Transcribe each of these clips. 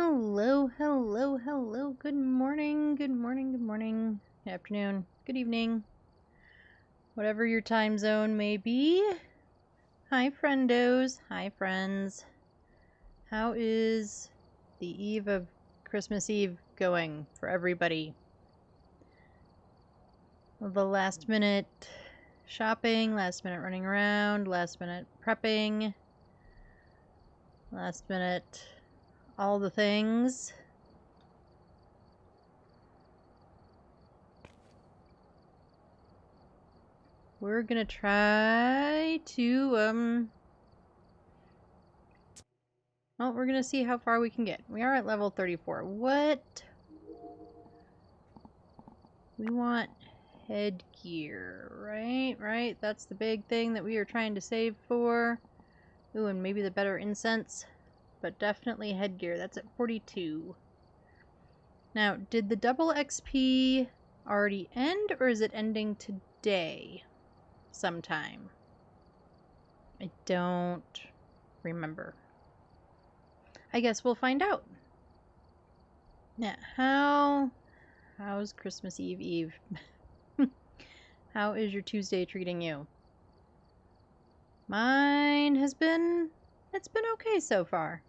Hello, hello, hello. Good morning, good morning, good morning, good afternoon, good evening, whatever your time zone may be. Hi, friendos. Hi, friends. How is the eve of Christmas Eve going for everybody? The last minute shopping, last minute running around, last minute prepping, last minute all the things. We're gonna try to, well, we're gonna see how far we can get. We are at level 34. What? We want headgear, right? Right? That's the big thing that we are trying to save for. Ooh, and maybe the better incense. But definitely headgear. That's at 42. Now, did the double XP already end, or is it ending today? Sometime. I don't remember. I guess we'll find out. Yeah, how's Christmas Eve? How is your Tuesday treating you? Mine has been, it's been okay so far.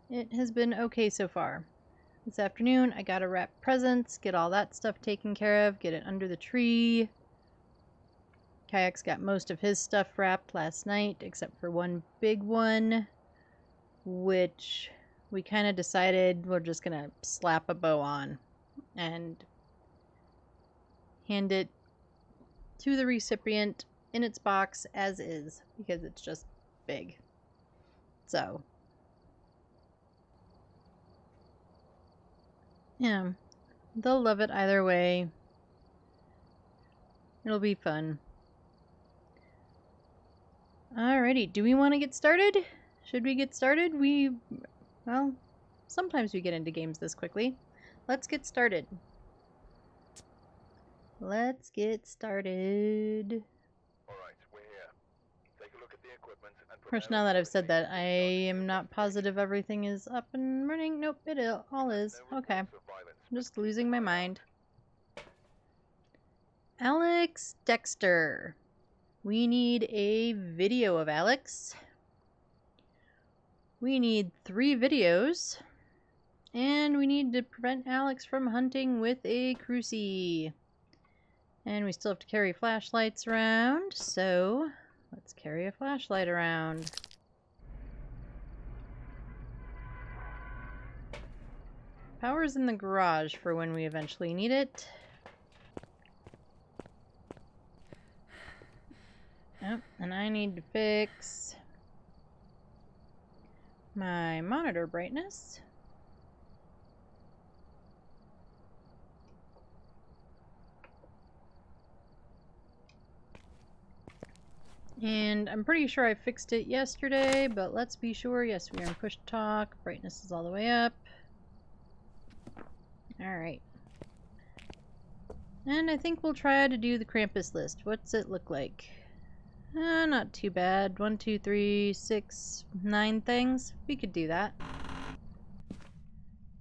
It has been okay so far. This afternoon I gotta wrap presents, get all that stuff taken care of, get it under the tree. Kayak's got most of his stuff wrapped last night, except for one big one, which we kind of decided we're just gonna slap a bow on and hand it to the recipient in its box as is, because it's just big. So, yeah, they'll love it either way. It'll be fun. Alrighty, do we want to get started? Should we get started? Well, sometimes we get into games this quickly. Let's get started. Let's get started. Alright, we're here. Take a look at the equipment and Of course, now that I've said that, I am not positive everything is up and running. Nope, it all is. Okay. I'm just losing my mind. Alex Dexter. We need a video of Alex. We need 3 videos. And we need to prevent Alex from hunting with a crucie. And we still have to carry flashlights around, so let's carry a flashlight around. Power's in the garage for when we eventually need it. Oh, and I need to fix my monitor brightness. And I'm pretty sure I fixed it yesterday, but let's be sure. Yes, we are in push to talk. Brightness is all the way up. Alright. And I think we'll try to do the Krampus list. What's it look like? Not too bad. 1, 2, 3, 6, 9 things. We could do that.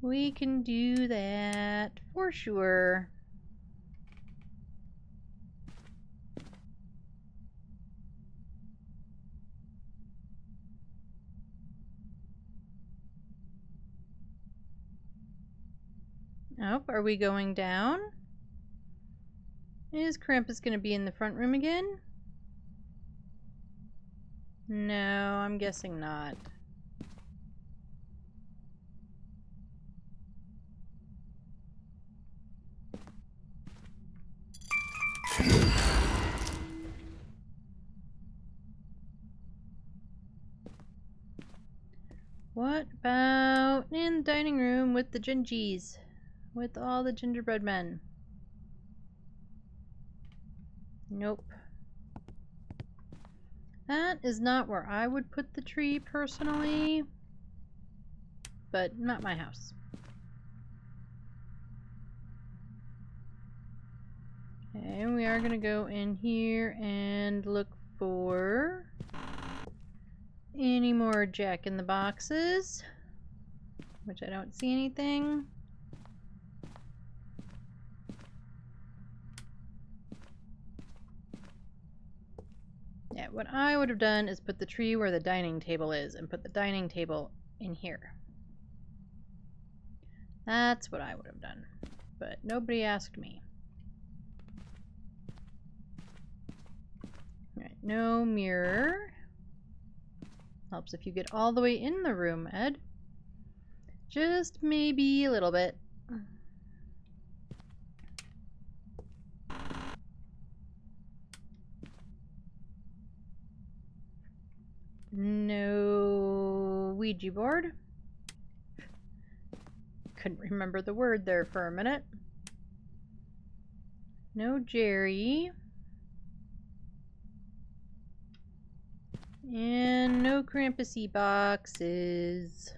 We can do that for sure. Oh, are we going down? Is Krampus going to be in the front room again? No, I'm guessing not. What about in the dining room with the gingies? With all the gingerbread men? Nope. That is not where I would put the tree personally, but not my house. Okay, we are going to go in here and look for any more Jack in the Boxes. which I don't see anything. Yeah, what I would have done is put the tree where the dining table is and put the dining table in here. That's what I would have done. But nobody asked me. Alright, no mirror. Helps if you get all the way in the room, Ed. Just maybe a little bit. No Ouija board. Couldn't remember the word there for a minute. No Jerry. And no Krampusy boxes.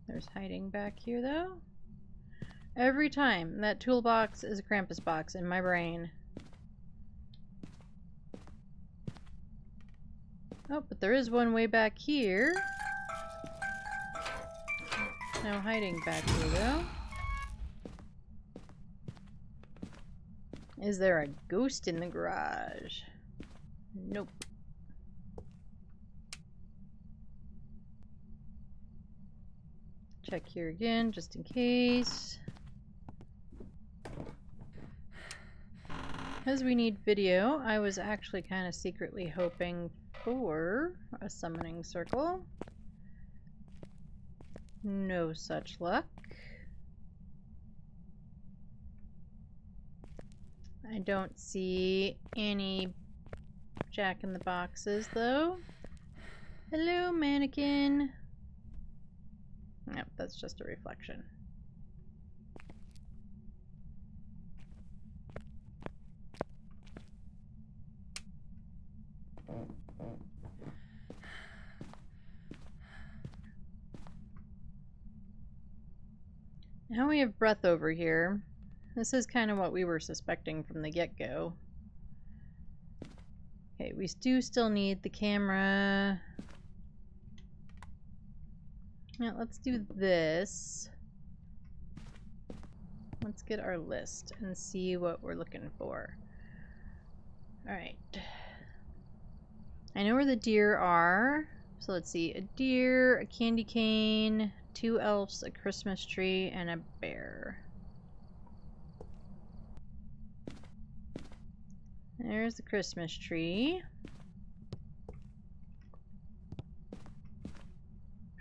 There's hiding back here though. Every time that toolbox is a Krampus box in my brain. Oh, but there is one way back here. No hiding back here though. Is there a ghost in the garage? Nope. Check here again, just in case. Because we need video, I was actually kind of secretly hoping for a summoning circle. No such luck. I don't see any jack-in-the-boxes though. Hello, mannequin. Yep, that's just a reflection. Now we have breath over here. This is kind of what we were suspecting from the get-go. Okay, we do still need the camera. Yeah, let's do this. Let's get our list and see what we're looking for. Alright. I know where the deer are. So let's see. A deer, a candy cane, 2 elves, a Christmas tree, and a bear. There's the Christmas tree.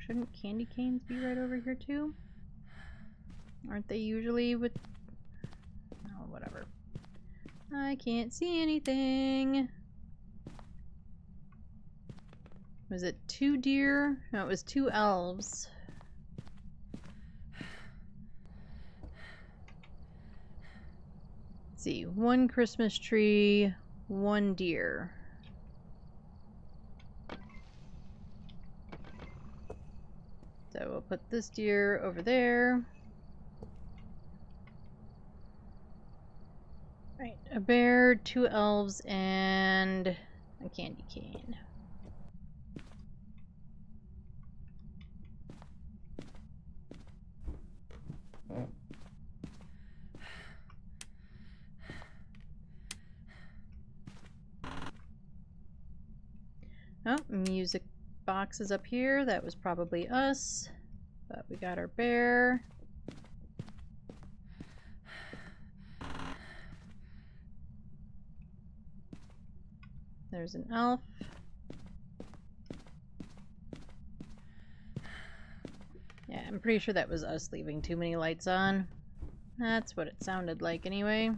Shouldn't candy canes be right over here too? Aren't they usually with... Oh, whatever. I can't see anything. Was it 2 deer? No, it was 2 elves. Let's see. 1 Christmas tree, 1 deer. So we'll put this deer over there. Right, a bear, 2 elves, and a candy cane. Oh, music box is up here. That was probably us. But we got our bear. There's an elf. Yeah, I'm pretty sure that was us leaving too many lights on. That's what it sounded like anyway.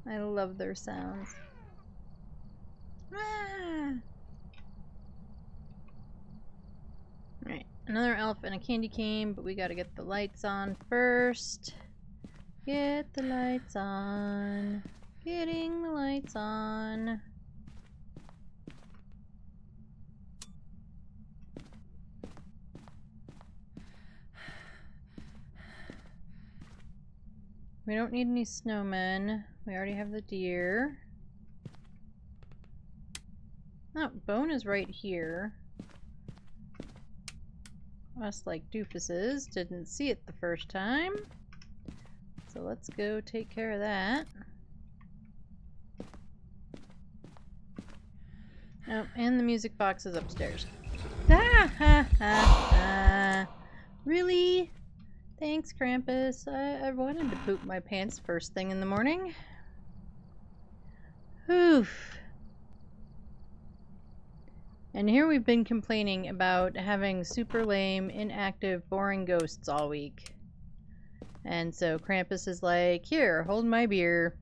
I love their sounds. Ah! Alright, another elf and a candy cane, but we gotta get the lights on first. Get the lights on. Getting the lights on. We don't need any snowmen. We already have the deer. Oh, bone is right here. Us like doofuses didn't see it the first time. So let's go take care of that. Oh, and the music box is upstairs. Ah, ha, ha, ha. Really? Thanks, Krampus. I wanted to poop my pants first thing in the morning. Oof. And here we've been complaining about having super lame, inactive, boring ghosts all week. And so Krampus is like, here, hold my beer.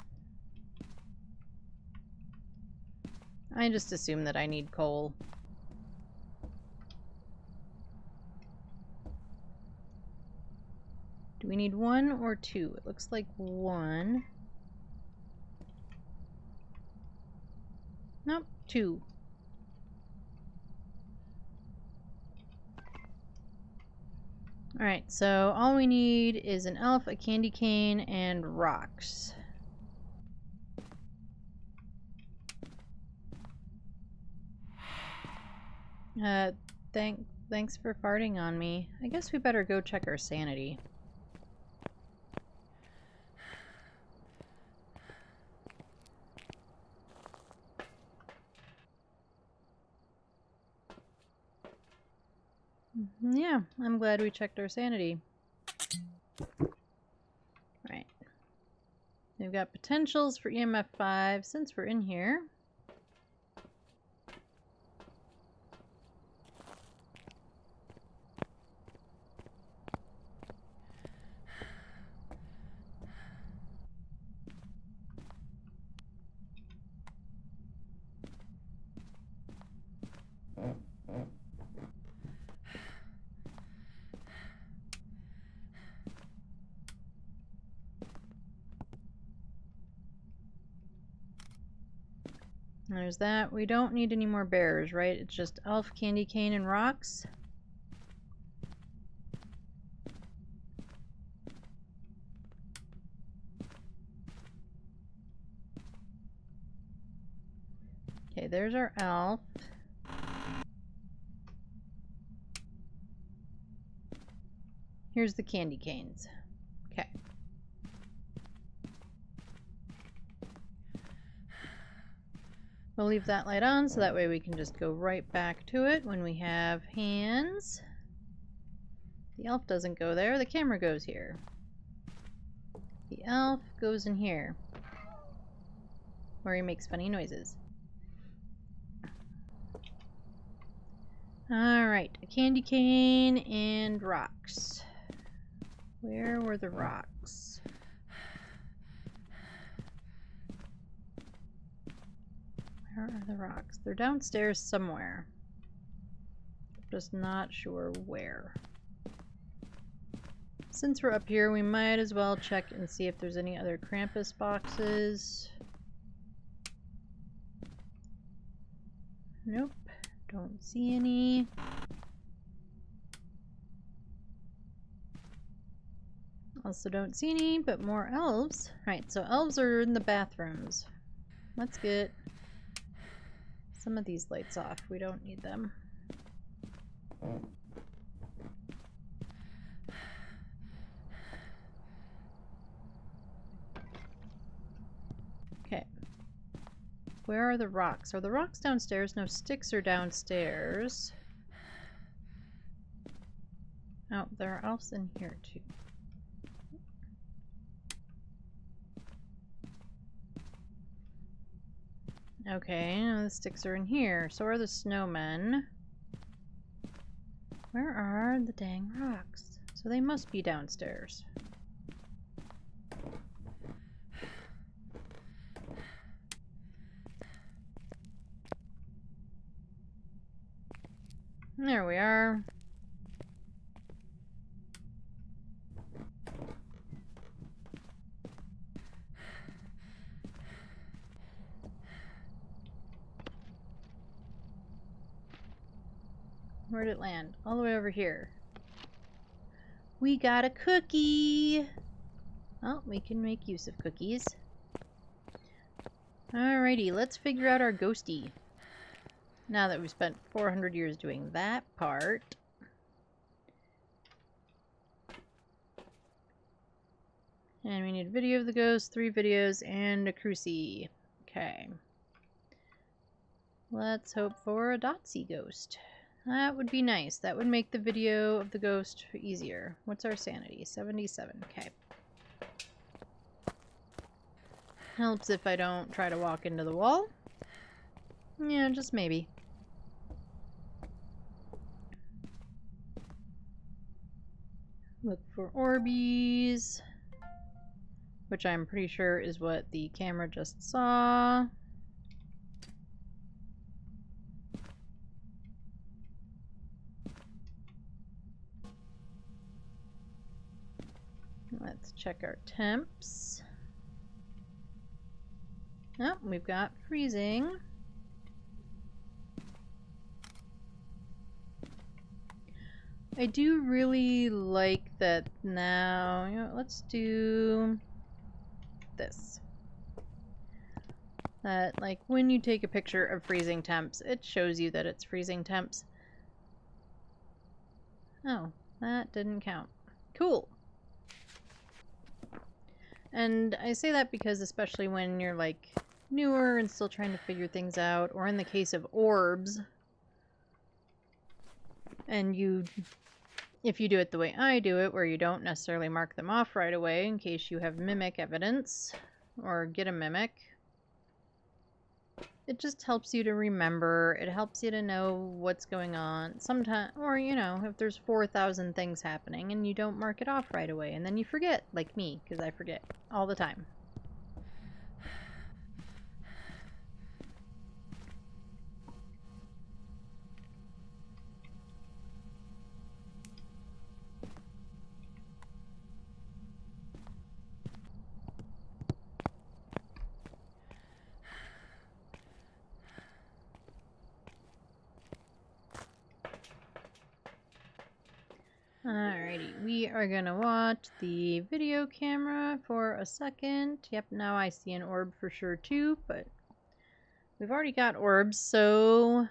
I just assume that I need coal. Do we need 1 or 2? It looks like 1. Nope, 2. Alright, so all we need is an elf, a candy cane, and rocks. Thanks for farting on me. I guess we better go check our sanity. Yeah, I'm glad we checked our sanity. Right. We've got potentials for EMF 5 since we're in here. There's that. We don't need any more bears, right? It's just elf, candy cane, and rocks. Okay, there's our elf. Here's the candy canes. Okay. We'll leave that light on so that way we can just go right back to it when we have hands. The elf doesn't go there, the camera goes here. The elf goes in here, where he makes funny noises. Alright, a candy cane and rocks. Where were the rocks? Where are the rocks? They're downstairs somewhere. Just not sure where. Since we're up here, we might as well check and see if there's any other Krampus boxes. Nope, don't see any. Also don't see any, but more elves. Right, so elves are in the bathrooms. Let's get some of these lights off. We don't need them. Okay. Where are the rocks? Are the rocks downstairs? No, sticks are downstairs. Oh, there are elves in here too. Okay, now the sticks are in here. So are the snowmen. Where are the dang rocks? So they must be downstairs. There we are. Where'd it land? All the way over here. We got a cookie! Well, we can make use of cookies. Alrighty, let's figure out our ghosty. Now that we've spent 400 years doing that part. And we need a video of the ghost, 3 videos, and a cruci. Okay. Let's hope for a Dotsy ghost. That would be nice. That would make the video of the ghost easier. What's our sanity? 77. Okay. Helps if I don't try to walk into the wall. Yeah, just maybe. Look for Orbeez. Which I'm pretty sure is what the camera just saw. Let's check our temps. Oh, we've got freezing. I do really like that now. You know, let's do this. That, like, when you take a picture of freezing temps, it shows you that it's freezing temps. Oh, that didn't count. Cool. And I say that because especially when you're, like, newer and still trying to figure things out, or in the case of orbs, and if you do it the way I do it, where you don't necessarily mark them off right away in case you have mimic evidence, or get a mimic, it just helps you to remember. It helps you to know what's going on. Sometimes, or, you know, if there's 4,000 things happening and you don't mark it off right away, and then you forget, like me, because I forget all the time. Alrighty, we are gonna watch the video camera for a second. Yep, now I see an orb for sure too, but we've already got orbs, so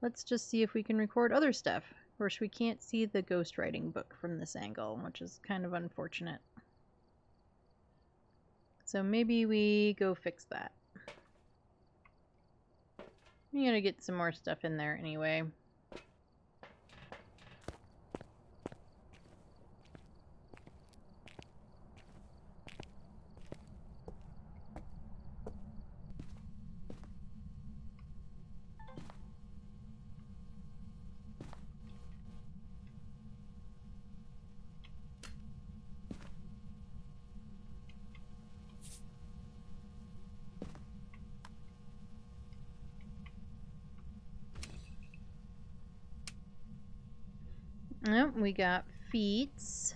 let's just see if we can record other stuff. Of course, we can't see the ghostwriting book from this angle, which is kind of unfortunate. So maybe we go fix that. We gotta get some more stuff in there anyway. Oh, we got feats.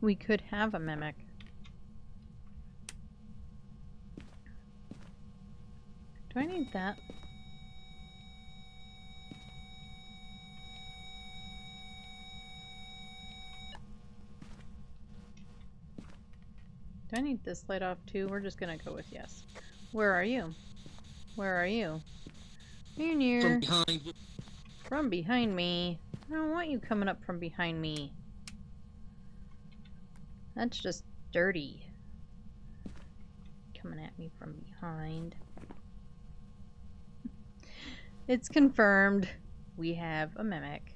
We could have a mimic. Do I need that? Do I need this light off too? We're just gonna go with yes. Where are you? Where are you? Are you near? From behind. From behind me. I don't want you coming up from behind me. That's just dirty. Coming at me from behind. It's confirmed. We have a mimic.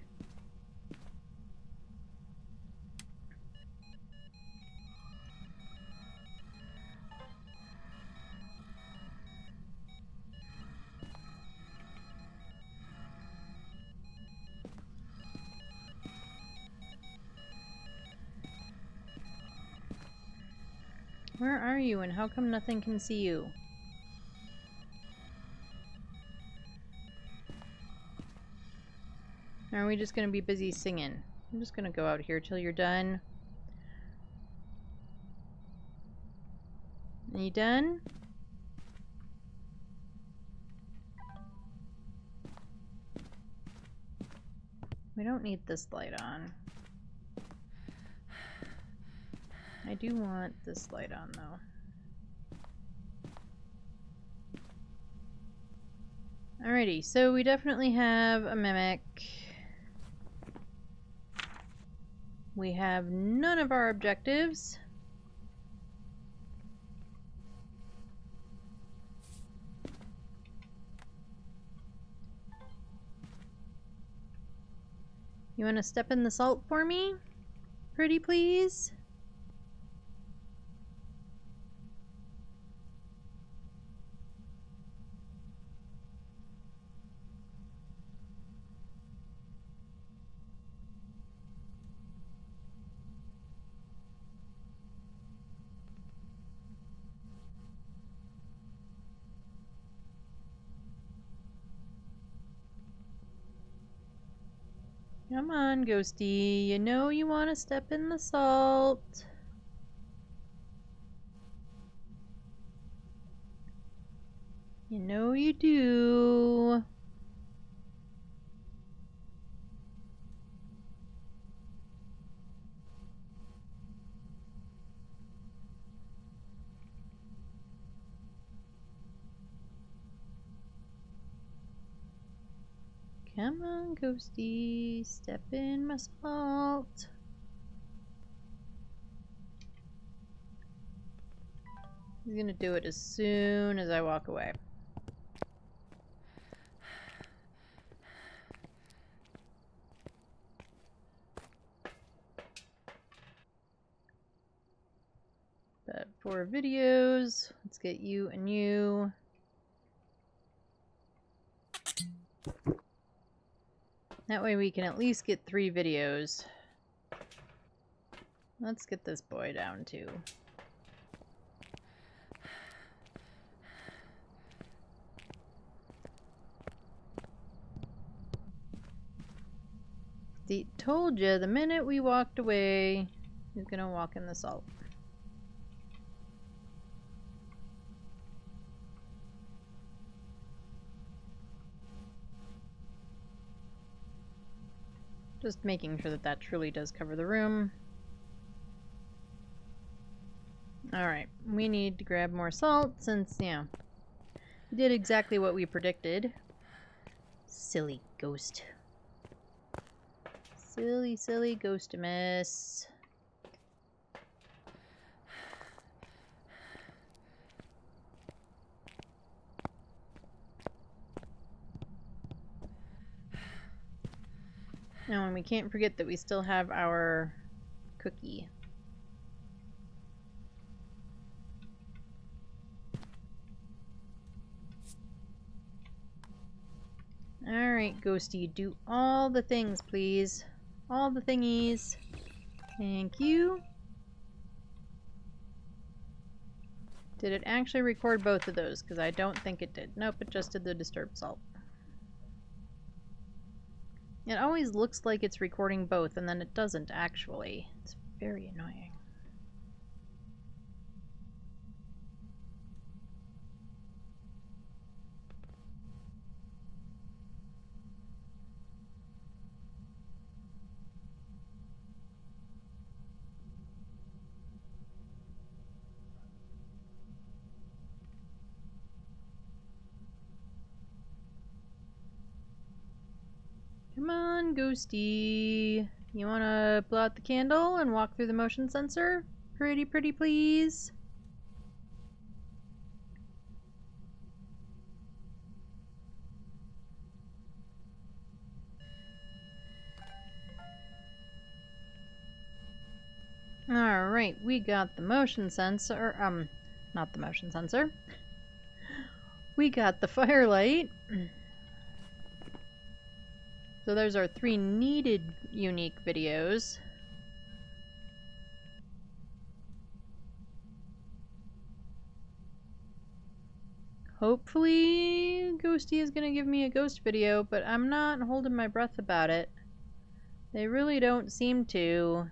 Where are you, and how come nothing can see you? Or are we just gonna be busy singing? I'm just gonna go out here till you're done. Are you done? We don't need this light on. I do want this light on though. Alrighty, so we definitely have a mimic. We have none of our objectives. You want to step in the salt for me? Pretty please? Come on, Ghosty. You know you want to step in the salt. You know you do. Come on, Ghosty. Step in my salt. He's gonna do it as soon as I walk away. But for videos, let's get you and you. That way we can at least get 3 videos. Let's get this boy down too. Told you the minute we walked away, he's gonna walk in the salt. Just making sure that that truly does cover the room. Alright, we need to grab more salt since, yeah, we did exactly what we predicted. Silly ghost. Silly, silly ghostimus. Oh, and we can't forget that we still have our cookie. Alright, Ghosty, do all the things, please. All the thingies. Thank you. Did it actually record both of those? Because I don't think it did. Nope, it just did the disturbed salt. It always looks like it's recording both, and then it doesn't actually. It's very annoying. Come on, Ghosty. You wanna blow out the candle and walk through the motion sensor? Pretty please. Alright, we got the motion sensor, not the motion sensor. We got the firelight. So there's our 3 needed unique videos. Hopefully Ghosty is gonna give me a ghost video, but I'm not holding my breath about it. They really don't seem to.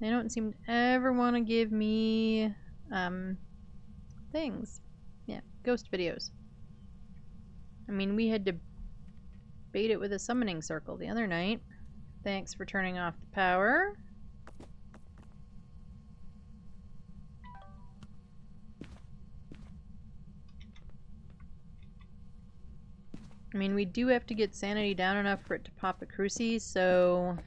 They don't seem to ever want to give me things. Yeah, ghost videos. I mean, we had to bait it with a summoning circle the other night. Thanks for turning off the power. I mean, we do have to get sanity down enough for it to pop a crucie, so...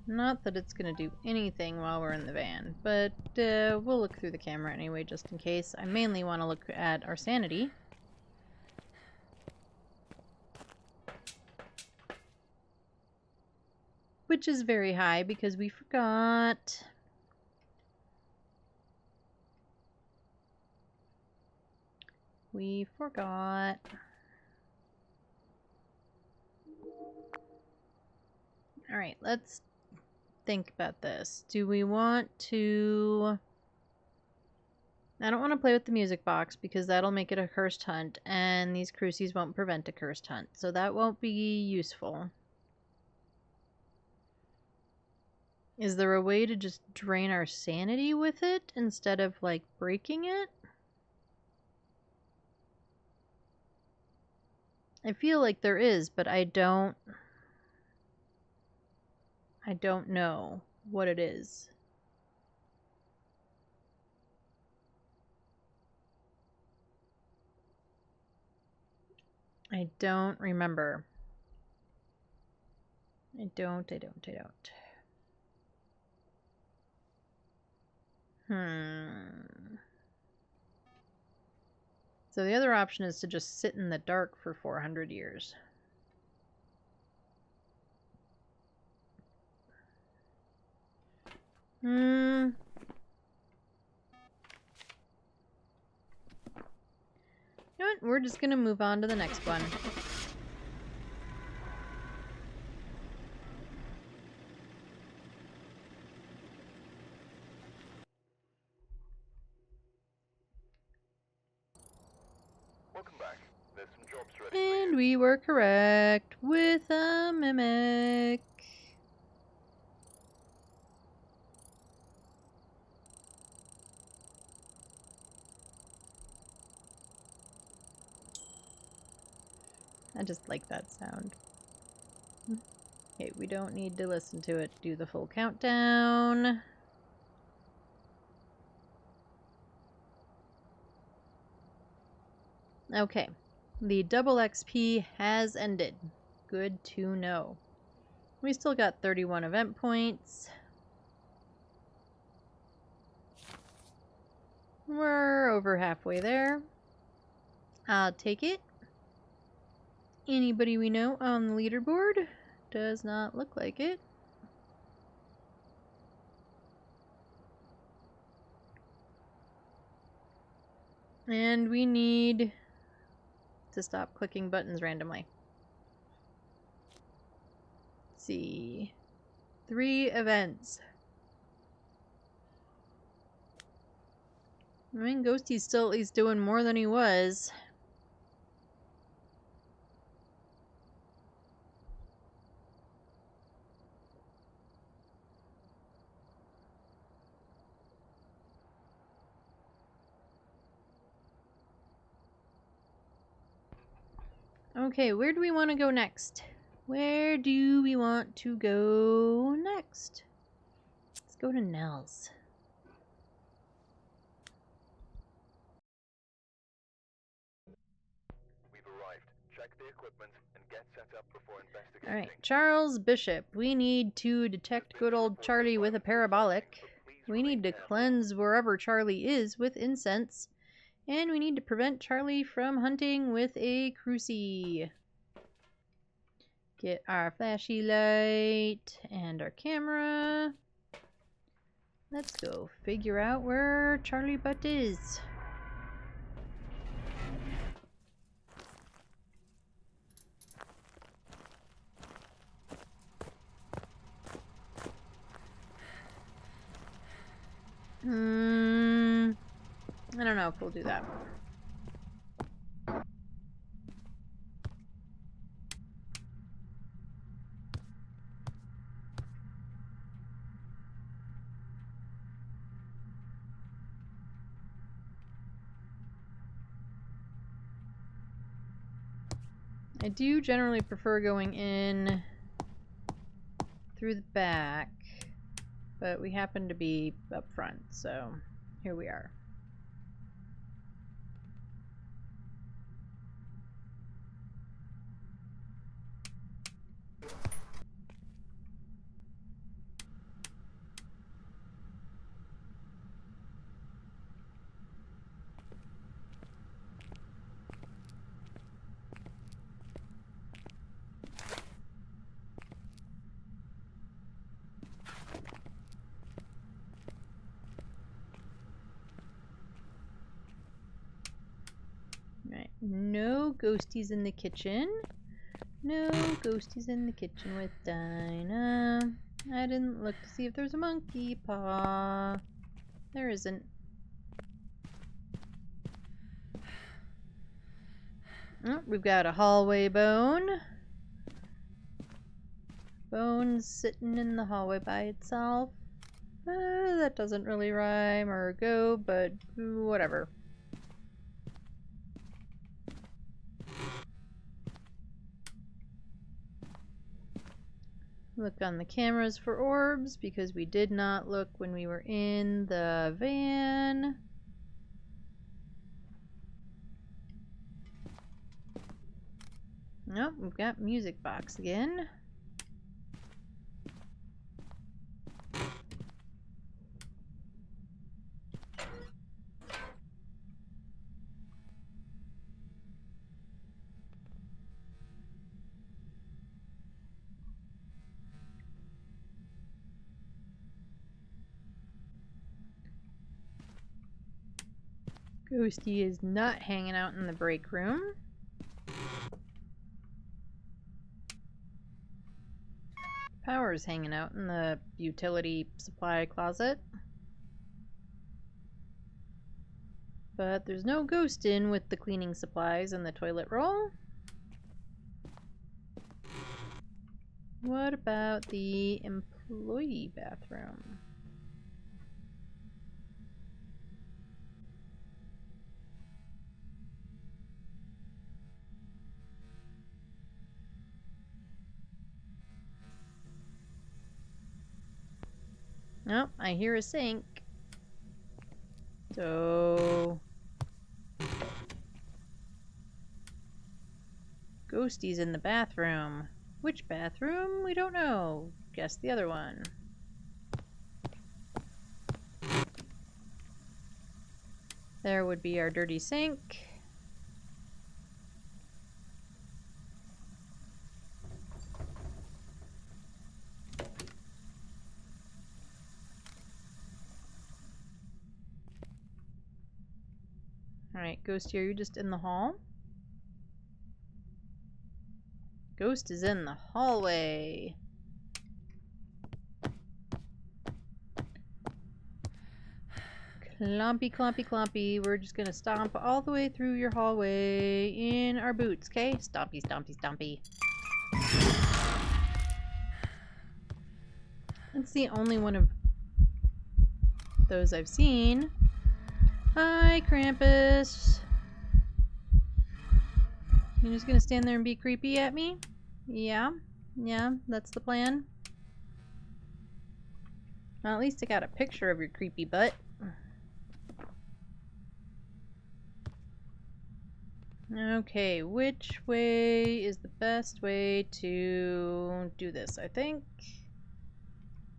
Not that it's going to do anything while we're in the van, but we'll look through the camera anyway, just in case. I mainly want to look at our sanity. Which is very high because we forgot. We forgot. Alright, let's think about this. Do we want to... I don't want to play with the music box because that'll make it a cursed hunt, and these crucies won't prevent a cursed hunt, so that won't be useful. Is there a way to just drain our sanity with it instead of, like, breaking it? I feel like there is, but I don't know what it is. I don't remember. I don't. So the other option is to just sit in the dark for 400 years. You know what? We're just gonna move on to the next one. Welcome back. There's some jobs ready. And we were correct with a mimic. I just like that sound. Okay, we don't need to listen to it do the full countdown. Okay, the double XP has ended. Good to know. We still got 31 event points. We're over halfway there. I'll take it. Anybody we know on the leaderboard? Does not look like it. And we need to stop clicking buttons randomly. Let's see. 3 events. I mean, Ghosty's still at least doing more than he was. Okay, where do we want to go next? Where do we want to go next? Let's go to Nell's. We've arrived. Check the equipment and get set up before investigating. Alright, Charles Bishop. We need to detect good old Charlie with a parabolic. We need to cleanse wherever Charlie is with incense. And we need to prevent Charlie from hunting with a crucie. Get our flashy light and our camera. Let's go figure out where Charlie Butt is. I don't know if we'll do that. I do generally prefer going in through the back, but we happen to be up front, so here we are. Right, no ghosties in the kitchen. No ghosties in the kitchen with Dinah. I didn't look to see if there's a monkey paw. There isn't. Oh, we've got a hallway bone. Bone's sitting in the hallway by itself. That doesn't really rhyme or go, but whatever. Look on the cameras for orbs because we did not look when we were in the van. Nope, we've got music box again. Ghosty is not hanging out in the break room. Power's hanging out in the utility supply closet. But there's no ghost in with the cleaning supplies and the toilet roll. What about the employee bathroom? Oh, I hear a sink. So... Ghosty's in the bathroom. Which bathroom? We don't know. Guess the other one. There would be our dirty sink. Alright, Ghosty, are you just in the hall? Ghost is in the hallway. Clompy, clompy, clompy. We're just gonna stomp all the way through your hallway in our boots, okay? Stompy, stompy, stompy. That's the only one of those I've seen. Hi, Krampus. You're just gonna stand there and be creepy at me? Yeah, that's the plan. Well, at least I got a picture of your creepy butt. Okay, which way is the best way to do this? I think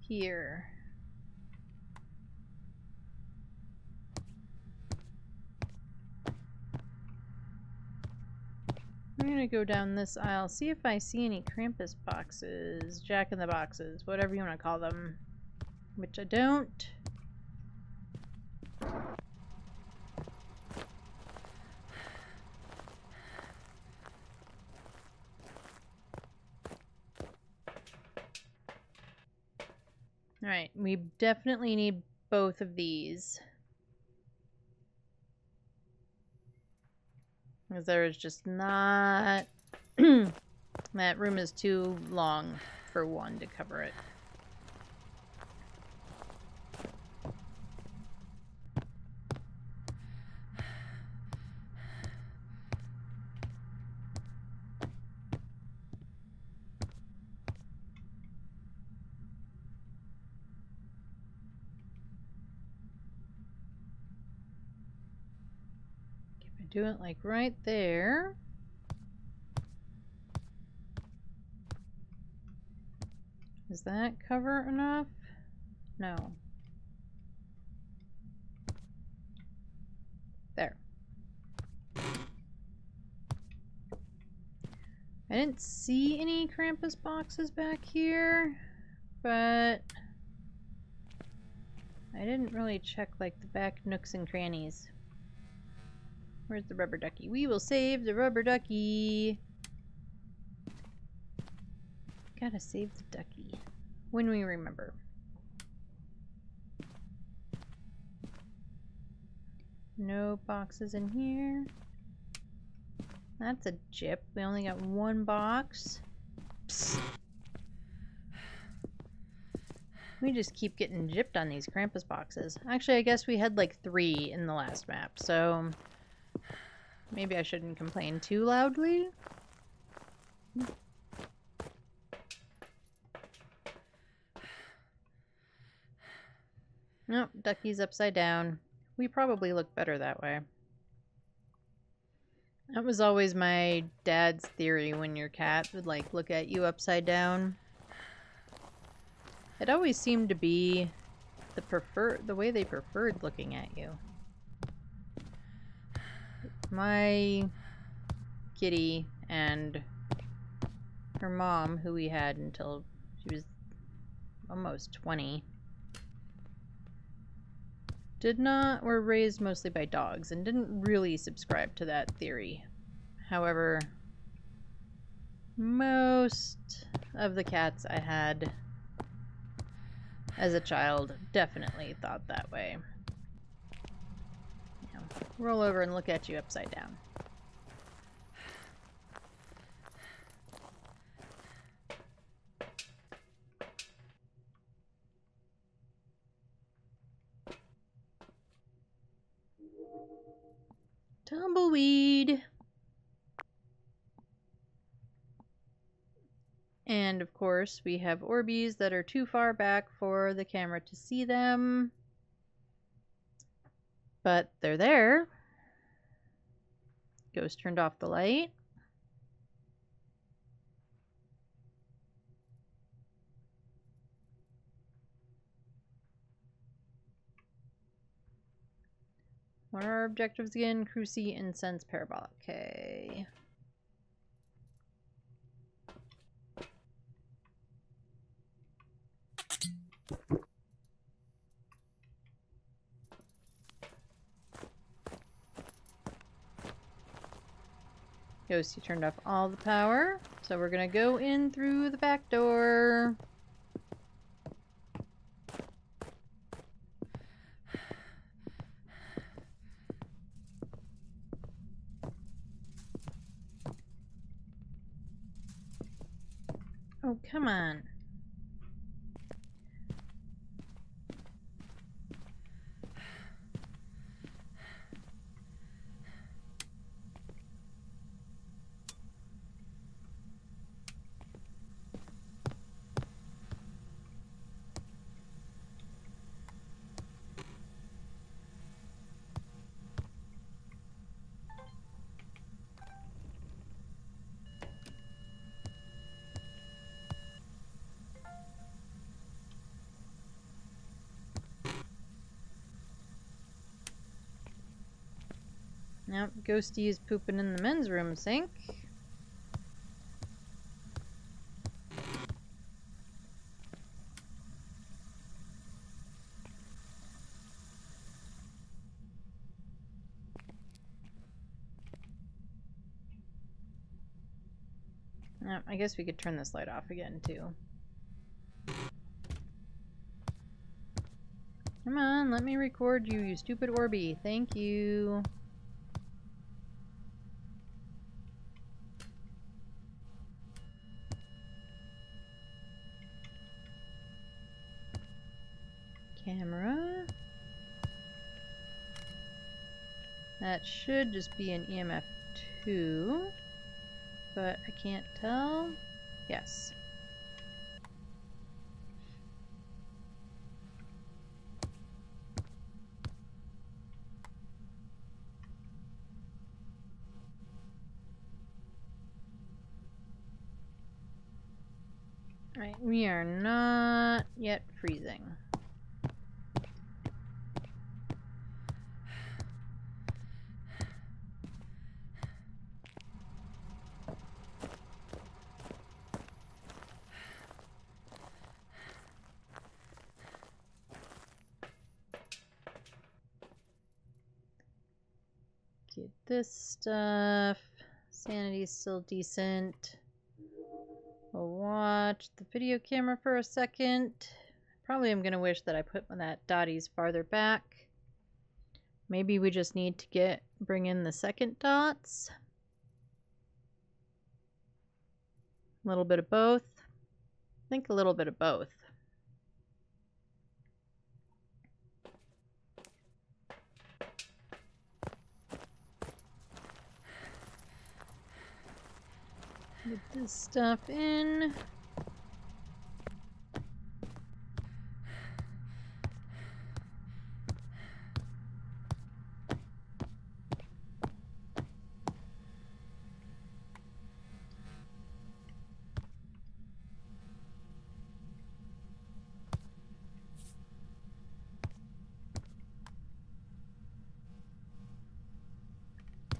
here. I'm gonna go down this aisle, see if I see any Krampus boxes, Jack in the Boxes, whatever you want to call them, which I don't. Alright, we definitely need both of these. Because there is just not... that room is too long for one to cover it. Do it like right there. Does that cover enough? No. There. I didn't see any Krampus boxes back here, but I didn't really check like the back nooks and crannies. Where's the rubber ducky? We will save the rubber ducky. Gotta save the ducky. When we remember. No boxes in here. That's a gyp. We only got one box. Psst. We just keep getting gypped on these Krampus boxes. Actually, I guess we had like 3 in the last map, so maybe I shouldn't complain too loudly. Nope, ducky's upside down. We probably look better that way. That was always my dad's theory when your cat would like look at you upside down. It always seemed to be the way they preferred looking at you. My kitty and her mom, who we had until she was almost 20, were raised mostly by dogs and didn't really subscribe to that theory. However, most of the cats I had as a child definitely thought that way. You know, roll over and look at you upside down. Tumbleweed! And of course, we have Orbeez that are too far back for the camera to see them. But they're there. Ghost turned off the light. What are our objectives again? Cruci, Incense, Parabolic. Okay. Ghosty turned off all the power, so we're gonna go in through the back door. Oh, come on. Yep, Ghosty is pooping in the men's room sink. Yep, I guess we could turn this light off again too. Come on, let me record you, you stupid Orby. Thank you. Camera. That should just be an EMF 2, but I can't tell. Yes. Right, we are not yet freezing. Get this stuff. Sanity's still decent. We'll watch the video camera for a second. Probably I'm gonna wish that I put that Dottie's farther back. Maybe we just need to bring in the second dots. A little bit of both. I think a little bit of both. Get this stuff in.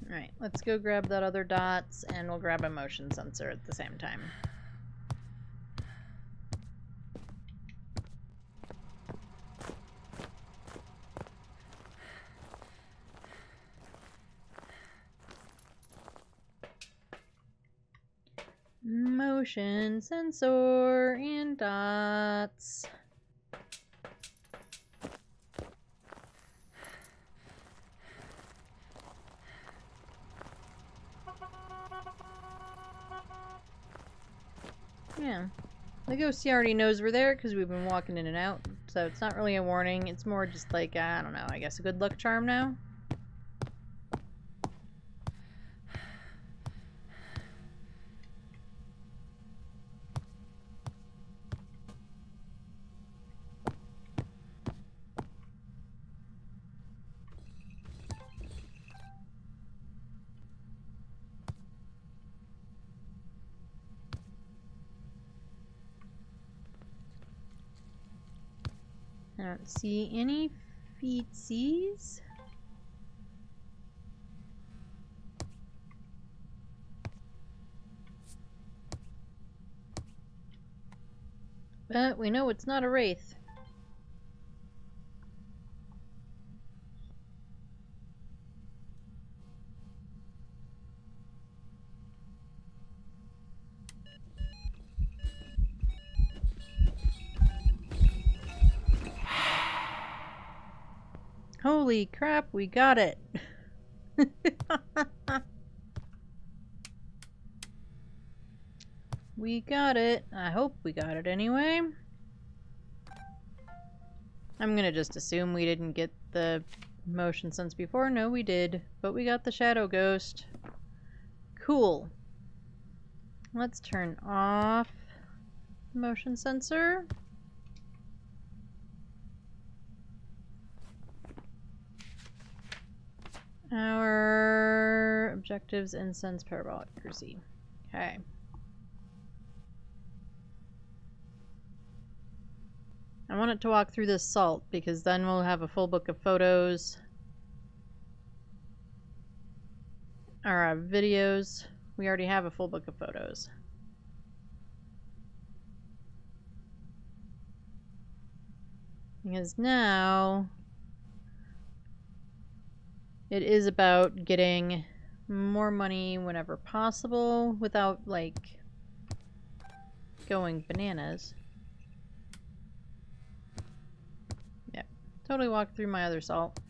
Alright, let's go grab that other dots, and we'll grab a motion sensor at the same time. Motion sensor and dots. Yeah, the ghostie already knows we're there because we've been walking in and out, so it's not really a warning. It's more just like, I don't know, I guess a good luck charm now. I don't see any feetsies. But we know it's not a wraith. Holy crap, we got it. We got it. I hope we got it anyway. I'm gonna just assume we didn't get the motion sense before. No, we did. But we got the shadow ghost. Cool. Let's turn off the motion sensor. Our objectives, incense, parabolic accuracy. Okay. I want it to walk through this salt because then we'll have a full book of photos. Or videos. We already have a full book of photos. Because now it is about getting more money whenever possible without, like, going bananas. Yep, Totally walk through my other salt.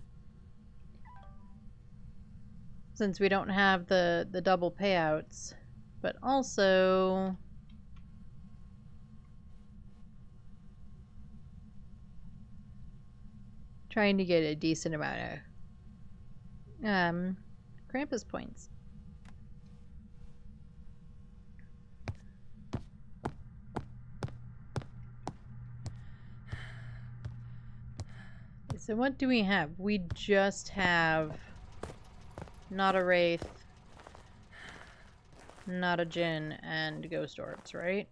Since we don't have the double payouts. But also... trying to get a decent amount of Krampus points. So what do we have? We just have not a Wraith, not a Djinn, and Ghost Orbs, right?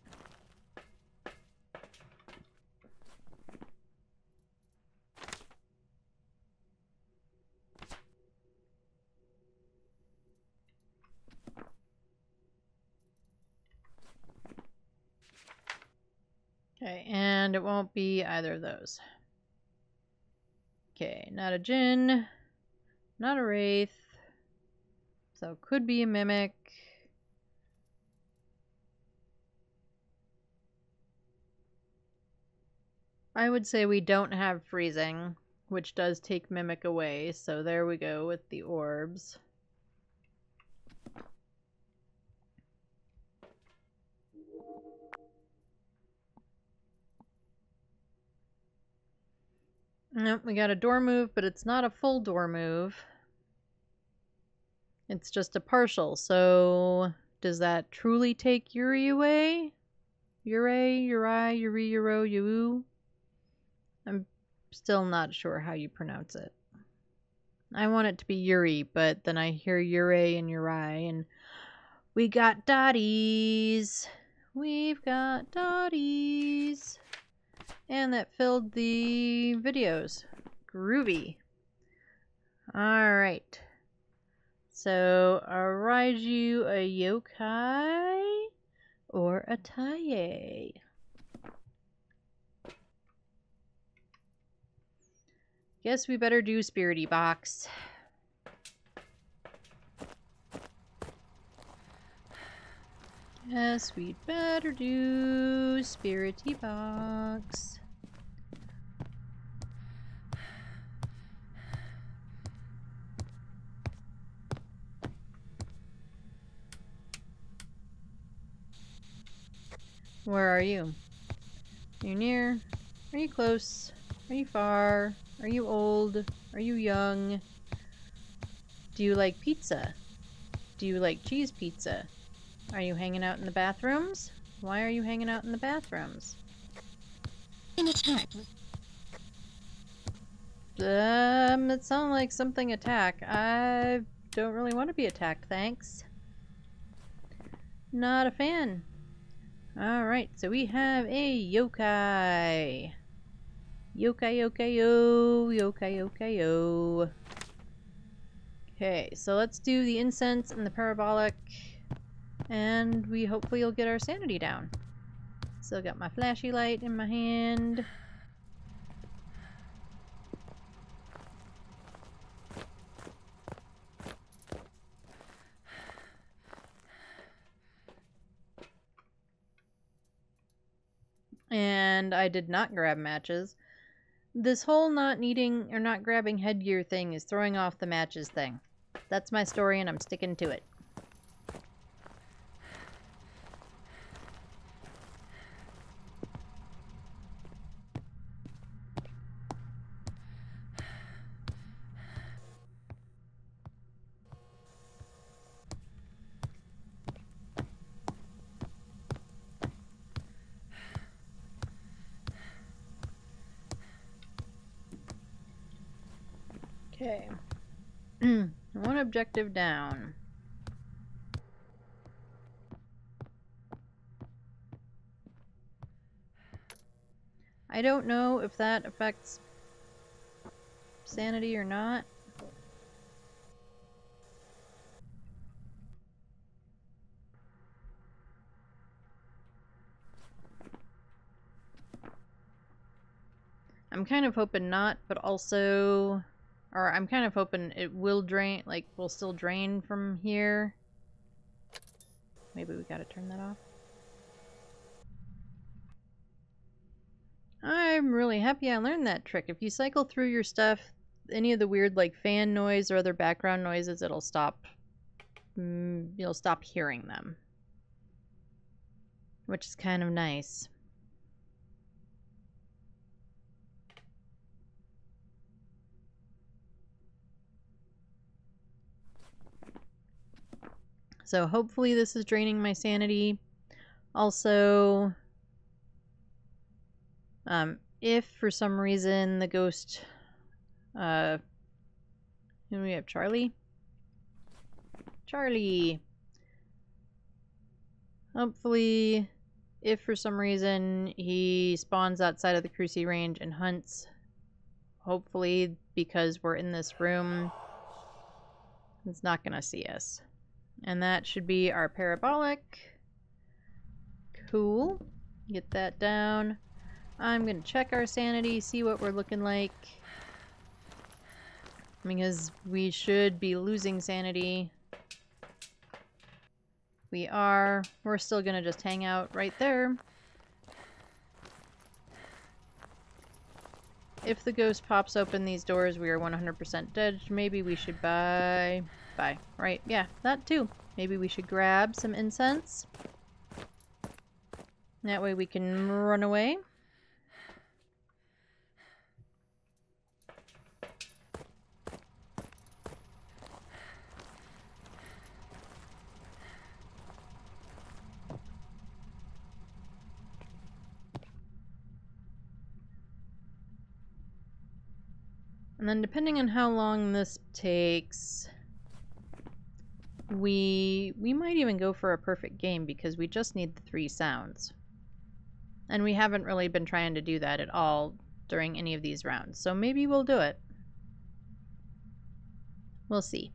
Okay, and it won't be either of those. Okay, not a Djinn, not a Wraith, so it could be a Mimic. I would say we don't have Freezing, which does take Mimic away, so there we go with the Orbs. Nope, we got a door move, but it's not a full door move. It's just a partial, so does that truly take Yuri away? Uri, Yuri, Yuro, Yu? I'm still not sure how you pronounce it. I want it to be Yuri, but then I hear Uri and Uri, and we got Dotties! We've got Dotties! And that filled the videos. Groovy. Alright. So, are Raiju a yokai or a Taie? Guess we better do Spirity Box. Yes, we'd better do Spirity Box. Where are you? Are you near? Are you close? Are you far? Are you old? Are you young? Do you like pizza? Do you like cheese pizza? Are you hanging out in the bathrooms? Why are you hanging out in the bathrooms? It sounded like something attack. I don't really want to be attacked, thanks. Not a fan. Alright, so we have a yokai. Yokai, yokai, yo. Yokai, yokai, yo. Okay, so let's do the incense and the parabolic. And we hopefully will get our sanity down. Still got my flashy light in my hand. And I did not grab matches. This whole not needing or not grabbing headgear thing is throwing off the matches thing. That's my story and I'm sticking to it. Okay. One objective down. I don't know if that affects sanity or not. I'm kind of hoping not, but also... Or I'm kind of hoping it will drain, like, will still drain from here. Maybe we gotta turn that off. I'm really happy I learned that trick. If you cycle through your stuff, any of the weird like fan noise or other background noises, it'll stop. You'll stop hearing them, which is kind of nice. So hopefully this is draining my sanity. Also, if for some reason the ghost, who do we have? Charlie. Hopefully, if for some reason he spawns outside of the Cruci range and hunts, hopefully because we're in this room, it's not gonna see us. And that should be our parabolic. Cool. Get that down. I'm gonna check our sanity, see what we're looking like. Because we should be losing sanity. We are. We're still gonna just hang out right there. If the ghost pops open these doors, we are 100% dead. Maybe we should buy... Right, yeah, that too. Maybe we should grab some incense. That way we can run away. And then depending on how long this takes, we might even go for a perfect game because we just need the 3 sounds. And we haven't really been trying to do that at all during any of these rounds. So maybe we'll do it. We'll see.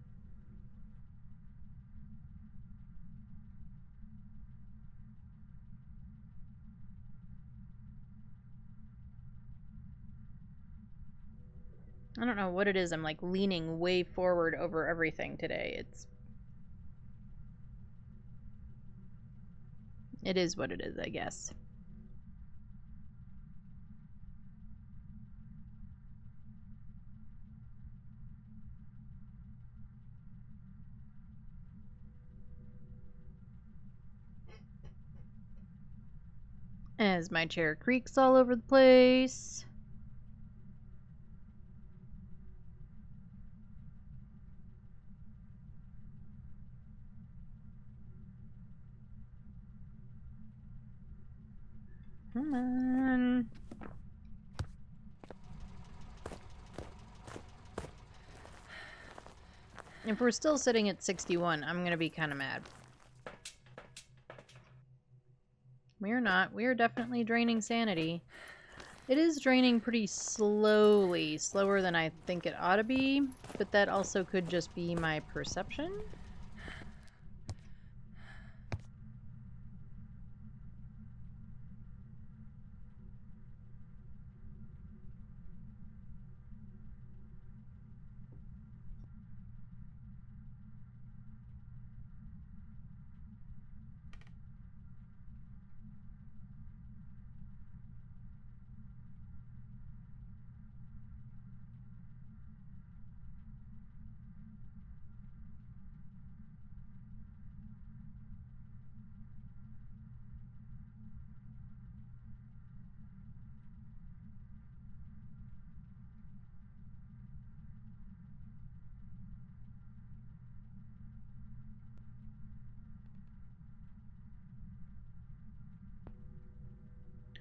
I don't know what it is. I'm like leaning way forward over everything today. It is what it is, I guess. As my chair creaks all over the place. Come on. If we're still sitting at 61, I'm gonna be kind of mad. We're not. We are definitely draining sanity. It is draining pretty slowly, slower than I think it ought to be, but that also could just be my perception.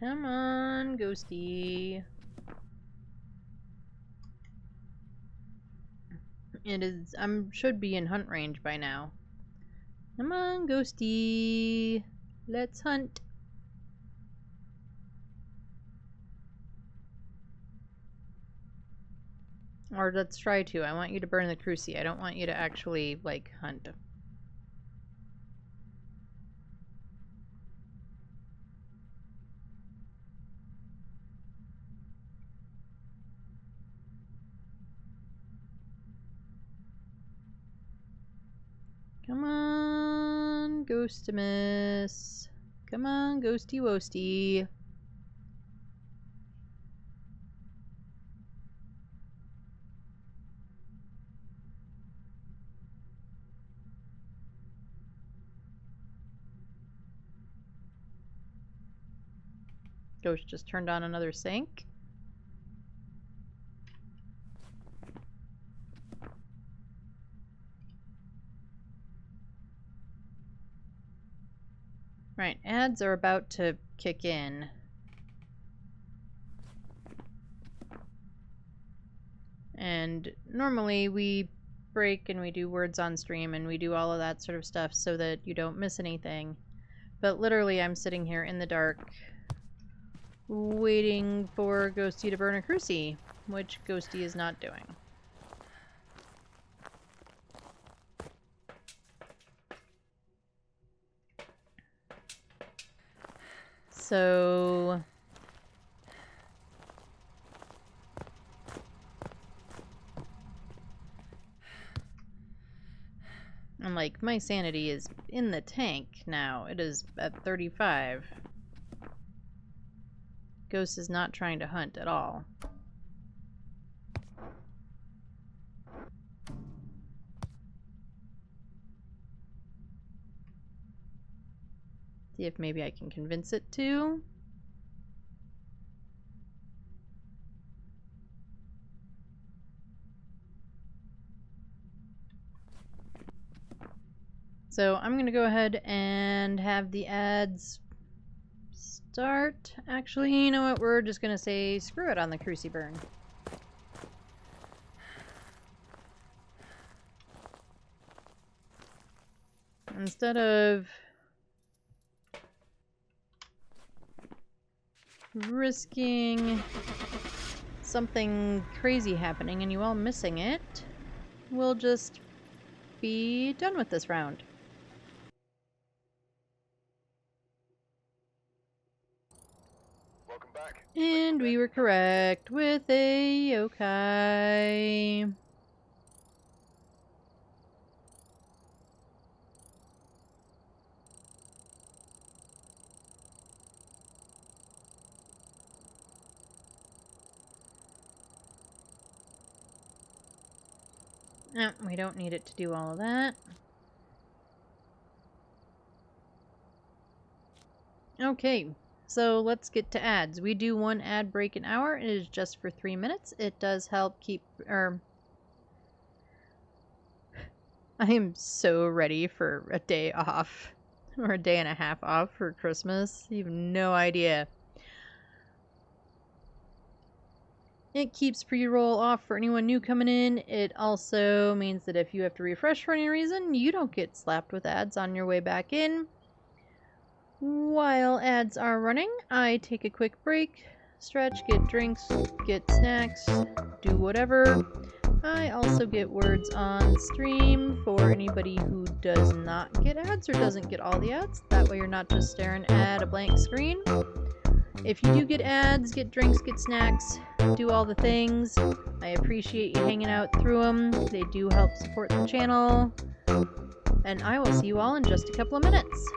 Come on, ghosty. It is. Should be in hunt range by now. Come on, ghosty. Let's hunt. Or let's try to. I want you to burn the Cruci. I don't want you to actually, like, hunt. Come on, Ghostimus. Come on, Ghosty Wosty. Ghost just turned on another sink. Right, ads are about to kick in. And normally we break and we do words on stream and we do all of that sort of stuff so that you don't miss anything. But literally I'm sitting here in the dark waiting for Ghosty to burn a crucie, which Ghosty is not doing. So I'm like, my sanity is in the tank now. It is at 35. Ghost is not trying to hunt at all. See if maybe I can convince it to. So I'm going to go ahead and have the ads start. Actually, you know what? We're just going to say screw it on the crucie burn. Instead of risking something crazy happening and you all missing it, we'll just be done with this round. Welcome back. And we were correct with a yokai. No, we don't need it to do all of that. Okay, so let's get to ads. We do one ad break an hour. It is just for 3 minutes. It does help keep... I am so ready for a day off. Or a day and a half off for Christmas. You have no idea. It keeps pre-roll off for anyone new coming in. It also means that if you have to refresh for any reason, you don't get slapped with ads on your way back in. While ads are running, I take a quick break, stretch, get drinks, get snacks, do whatever. I also get words on stream for anybody who does not get ads or doesn't get all the ads. That way you're not just staring at a blank screen. If you do get ads, get drinks, get snacks, do all the things. I appreciate you hanging out through them. They do help support the channel. And I will see you all in just a couple of minutes.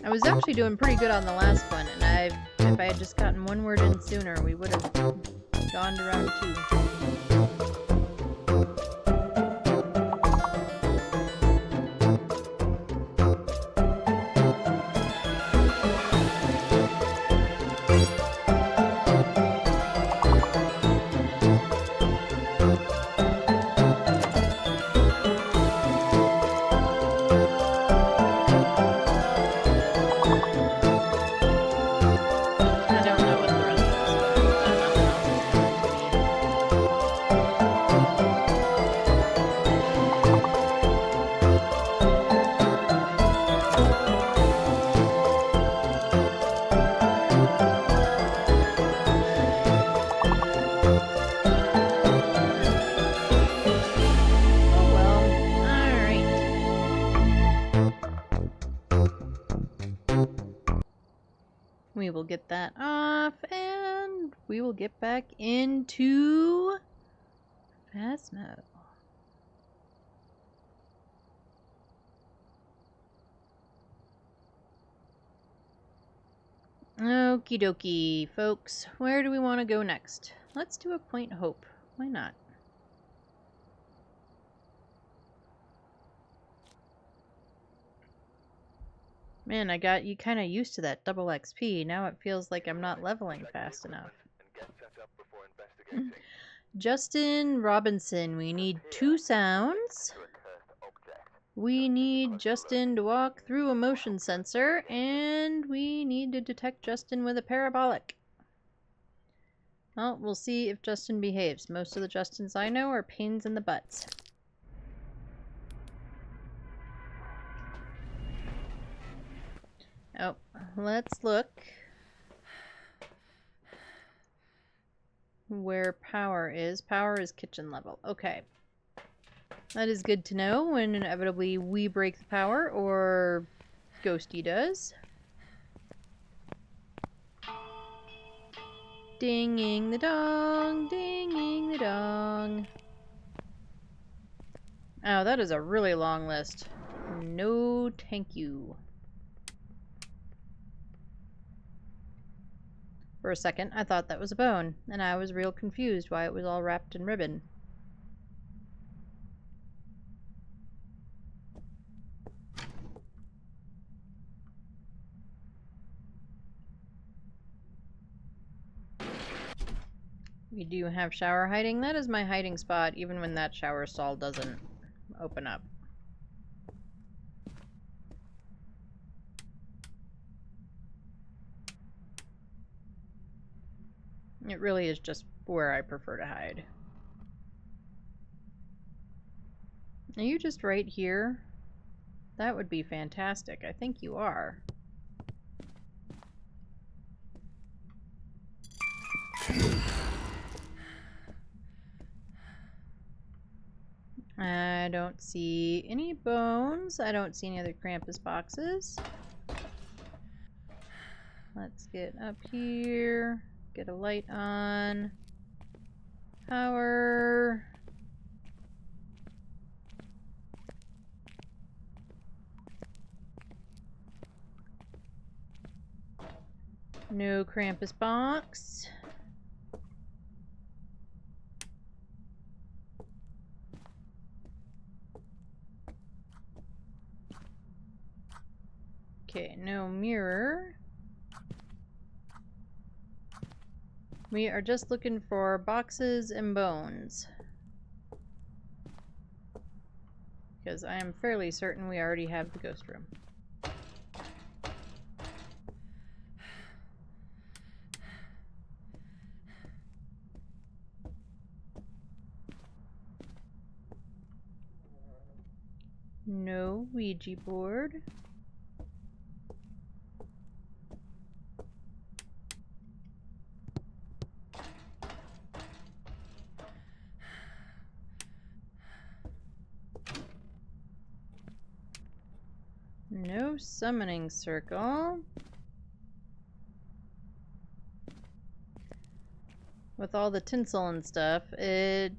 I was actually doing pretty good on the last one, and if I had just gotten one word in sooner, we would have gone to round 2. We will get that off, and we will get back into Phasmo. Okie dokie, folks. Where do we want to go next? Let's do a Point Hope. Why not? Man, I got you kind of used to that double XP. Now it feels like I'm not leveling fast enough. Justin Robinson, we need 2 sounds. We need Justin to walk through a motion sensor, and we need to detect Justin with a parabolic. Well, we'll see if Justin behaves. Most of the Justins I know are pains in the butts. Oh, let's look where power is. Power is kitchen level. Okay. That is good to know when inevitably we break the power or Ghosty does. Dinging the dong, dinging the dong. Oh, that is a really long list. No, thank you. For a second, I thought that was a bone, and I was real confused why it was all wrapped in ribbon. We do have shower hiding. That is my hiding spot, even when that shower stall doesn't open up. It really is just where I prefer to hide. Are you just right here? That would be fantastic. I think you are. I don't see any bones. I don't see any other Krampus boxes. Let's get up here. Get a light on. Power. No Krampus box. Okay, no mirror. We are just looking for boxes and bones. Because I am fairly certain we already have the ghost room. No Ouija board. No summoning circle. With all the tinsel and stuff, the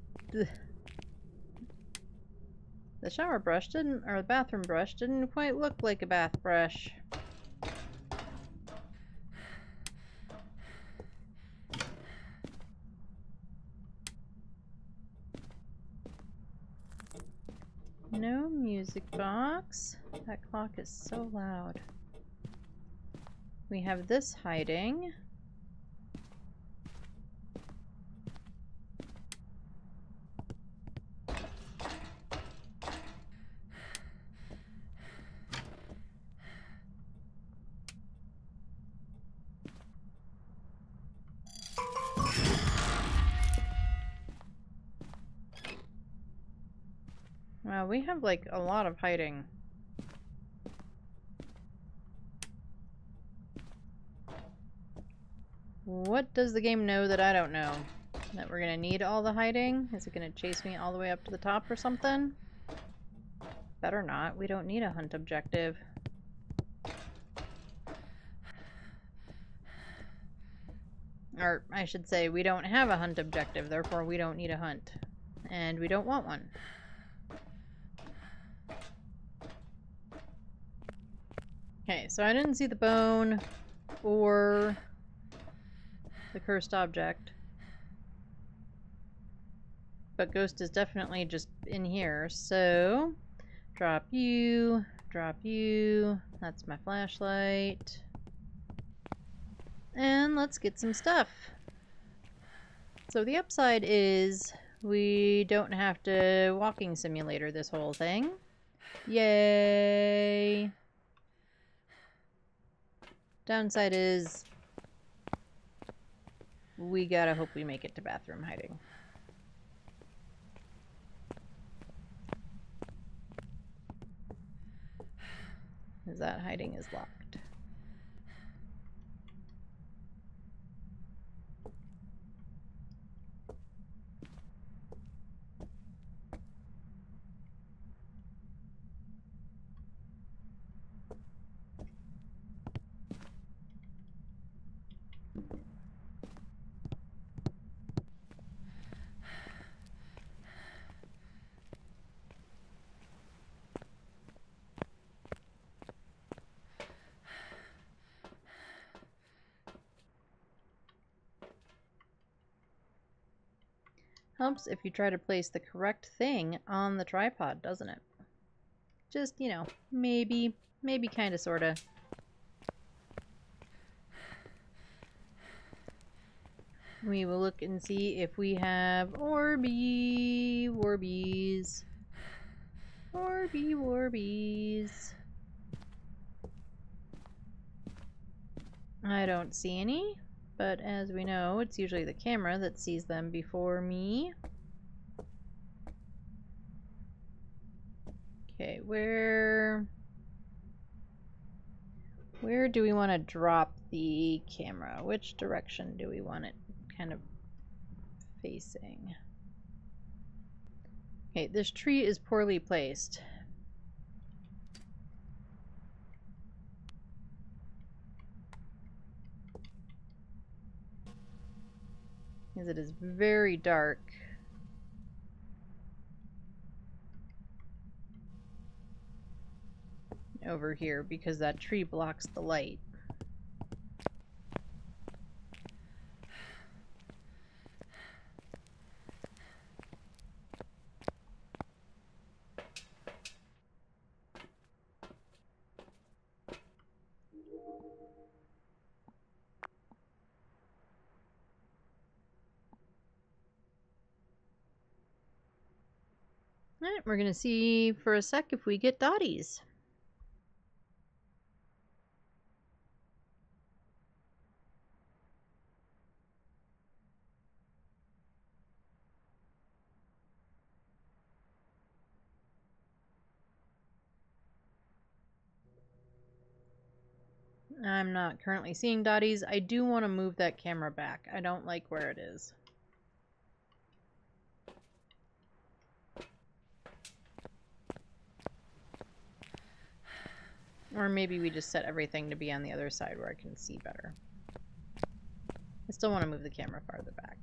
shower brush didn't, or the bathroom brush didn't quite look like a bath brush. No music box. That clock is so loud. We have this hiding. Wow, we have like a lot of hiding. What does the game know that I don't know? That we're gonna need all the hiding? Is it gonna chase me all the way up to the top or something? Better not. We don't need a hunt objective. Or, I should say, we don't have a hunt objective, therefore we don't need a hunt. And we don't want one. Okay, so I didn't see the bone or the cursed object. But ghost is definitely just in here, so drop you, that's my flashlight. And let's get some stuff. So the upside is we don't have to walking simulator this whole thing. Yay! Downside is we gotta hope we make it to bathroom hiding. Because that hiding is locked. Helps if you try to place the correct thing on the tripod, doesn't it? Just, you know, maybe kinda sorta. We will look and see if we have Warbies. Warbies. I don't see any, but as we know, it's usually the camera that sees them before me. Okay, where do we want to drop the camera? Which direction do we want it kind of facing? Okay, this tree is poorly placed. Because it is very dark. Over here because that tree blocks the light. Alright, we're gonna see for a sec if we get dotties. I'm not currently seeing dotties. I do want to move that camera back. I don't like where it is. Or maybe we just set everything to be on the other side where I can see better. I still want to move the camera farther back.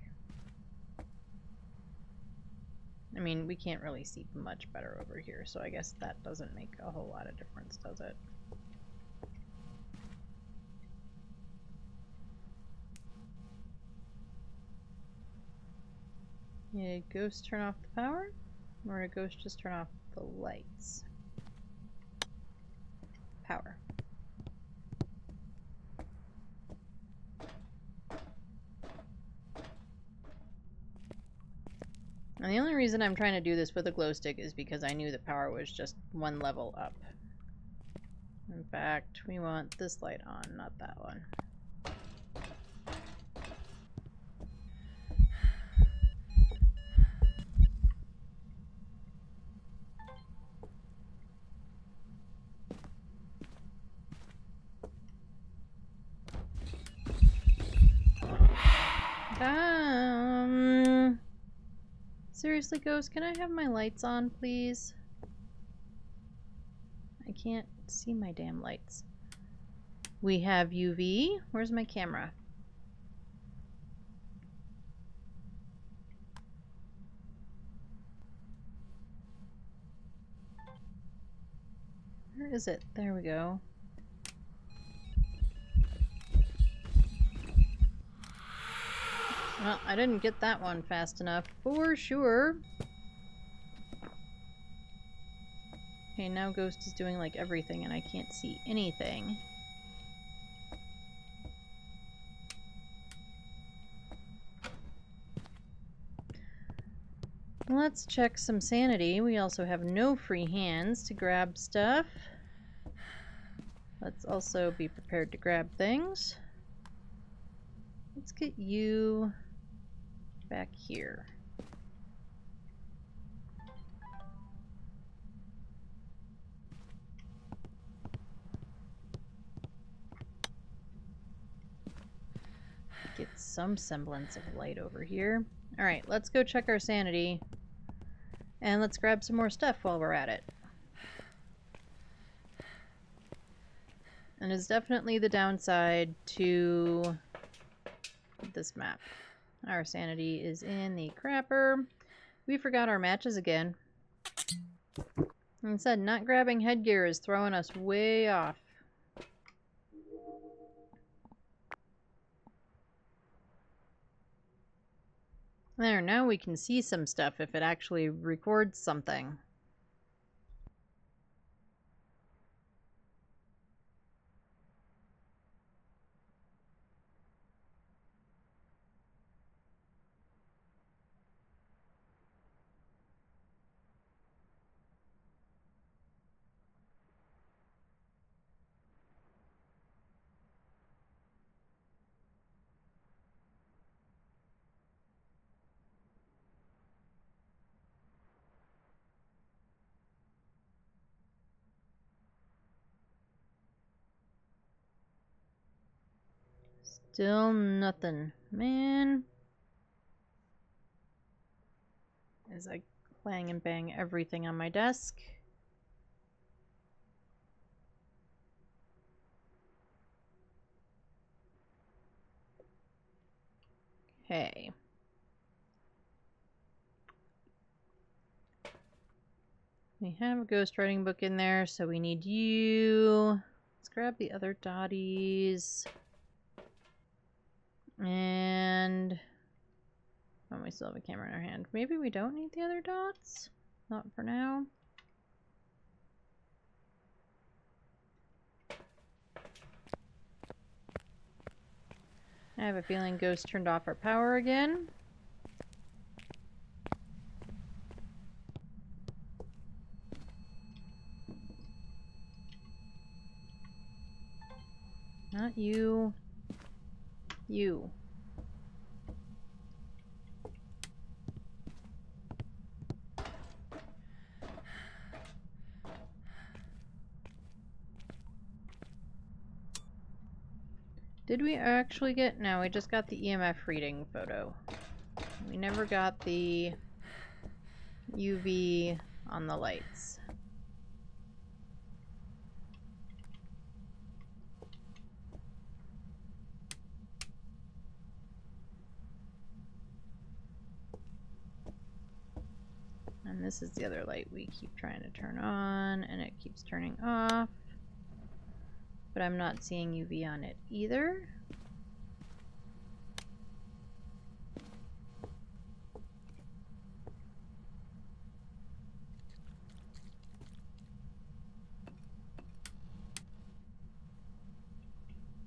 I mean, we can't really see much better over here, so I guess that doesn't make a whole lot of difference, does it? Did Ghost turn off the power? Or did Ghost just turn off the lights? Power. And the only reason I'm trying to do this with a glow stick is because I knew the power was just one level up. In fact, we want this light on, not that one. Seriously, Ghost, can I have my lights on, please? I can't see my damn lights. We have UV. Where's my camera? Where is it? There we go. Well, I didn't get that one fast enough, for sure. Okay, now Ghost is doing like everything and I can't see anything. Let's check some sanity. We also have no free hands to grab stuff. Let's also be prepared to grab things. Let's get you back here. Get some semblance of light over here. Alright, let's go check our sanity. And let's grab some more stuff while we're at it. And it's definitely the downside to this map. Our sanity is in the crapper. We forgot our matches again. And said not grabbing headgear is throwing us way off. There, now we can see some stuff if it actually records something. Still nothing. Man. As I clang and bang everything on my desk. Okay. We have a ghostwriting book in there, so we need you. Let's grab the other dotties. And oh, we still have a camera in our hand. Maybe we don't need the other dots? Not for now. I have a feeling Ghost turned off our power again. You. Did we actually get... No, we just got the EMF reading photo. We never got the UV on the lights. And this is the other light we keep trying to turn on, and it keeps turning off. But I'm not seeing UV on it either.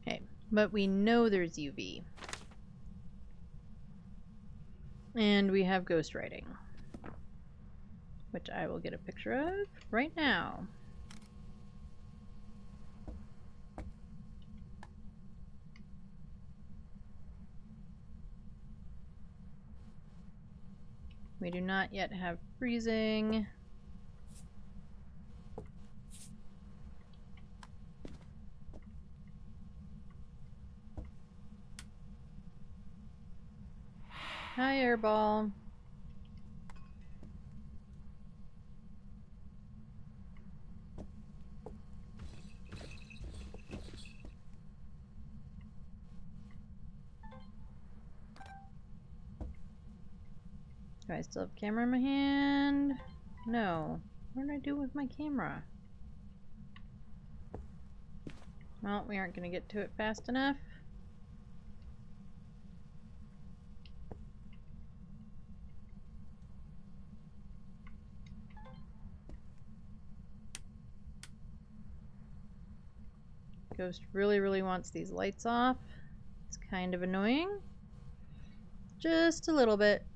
Okay, but we know there's UV. And we have ghost writing, which I will get a picture of right now. We do not yet have freezing. Hi, Airball. Do I still have camera in my hand? No. What did I do with my camera? Well, we aren't going to get to it fast enough. Ghost really wants these lights off. It's kind of annoying. Just a little bit.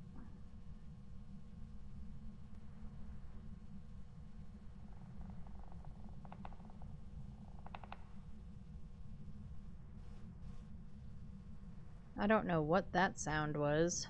I don't know what that sound was.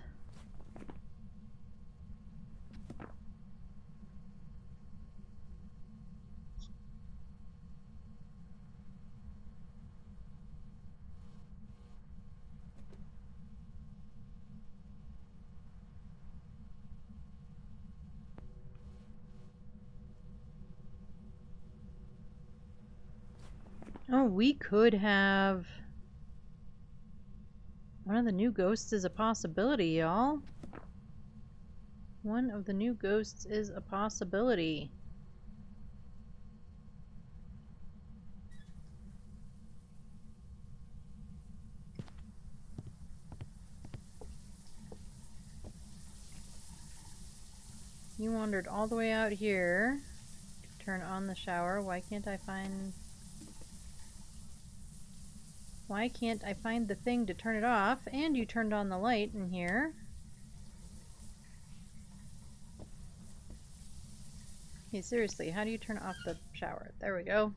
Oh, we could have... One of the new ghosts is a possibility, y'all. One of the new ghosts is a possibility. You wandered all the way out here to turn on the shower. Why can't I find the thing to turn it off? And you turned on the light in here. Hey, seriously, how do you turn off the shower? There we go.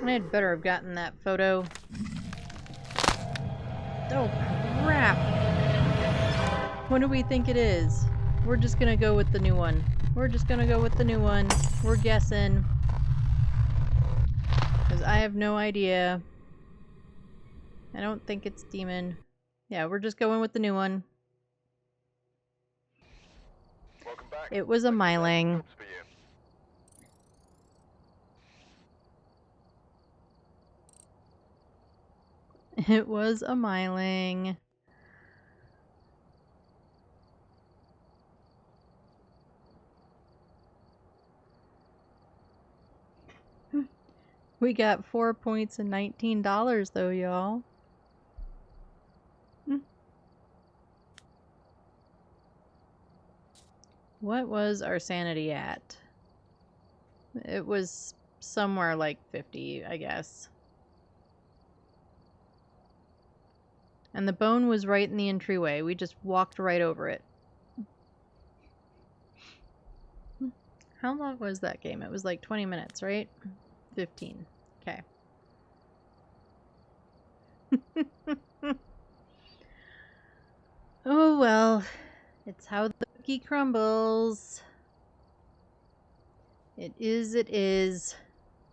I had better have gotten that photo. Oh, crap. What do we think it is? We're just gonna go with the new one. We're guessing. Because I have no idea. I don't think it's demon. Yeah, we're just going with the new one. Welcome back. It was a myling. It was a myling. We got 4 points and $19 though, y'all. What was our sanity at? It was somewhere like 50, I guess. And the bone was right in the entryway. We just walked right over it. How long was that game? It was like 20 minutes, right? 15. Okay. Oh well. It's how the cookie crumbles. It is, it is.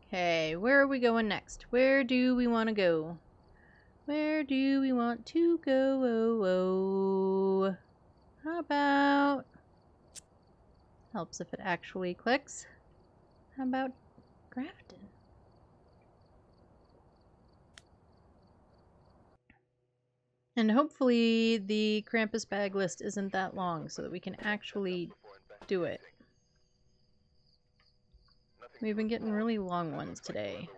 Okay, where are we going next? Where do we want to go? Where do we want to go? Oh. How about... Helps if it actually clicks. How about Grafton? And hopefully the Krampus bag list isn't that long so that we can actually do it. We've been getting really long ones today.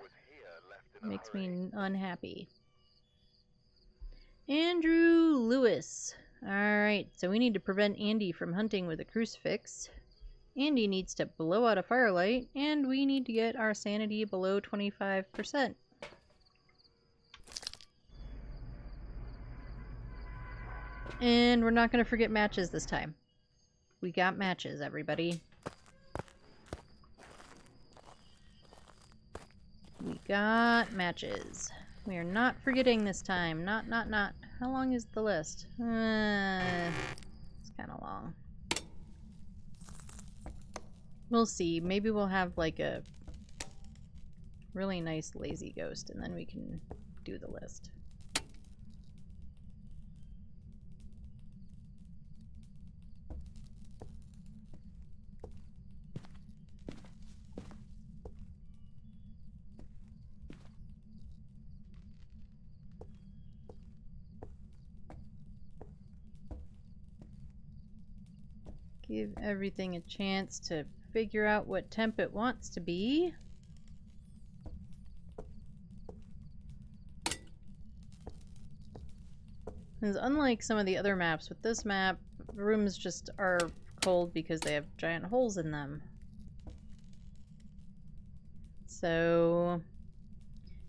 Makes me unhappy. Andrew Lewis. Alright, so we need to prevent Andy from hunting with a crucifix. Andy needs to blow out a firelight, and we need to get our sanity below 25%. And we're not going to forget matches this time. We got matches, everybody. We got matches. We are not forgetting this time. Not. How long is the list? It's kind of long. We'll see. Maybe we'll have like a really nice lazy ghost and then we can do the list. Give everything a chance to figure out what temp it wants to be. Because unlike some of the other maps, with this map, rooms just are cold because they have giant holes in them. So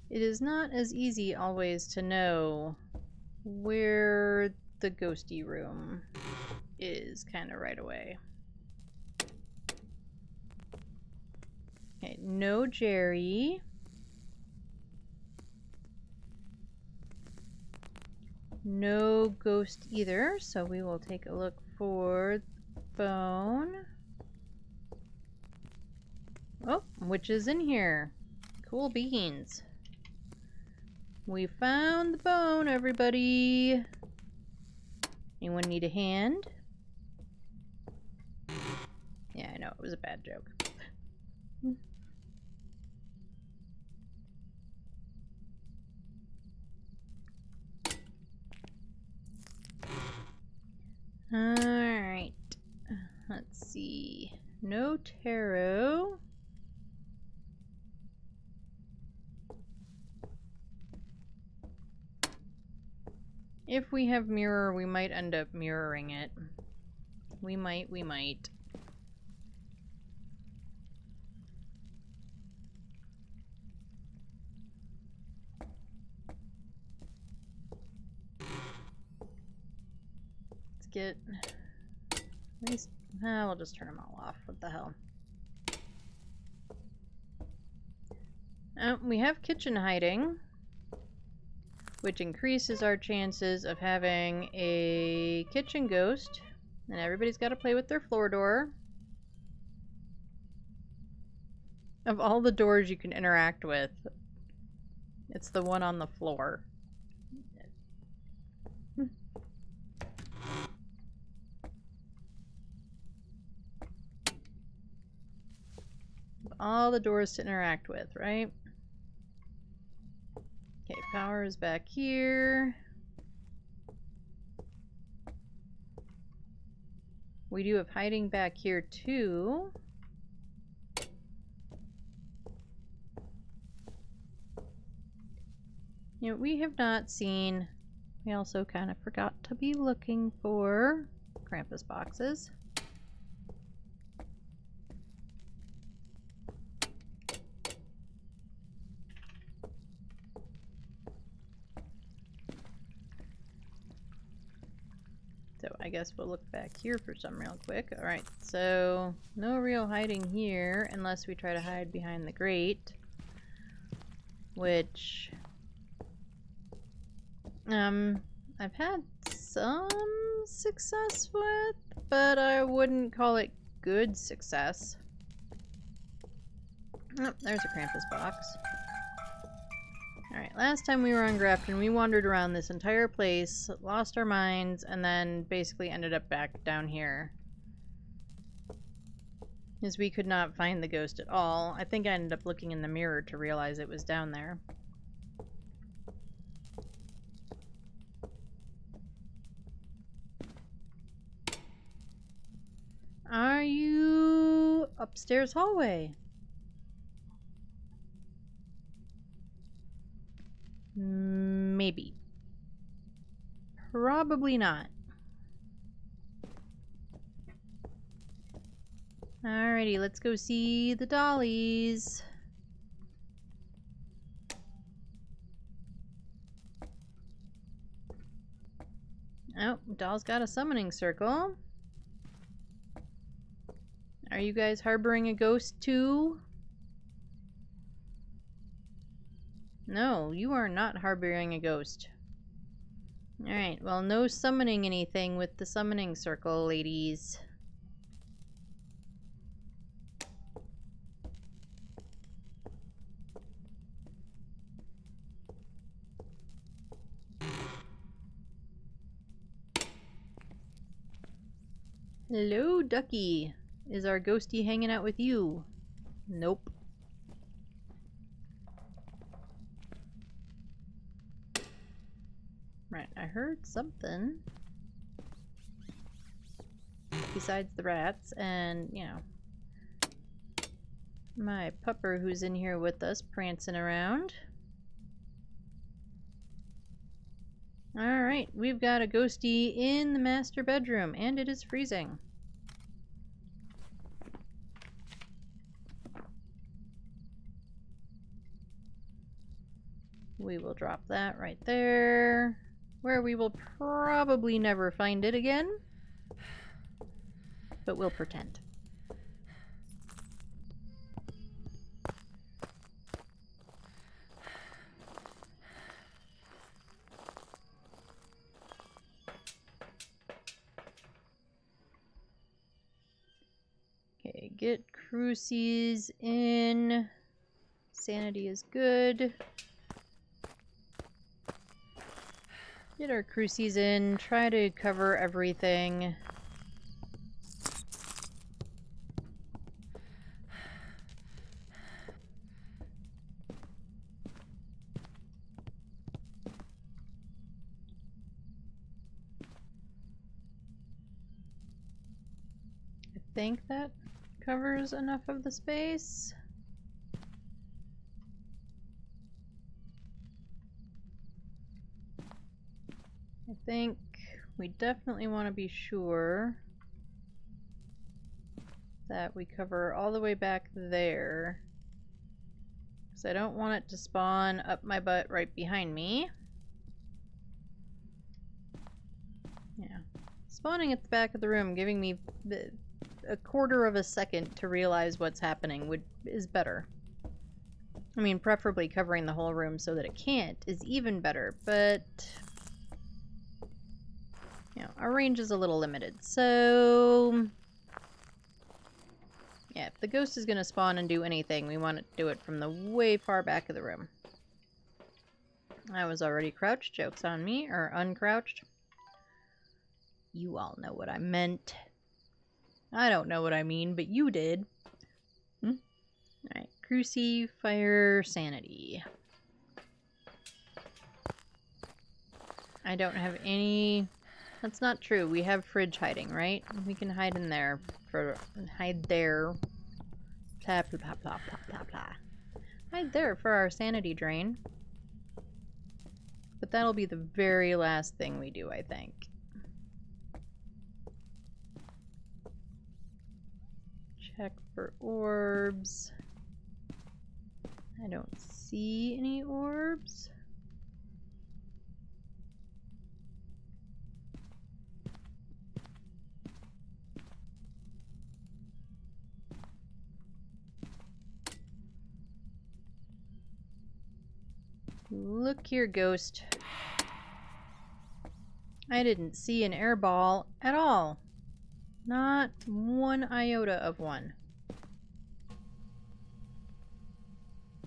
it is not as easy always to know where the ghosty room is kind of right away. Okay, no Jerry. No ghost either, so we will take a look for the phone. Oh, which is in here. Cool beans. We found the bone, everybody. Anyone need a hand? Yeah, I know, it was a bad joke. Alright. Let's see. No tarot. If we have mirror, we might end up mirroring it. We might. Let's get... At least... we'll just turn them all off. What the hell? We have kitchen hiding, which increases our chances of having a kitchen ghost. And everybody's got to play with their floor door. Of all the doors you can interact with, it's the one on the floor. All the doors to interact with, right? Okay, power is back here. We do have hiding back here too. You know, we have not seen... We also kind of forgot to be looking for Krampus boxes. So I guess we'll look back here for some real quick. Alright, so no real hiding here unless we try to hide behind the grate. Which I've had some success with, but I wouldn't call it good success. Oh, there's a Krampus box. Alright, last time we were on Grafton, we wandered around this entire place, lost our minds, and then basically ended up back down here. Because we could not find the ghost at all. I think I ended up looking in the mirror to realize it was down there. Are you upstairs hallway? Maybe. Probably not. Alrighty, let's go see the dollies. Oh, doll's got a summoning circle. Are you guys harboring a ghost too? No, you are not harboring a ghost. Alright, well, no summoning anything with the summoning circle, ladies. Hello, Ducky. Is our ghosty hanging out with you? Nope. Right, I heard something. Besides the rats and, you know, my pupper who's in here with us prancing around. Alright, we've got a ghosty in the master bedroom, and it is freezing. We will drop that right there, where we will probably never find it again, but we'll pretend. Okay, get crucies in. Sanity is good. Get our crucies in, try to cover everything. I think that covers enough of the space. I think we definitely want to be sure that we cover all the way back there, because I don't want it to spawn up my butt right behind me. Yeah, spawning at the back of the room, giving me a quarter of a second to realize what's happening is better. I mean, preferably covering the whole room so that it can't is even better, but you know, our range is a little limited, so yeah, if the ghost is going to spawn and do anything, we want to do it from the way far back of the room. I was already crouched, joke's on me, or uncrouched. You all know what I meant. I don't know what I mean, but you did. Alright, Cruci, Fire, Sanity. I don't have any... That's not true. We have fridge hiding, right? We can hide in there. Hide there. Blah, blah, blah, blah, blah, blah. Hide there for our sanity drain. But that'll be the very last thing we do, I think. Check for orbs. I don't see any orbs. Look here, Ghost. I didn't see an air ball at all. Not one iota of one.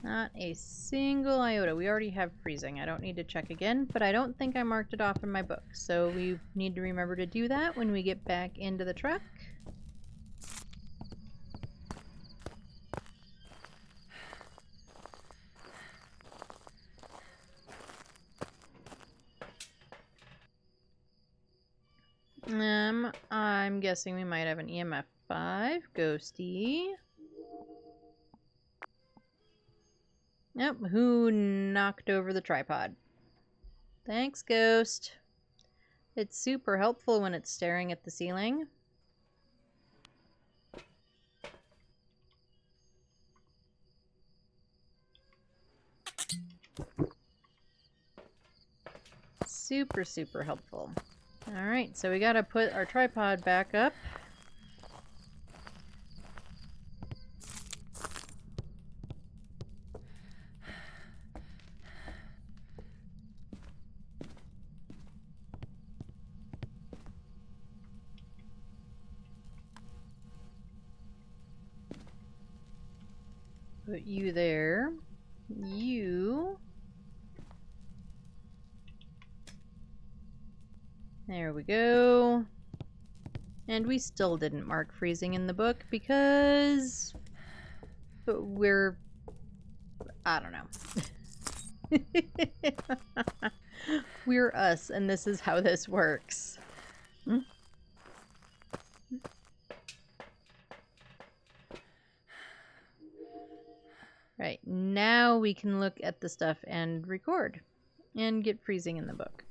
Not a single iota. We already have freezing. I don't need to check again, but I don't think I marked it off in my book. So we need to remember to do that when we get back into the truck. I'm guessing we might have an EMF 5. Ghosty. Yep, who knocked over the tripod? Thanks, Ghost. It's super helpful when it's staring at the ceiling. Super, super helpful. Alright, so we gotta put our tripod back up. Put you there. You. There we go. And we still didn't mark freezing in the book because we're... I don't know. We're us, and this is how this works. Right, now we can look at the stuff and record and get freezing in the book.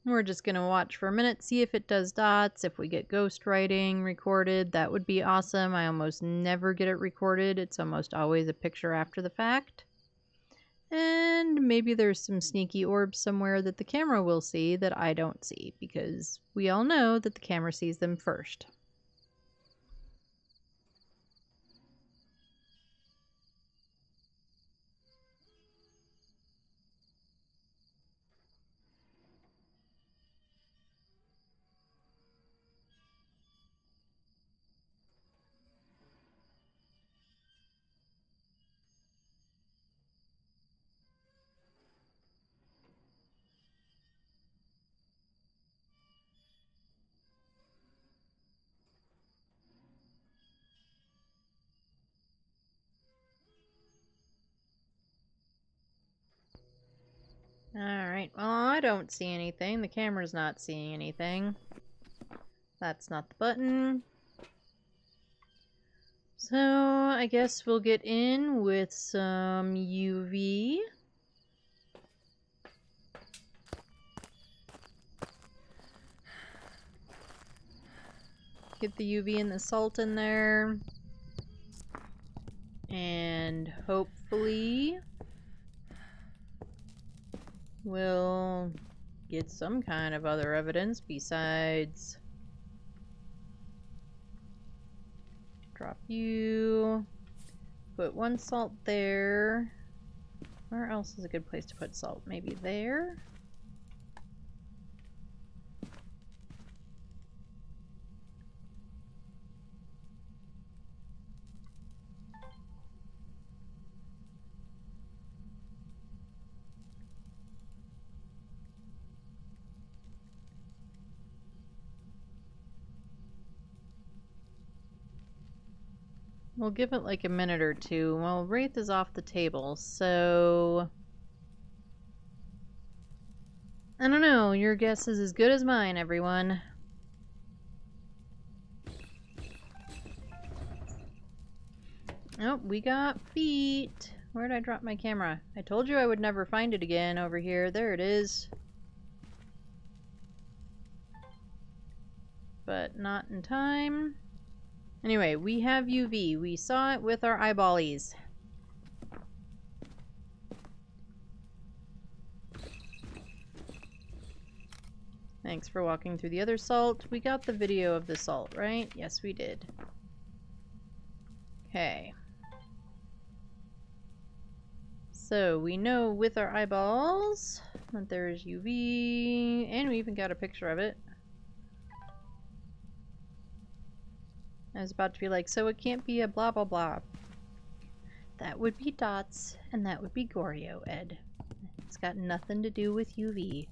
We're just going to watch for a minute, see if it does dots. If we get ghost writing recorded, that would be awesome. I almost never get it recorded. It's almost always a picture after the fact. And maybe there's some sneaky orbs somewhere that the camera will see that I don't see, because we all know that the camera sees them first. Alright, well, I don't see anything. The camera's not seeing anything. That's not the button. So, I guess we'll get in with some UV. Get the UV and the salt in there. And hopefully we'll get some kind of other evidence besides... Drop you. Put one salt there. Where else is a good place to put salt? Maybe there? We'll give it like a minute or two. Well, Wraith is off the table, so... I don't know. Your guess is as good as mine, everyone. Oh, we got feet. Where'd I drop my camera? I told you I would never find it again over here. There it is. But not in time. Anyway, we have UV. We saw it with our eyeballies. Thanks for walking through the other salt. We got the video of the salt, right? Yes, we did. Okay. So we know with our eyeballs that there's UV, and we even got a picture of it. I was about to be like, so it can't be a blah blah blah. That would be dots, and that would be Goryo, Ed. It's got nothing to do with UV.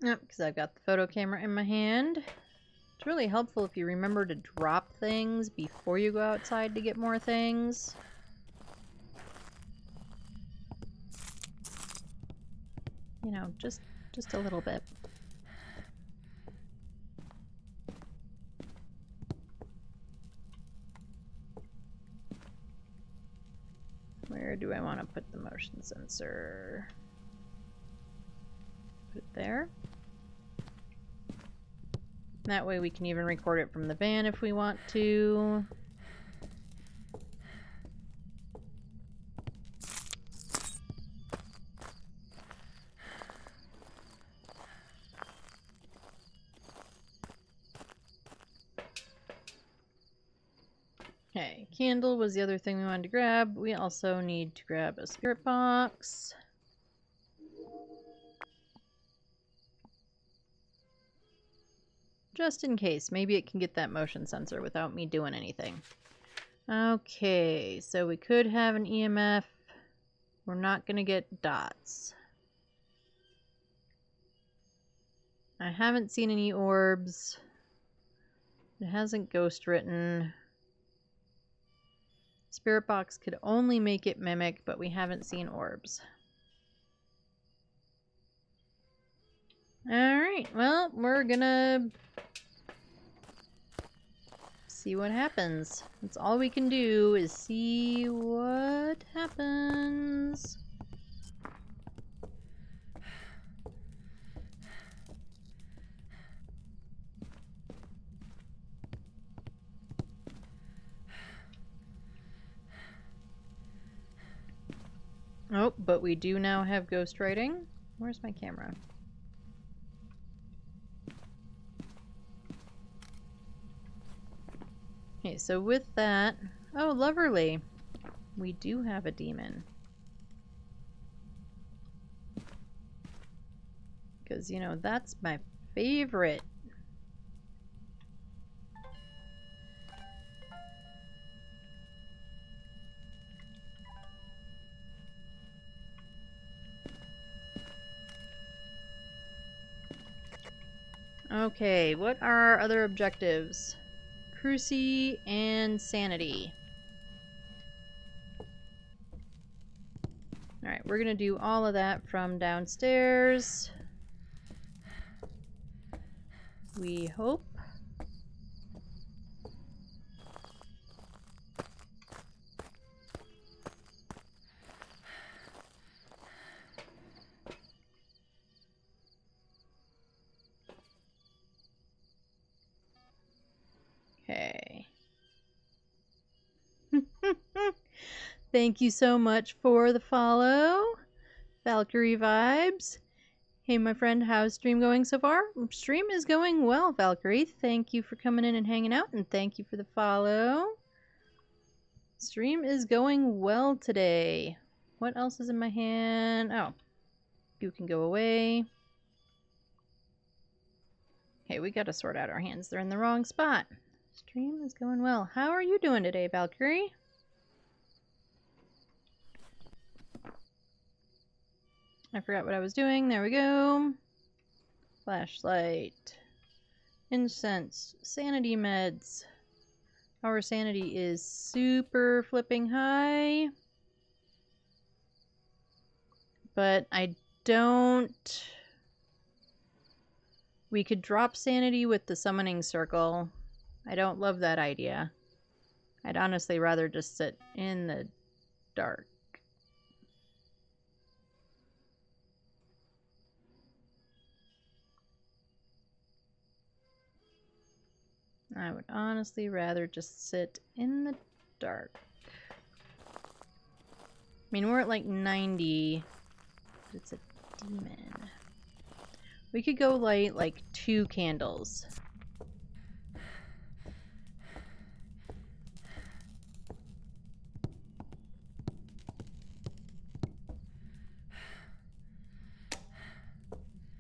Yep, because I've got the photo camera in my hand. It's really helpful if you remember to drop things before you go outside to get more things. You know, just a little bit. Where do I want to put the motion sensor? Put it there. That way we can even record it from the van if we want to. Okay, candle was the other thing we wanted to grab. We also need to grab a spirit box. Just in case. Maybe it can get that motion sensor without me doing anything. Okay, so we could have an EMF. We're not going to get dots. I haven't seen any orbs. It hasn't ghost written. Spirit box could only make it mimic, but we haven't seen orbs. Alright, well, we're gonna see what happens. That's all we can do is see what happens. Oh, but we do now have ghostwriting. Where's my camera? Okay, so with that... Oh, Loverly. We do have a demon. Because, you know, that's my favorite. Okay, what are our other objectives? Cruci and Sanity. Alright, we're gonna do all of that from downstairs. We hope. Okay. Thank you so much for the follow. Valkyrie Vibes. Hey, my friend, how's stream going so far? Stream is going well, Valkyrie. Thank you for coming in and hanging out, and thank you for the follow. Stream is going well today. What else is in my hand? Oh, you can go away. Okay, we gotta sort out our hands. They're in the wrong spot. Stream is going well. How are you doing today, Valkyrie? I forgot what I was doing. There we go. Flashlight. Incense. Sanity meds. Our sanity is super flipping high. But I don't... We could drop sanity with the summoning circle. I don't love that idea. I'd honestly rather just sit in the dark. I would honestly rather just sit in the dark. I mean, we're at like 90, but it's a demon. We could go light like 2 candles.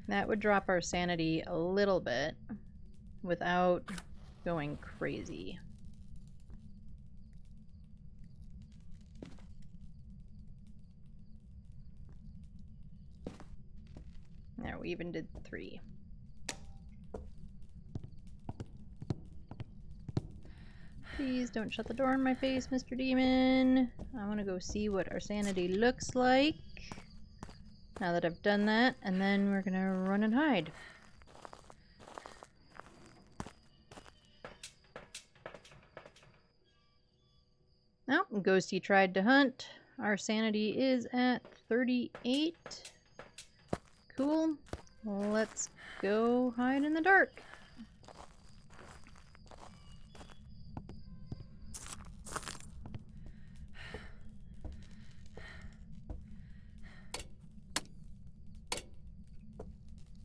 That would drop our sanity a little bit without going crazy. There, we even did 3. Please don't shut the door in my face, Mr. Demon. I want to go see what our sanity looks like. Now that I've done that, and then we're gonna run and hide. Oh, Ghosty tried to hunt. Our sanity is at 38. Cool. Let's go hide in the dark.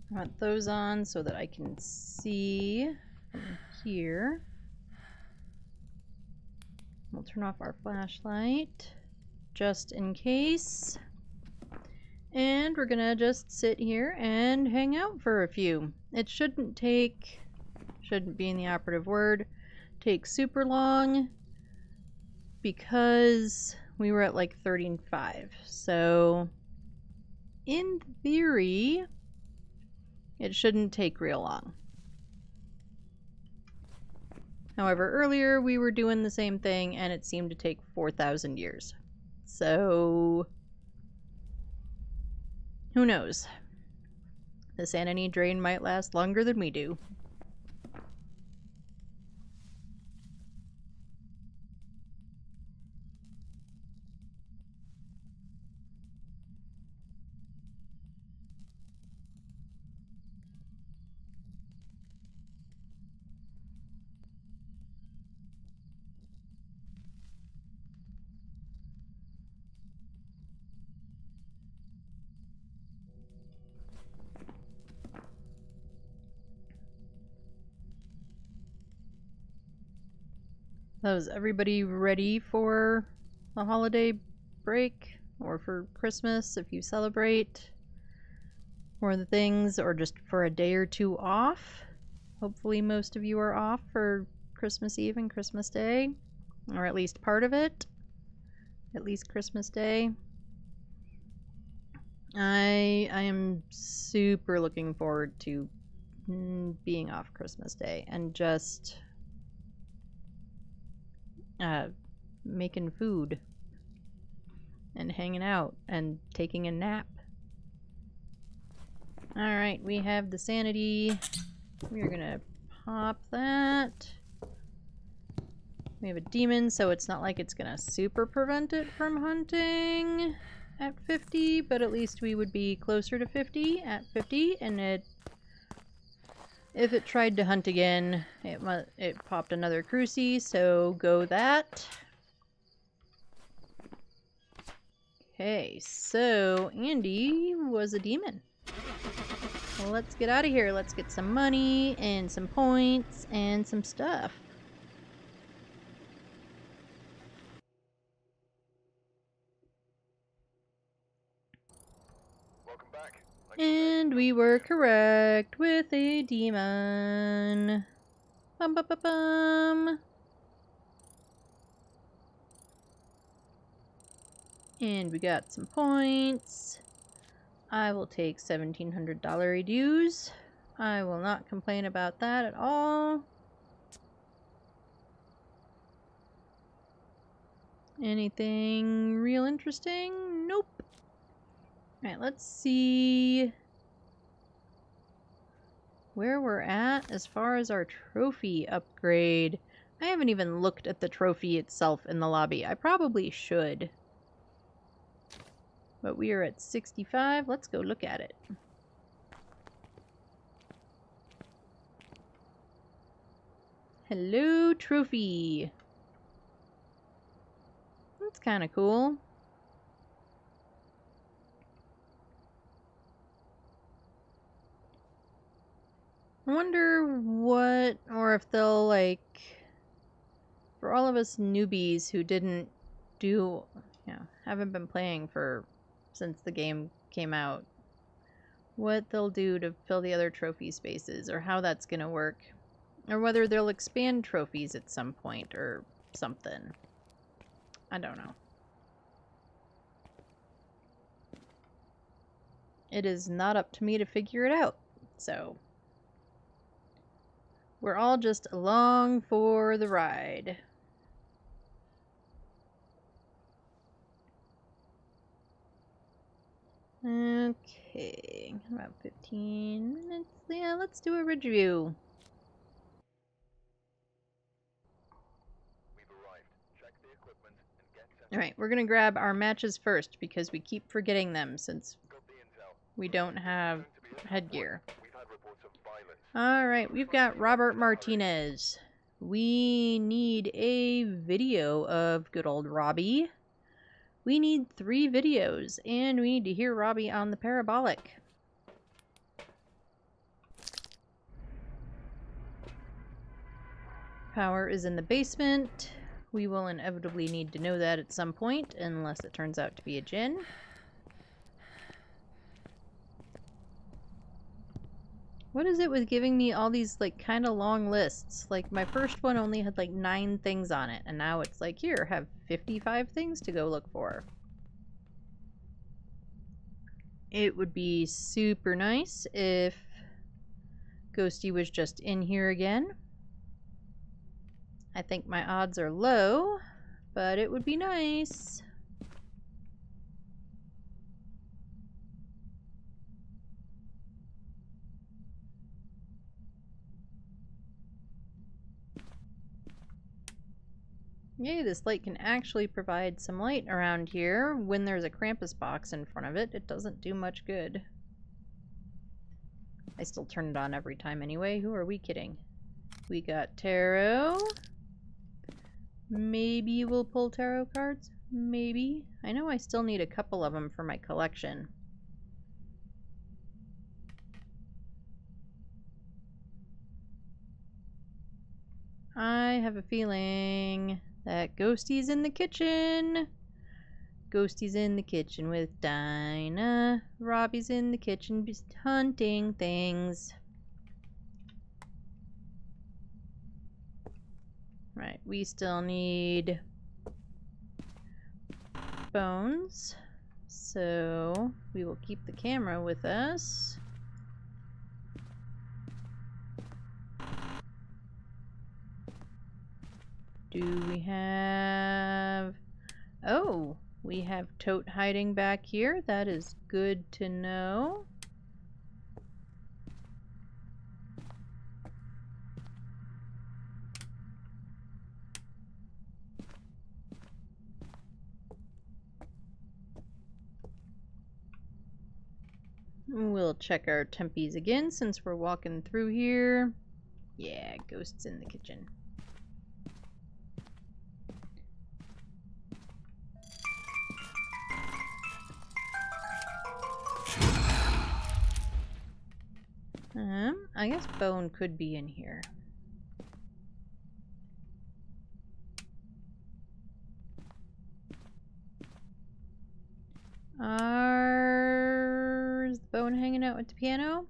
I want those on so that I can see from here. We'll turn off our flashlight just in case. And we're gonna just sit here and hang out for a few. It shouldn't be in the operative word, take super long because we were at like 35. So in theory, it shouldn't take real long. However, earlier we were doing the same thing and it seemed to take 4,000 years. So who knows? The sanity drain might last longer than we do. So is everybody ready for the holiday break? Or for Christmas if you celebrate? Or the things, or just for a day or 2 off? Hopefully most of you are off for Christmas Eve and Christmas Day. Or at least part of it. At least Christmas Day. I am super looking forward to being off Christmas Day and just making food and hanging out and taking a nap. Alright, we have the sanity. We're gonna pop that. We have a demon, so it's not like it's gonna super prevent it from hunting at 50, but at least we would be closer to 50 at 50, and if it tried to hunt again, it popped another cruci, so go that. Okay, so Andy was a demon. Well, let's get out of here. Let's get some money and some points and some stuff. Welcome back. And we were correct with a demon. Bum bum bum bum. And we got some points. I will take $1,700 dues. I will not complain about that at all. Anything real interesting? Nope. Alright, let's see where we're at as far as our trophy upgrade. I haven't even looked at the trophy itself in the lobby. I probably should. But we are at 65. Let's go look at it. Hello, trophy. That's kind of cool. I wonder what, or if they'll, like, for all of us newbies who didn't do, haven't been playing since the game came out, what they'll do to fill the other trophy spaces, or how that's gonna work, or whether they'll expand trophies at some point, or something. I don't know. It is not up to me to figure it out, so we're all just along for the ride. Okay, about 15 minutes. Yeah, let's do a review. We've arrived. Check the equipment and get sent. Alright, we're gonna grab our matches first because we keep forgetting them since Got the intel. we don't have headgear. We've had reports of violence. Alright, we've got Robert Martinez. We need a video of good old Robbie. We need 3 videos, and we need to hear Robbie on the parabolic. Power is in the basement. We will inevitably need to know that at some point, unless it turns out to be a djinn. What is it with giving me all these, like, kind of long lists? Like, my first one only had, like, 9 things on it, and now it's like, here, have 55 things to go look for. It would be super nice if Ghosty was just in here again. I think my odds are low, but it would be nice. Yay, this light can actually provide some light around here. When there's a Krampus box in front of it, it doesn't do much good. I still turn it on every time anyway. Who are we kidding? We got tarot. Maybe we'll pull tarot cards. Maybe. I know I still need a couple of them for my collection. I have a feeling that Ghosty's in the kitchen. Ghosty's in the kitchen with Dinah. Robbie's in the kitchen just hunting things. Right, we still need bones. So we will keep the camera with us. Do we have... Oh, we have Tote hiding back here. That is good to know. We'll check our tempies again since we're walking through here. Yeah, Ghost's in the kitchen. I guess Bone could be in here. Is the Bone hanging out with the piano?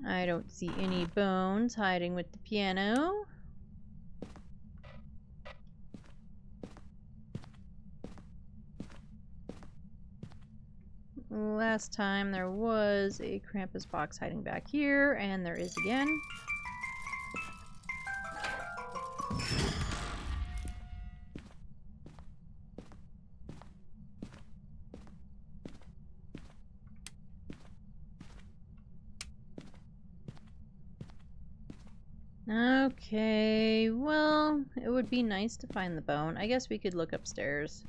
I don't see any bones hiding with the piano. Last time there was a Krampus box hiding back here, and there is again. Okay, well, it would be nice to find the bone. I guess we could look upstairs.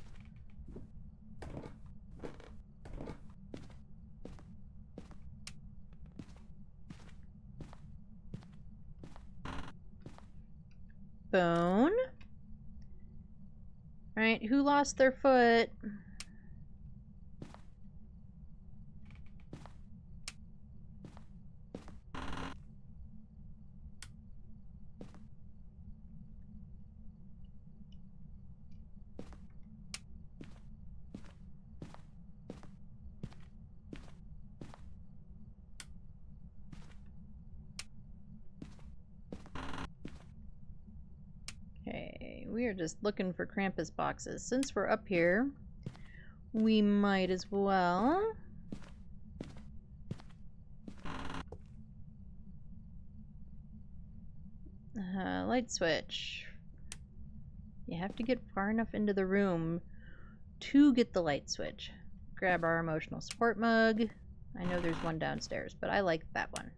bone. Alright, who lost their foot? Okay, we are just looking for Krampus boxes. Since we're up here, we might as well. Light switch. You have to get far enough into the room to get the light switch. Grab our emotional support mug. I know there's one downstairs, but I like that one.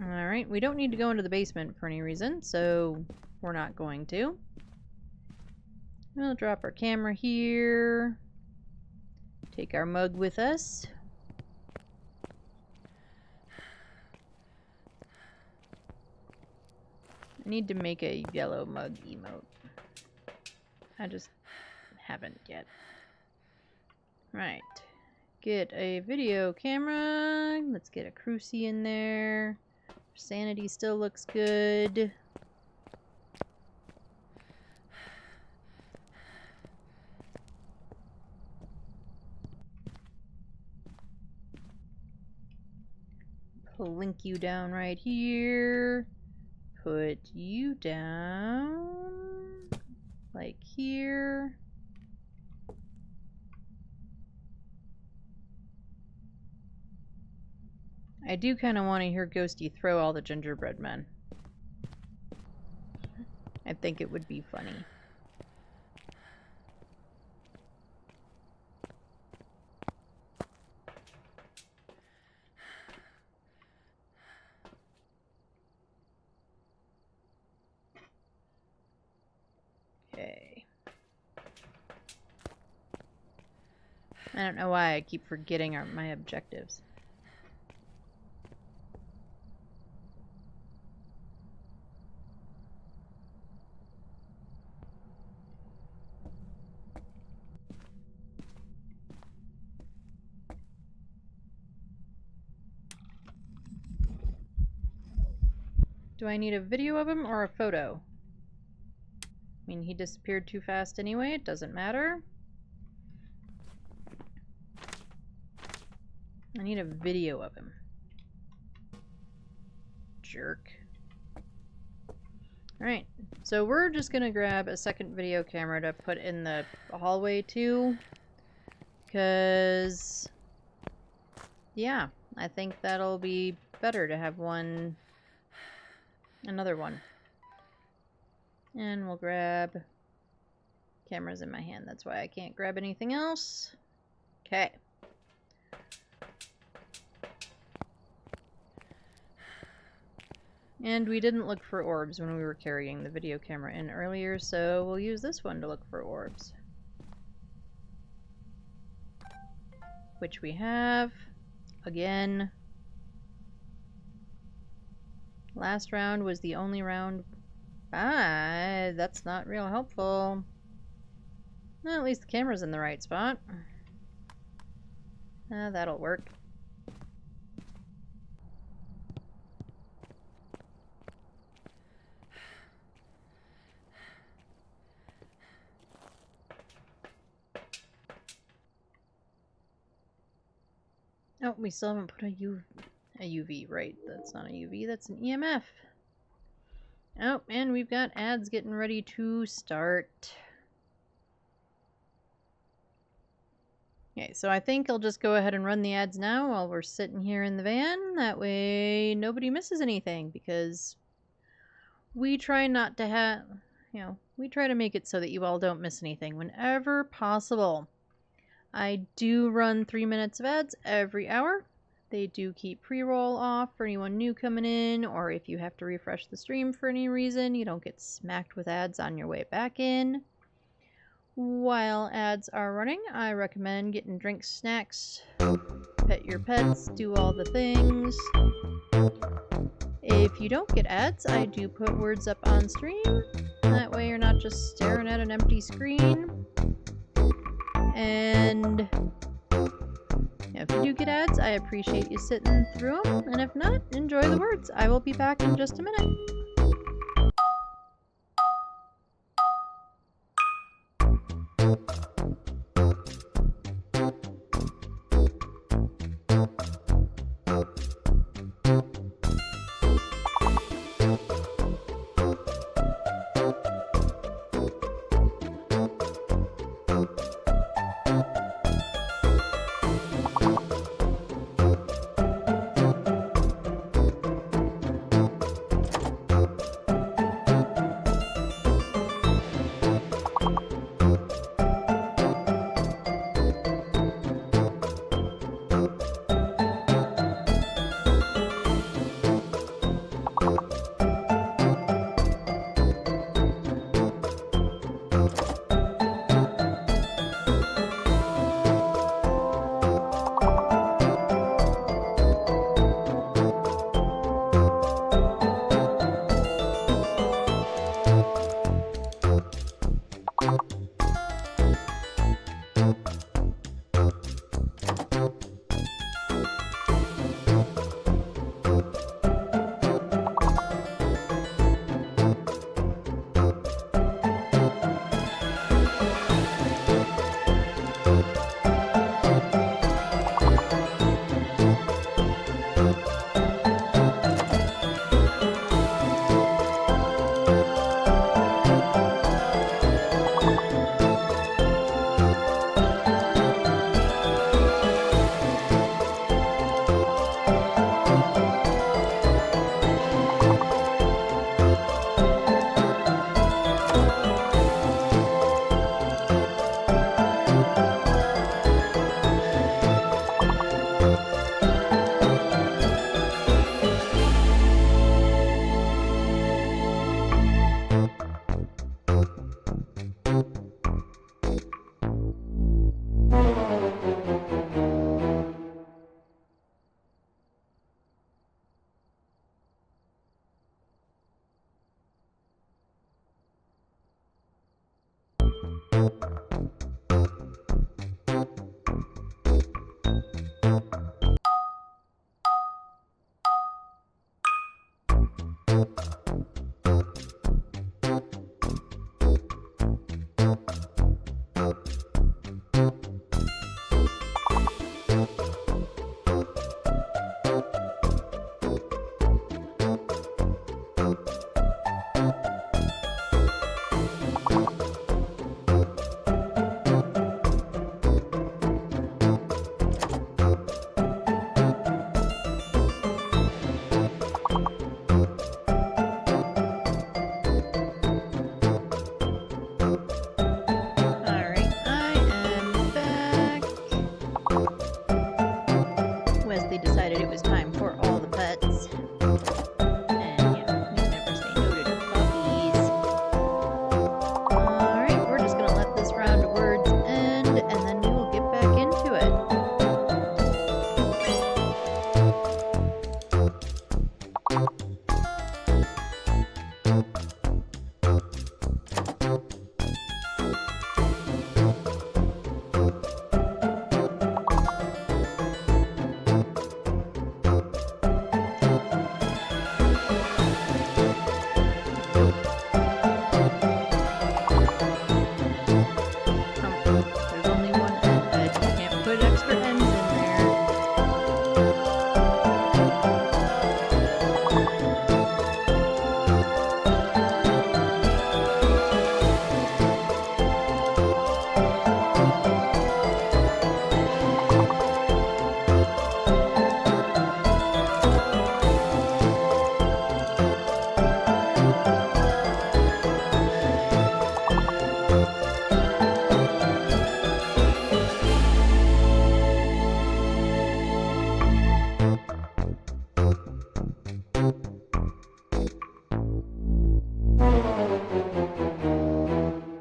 Alright, we don't need to go into the basement for any reason, so we're not going to. We'll drop our camera here. Take our mug with us. I need to make a yellow mug emote. I just haven't yet. Right. Get a video camera. Let's get a crucie in there. Sanity still looks good. Plink you down right here. Put you down like here. I do kind of want to hear Ghosty throw all the gingerbread men. I think it would be funny. Okay. I don't know why I keep forgetting my objectives. Do I need a video of him or a photo? I mean, he disappeared too fast anyway. It doesn't matter. I need a video of him. Jerk. Alright, so we're just gonna grab a second video camera to put in the hallway too. Because, yeah, I think that'll be better to have another one. And we'll grab cameras in my hand. That's why I can't grab anything else. Okay. And we didn't look for orbs when we were carrying the video camera in earlier, so we'll use this one to look for orbs. Which we have. Again. Last round was the only round. Ah, that's not real helpful. Well, at least the camera's in the right spot. That'll work. Oh, we still haven't put a UV, right? That's not a UV, that's an EMF. Oh, and we've got ads getting ready to start. Okay, so I think I'll just go ahead and run the ads now while we're sitting here in the van. That way nobody misses anything, because we try not to have, we try to make it so that you all don't miss anything whenever possible. I do run 3 minutes of ads every hour. They do keep pre-roll off for anyone new coming in, or if you have to refresh the stream for any reason, you don't get smacked with ads on your way back in. While ads are running, I recommend getting drinks, snacks, pet your pets, do all the things. If you don't get ads, I do put words up on stream. That way you're not just staring at an empty screen. And if you do get ads, I appreciate you sitting through them. And if not, enjoy the words. I will be back in just a minute. Decided it was time for all the pets. And yeah, you never say no to the puppies. Alright, we're just gonna let this round of words end and then we will get back into it. There's only one end, but you can't put extra ends in there.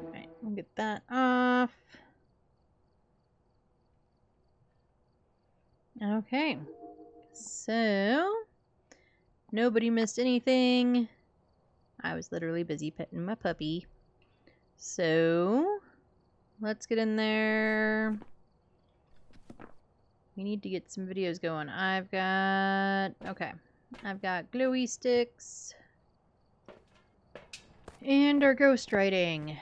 Alright, we'll get that on. Okay. So, nobody missed anything. I was literally busy petting my puppy. So, let's get in there. We need to get some videos going. I've got glowy sticks. And our ghost writing.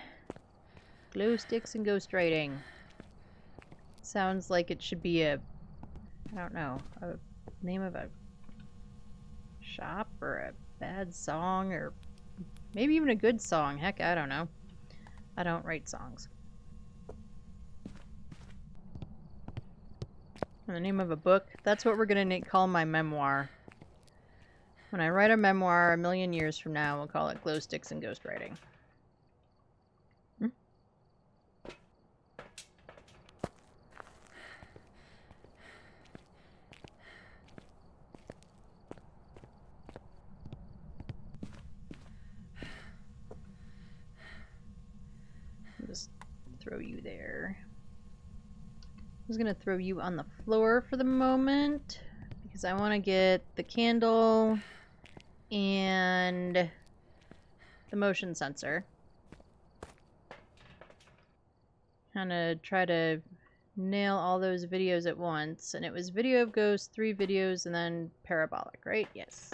Glow sticks and ghost writing. Sounds like it should be a name of a shop or a bad song or maybe even a good song. Heck, I don't know. I don't write songs. The name of a book. That's what we're gonna call my memoir. When I write a memoir a million years from now, we'll call it Glow Sticks and Ghost Writing. Just throw you there. I'm just gonna throw you on the floor for the moment because I want to get the candle and the motion sensor. Kind of try to nail all those videos at once. And it was video of ghosts, 3 videos, and then parabolic, right? Yes.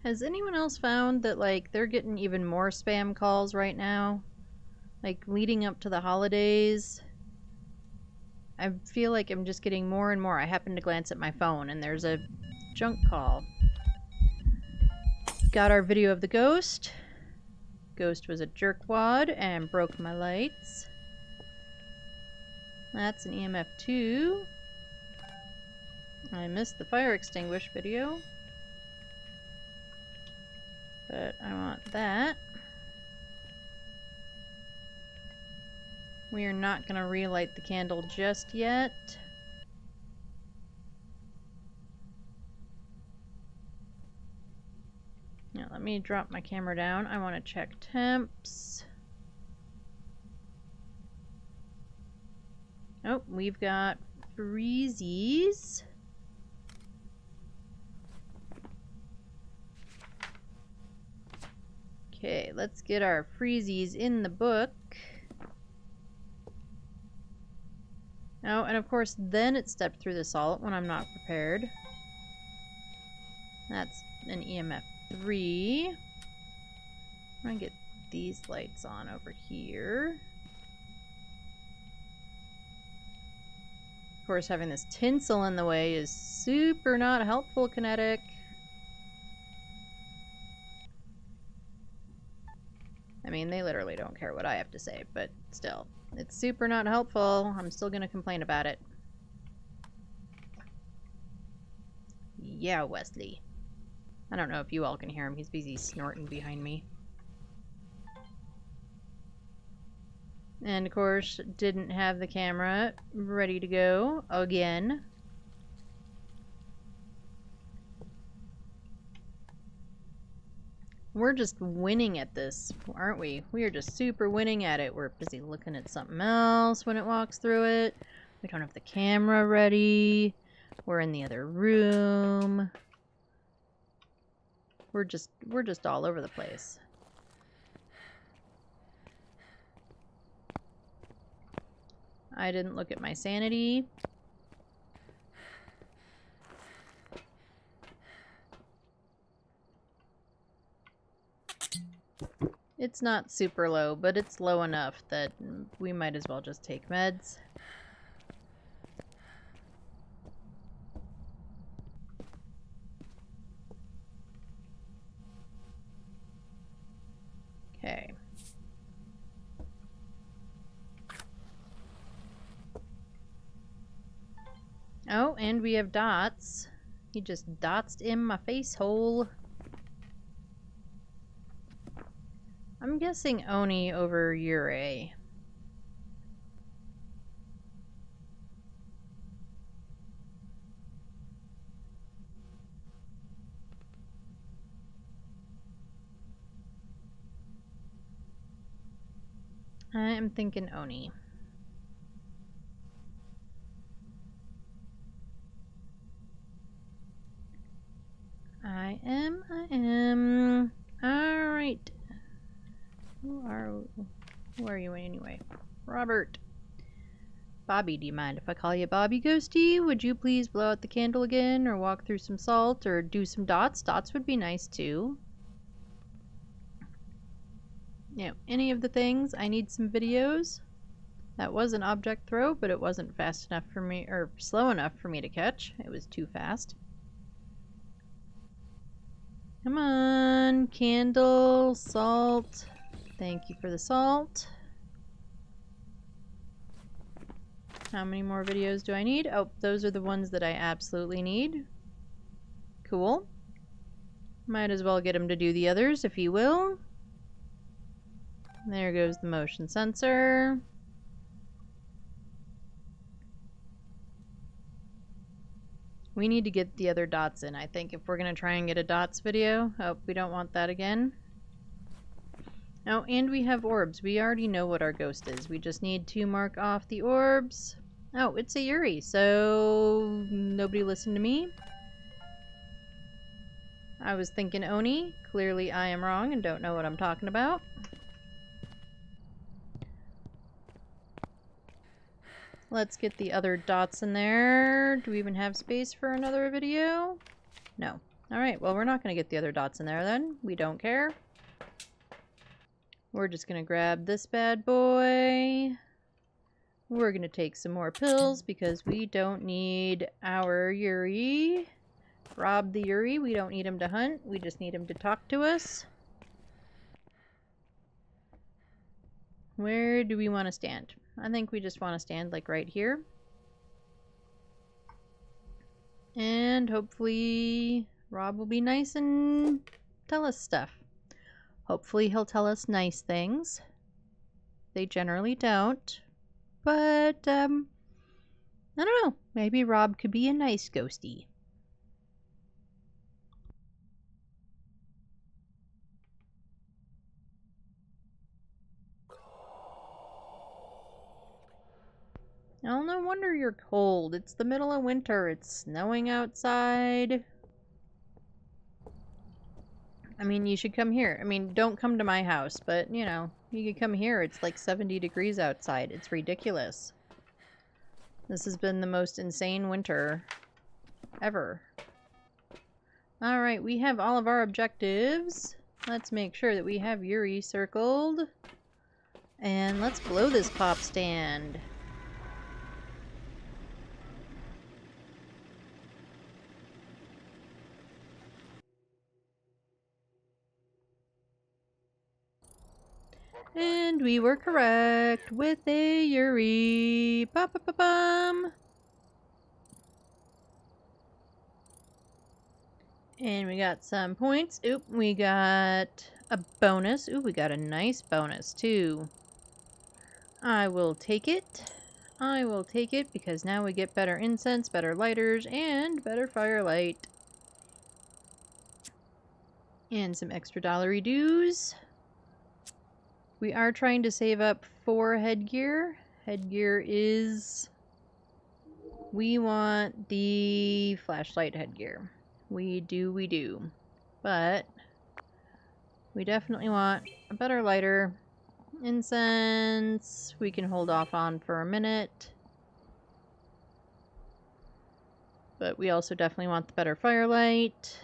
Has anyone else found that, like, they're getting even more spam calls right now? Like, leading up to the holidays? I feel like I'm just getting more and more. I happen to glance at my phone and there's a junk call. Got our video of the ghost. Ghost was a jerkwad and broke my lights. That's an EMF 2. I missed the fire extinguish video. But I want that. We are not going to relight the candle just yet. Now let me drop my camera down. I want to check temps. Oh, we've got freezies. Okay, let's get our freezies in the book. Oh, and of course then it stepped through the salt when I'm not prepared. That's an EMF 3. I'm gonna get these lights on over here. Of course, having this tinsel in the way is super not helpful, Kinetic. I mean, they literally don't care what I have to say, but still, it's super not helpful. I'm still gonna complain about it. Yeah, Wesley. I don't know if you all can hear him. He's busy snorting behind me. And of course, didn't have the camera ready to go again. We're just winning at this, aren't we? We are just super winning at it. We're busy looking at something else when it walks through it. We don't have the camera ready. We're in the other room. We're just all over the place. I didn't look at my sanity. It's not super low, but it's low enough that we might as well just take meds. Okay. Oh, and we have dots. He just dotsed in my face hole. I'm guessing Oni over Yurei. I am thinking Oni. I am. Alright. Who are you anyway? Robert. Bobby, do you mind if I call you Bobby Ghosty? Would you please blow out the candle again, or walk through some salt, or do some dots? Dots would be nice too. You know, any of the things. I need some videos. That was an object throw, but it wasn't fast enough for me, or slow enough for me to catch. It was too fast. Come on, candle, salt. Thank you for the salt. How many more videos do I need? Oh, those are the ones that I absolutely need. Cool. Might as well get him to do the others if he will. There goes the motion sensor. We need to get the other dots in, I think, if we're going to try and get a dots video. Oh, we don't want that again. Oh, and we have orbs. We already know what our ghost is. We just need to mark off the orbs. Oh, it's a Yuri, so nobody listened to me. I was thinking Oni. Clearly I am wrong and don't know what I'm talking about. Let's get the other dots in there. Do we even have space for another video? No. Alright, well, we're not going to get the other dots in there then. We don't care. We're just going to grab this bad boy. We're going to take some more pills because we don't need our Yuri. Rob the Yuri. We don't need him to hunt. We just need him to talk to us. Where do we want to stand? I think we just want to stand like right here. And hopefully Rob will be nice and tell us stuff. Hopefully he'll tell us nice things. They generally don't. But, I don't know. Maybe Rob could be a nice ghosty. Oh, no wonder you're cold. It's the middle of winter. It's snowing outside. I mean, you should come here. I mean, don't come to my house, but, you know, you could come here. It's like 70 degrees outside. It's ridiculous. This has been the most insane winter ever. Alright, we have all of our objectives. Let's make sure that we have Yuri circled. And let's blow this pop stand. And we were correct with a Yuri. Ba-ba-ba-bum. And we got some points. Oop, we got a bonus. Ooh, we got a nice bonus too. I will take it. I will take it because now we get better incense, better lighters, and better firelight. And some extra dollary dues. We are trying to save up for headgear. Headgear is... we want the flashlight headgear. We do. But we definitely want a better lighter. Incense we can hold off on for a minute. But we also definitely want the better firelight.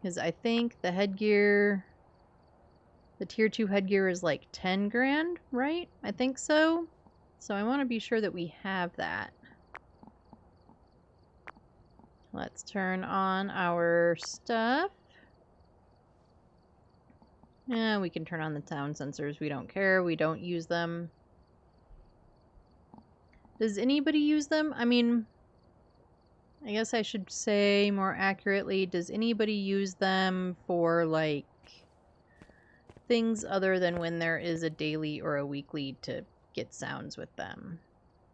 Because I think the headgear... the tier 2 headgear is like 10 grand, right? I think so. So I want to be sure that we have that. Let's turn on our stuff. Yeah, we can turn on the sound sensors. We don't care. We don't use them. Does anybody use them? I mean, I guess I should say more accurately, does anybody use them for, like, things other than when there is a daily or a weekly to get sounds with them.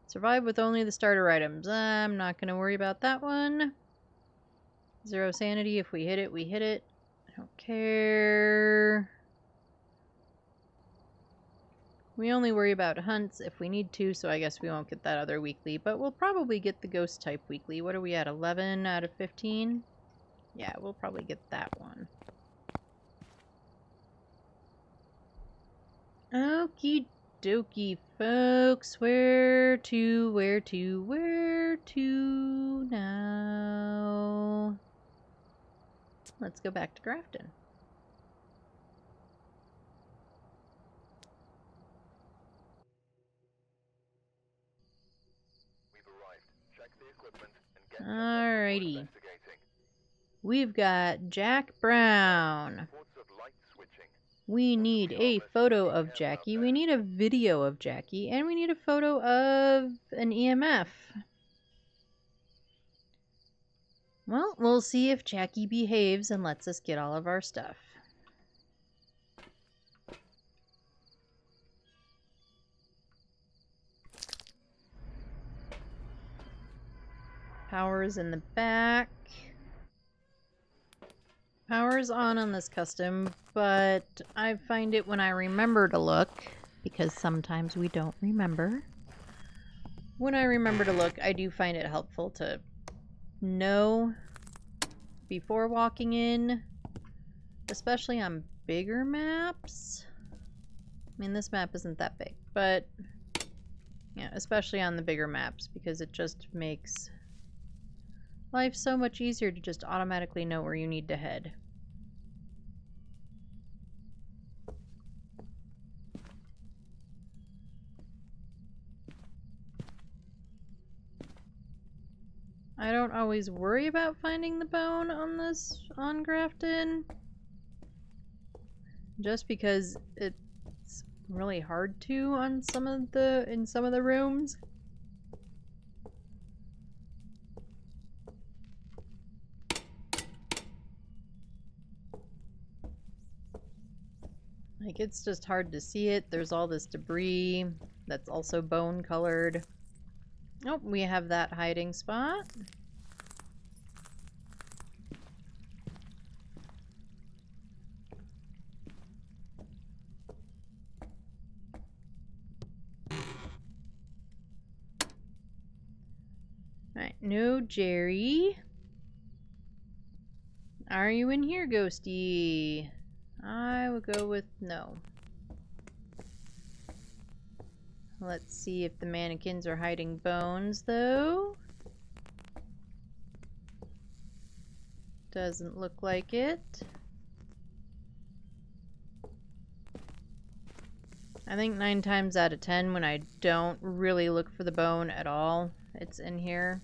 Survive with only the starter items. I'm not going to worry about that one. 0 sanity. If we hit it, we hit it. I don't care. We only worry about hunts if we need to, so I guess we won't get that other weekly. But we'll probably get the ghost type weekly. What are we at? 11 out of 15? Yeah, we'll probably get that one. Okie dokie, folks. Where to now? Let's go back to Grafton. We've arrived. Check the equipment and get Alrighty. investigating. We've got Jack Brown. Reports of light switching. We need a photo of Jackie. We need a video of Jackie. And we need a photo of an EMF. Well, we'll see if Jackie behaves and lets us get all of our stuff. Power's in the back. Power's on this custom, but I find it when I remember to look, because sometimes we don't remember. When I remember to look, I do find it helpful to know before walking in, especially on bigger maps. I mean, this map isn't that big, but yeah, especially on the bigger maps, because it just makes life so much easier to just automatically know where you need to head. I don't always worry about finding the bone on Grafton, just because it's really hard to on in some of the rooms. Like, it's just hard to see it. There's all this debris that's also bone colored. Oh, we have that hiding spot. Alright, no Jerry. Are you in here, Ghosty? I would go with no. Let's see if the mannequins are hiding bones, though. Doesn't look like it. I think 9 times out of 10, when I don't really look for the bone at all, it's in here.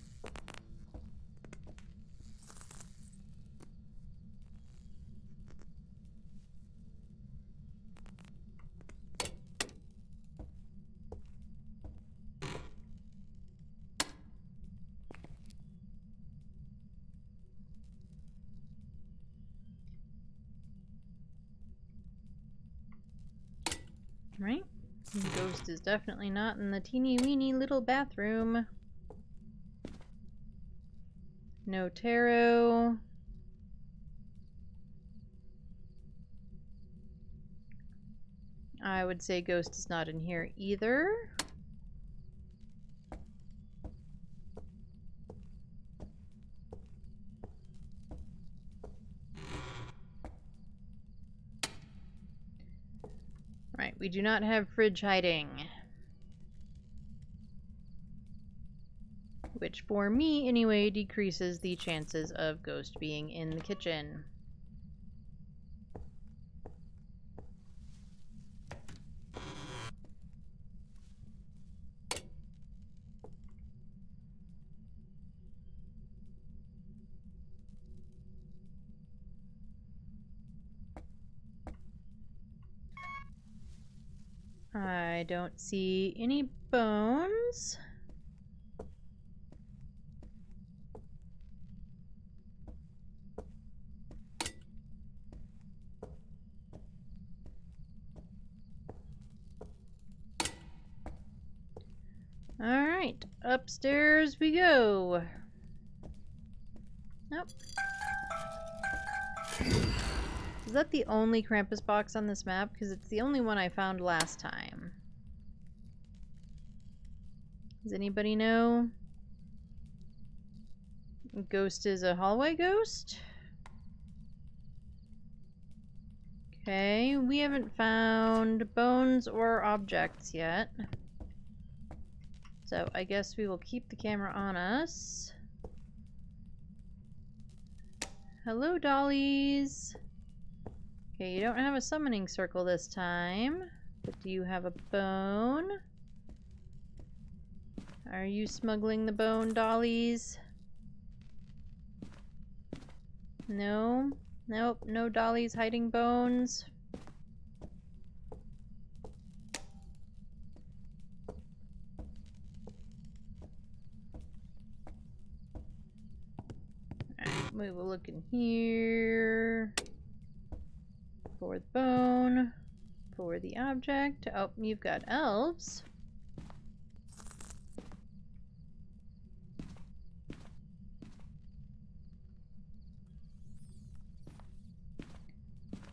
Right? The ghost is definitely not in the teeny weeny little bathroom. No tarot. I would say ghost is not in here either. Right, we do not have fridge hiding. Which, for me anyway, decreases the chances of ghost being in the kitchen. I don't see any bones. Alright, upstairs we go. Nope. Is that the only Krampus box on this map? Because it's the only one I found last time. Does anybody know? Ghost is a hallway ghost? Okay, we haven't found bones or objects yet. So I guess we will keep the camera on us. Hello, dollies. Okay, you don't have a summoning circle this time. But do you have a bone? Are you smuggling the bone, dollies? No? Nope, no dollies hiding bones. Alright, we will look in here for the bone, for the object. Oh, you've got elves.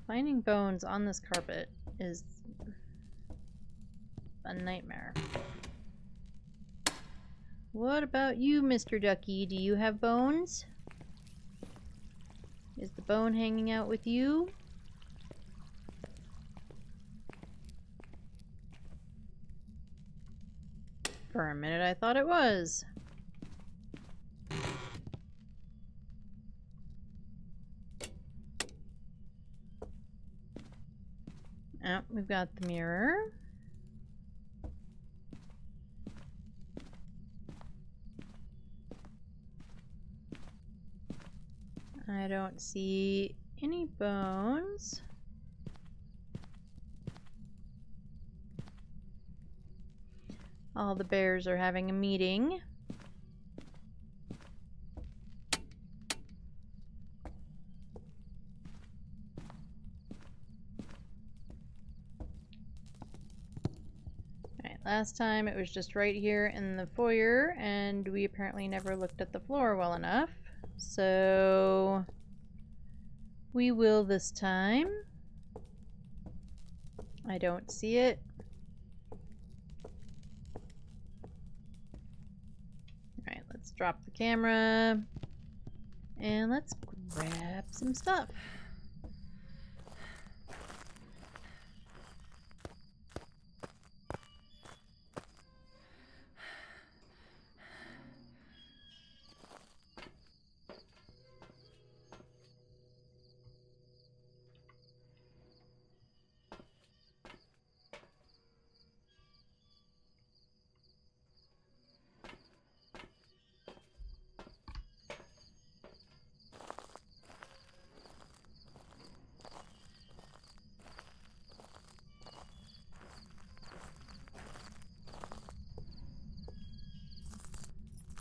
Finding bones on this carpet is a nightmare. What about you, Mr. Ducky? Do you have bones? Is the bone hanging out with you? For a minute I thought it was. Oh, we've got the mirror. I don't see any bones. All the bears are having a meeting. Alright, last time it was just right here in the foyer, and we apparently never looked at the floor well enough. So we will this time. I don't see it. Alright, let's drop the camera and let's grab some stuff.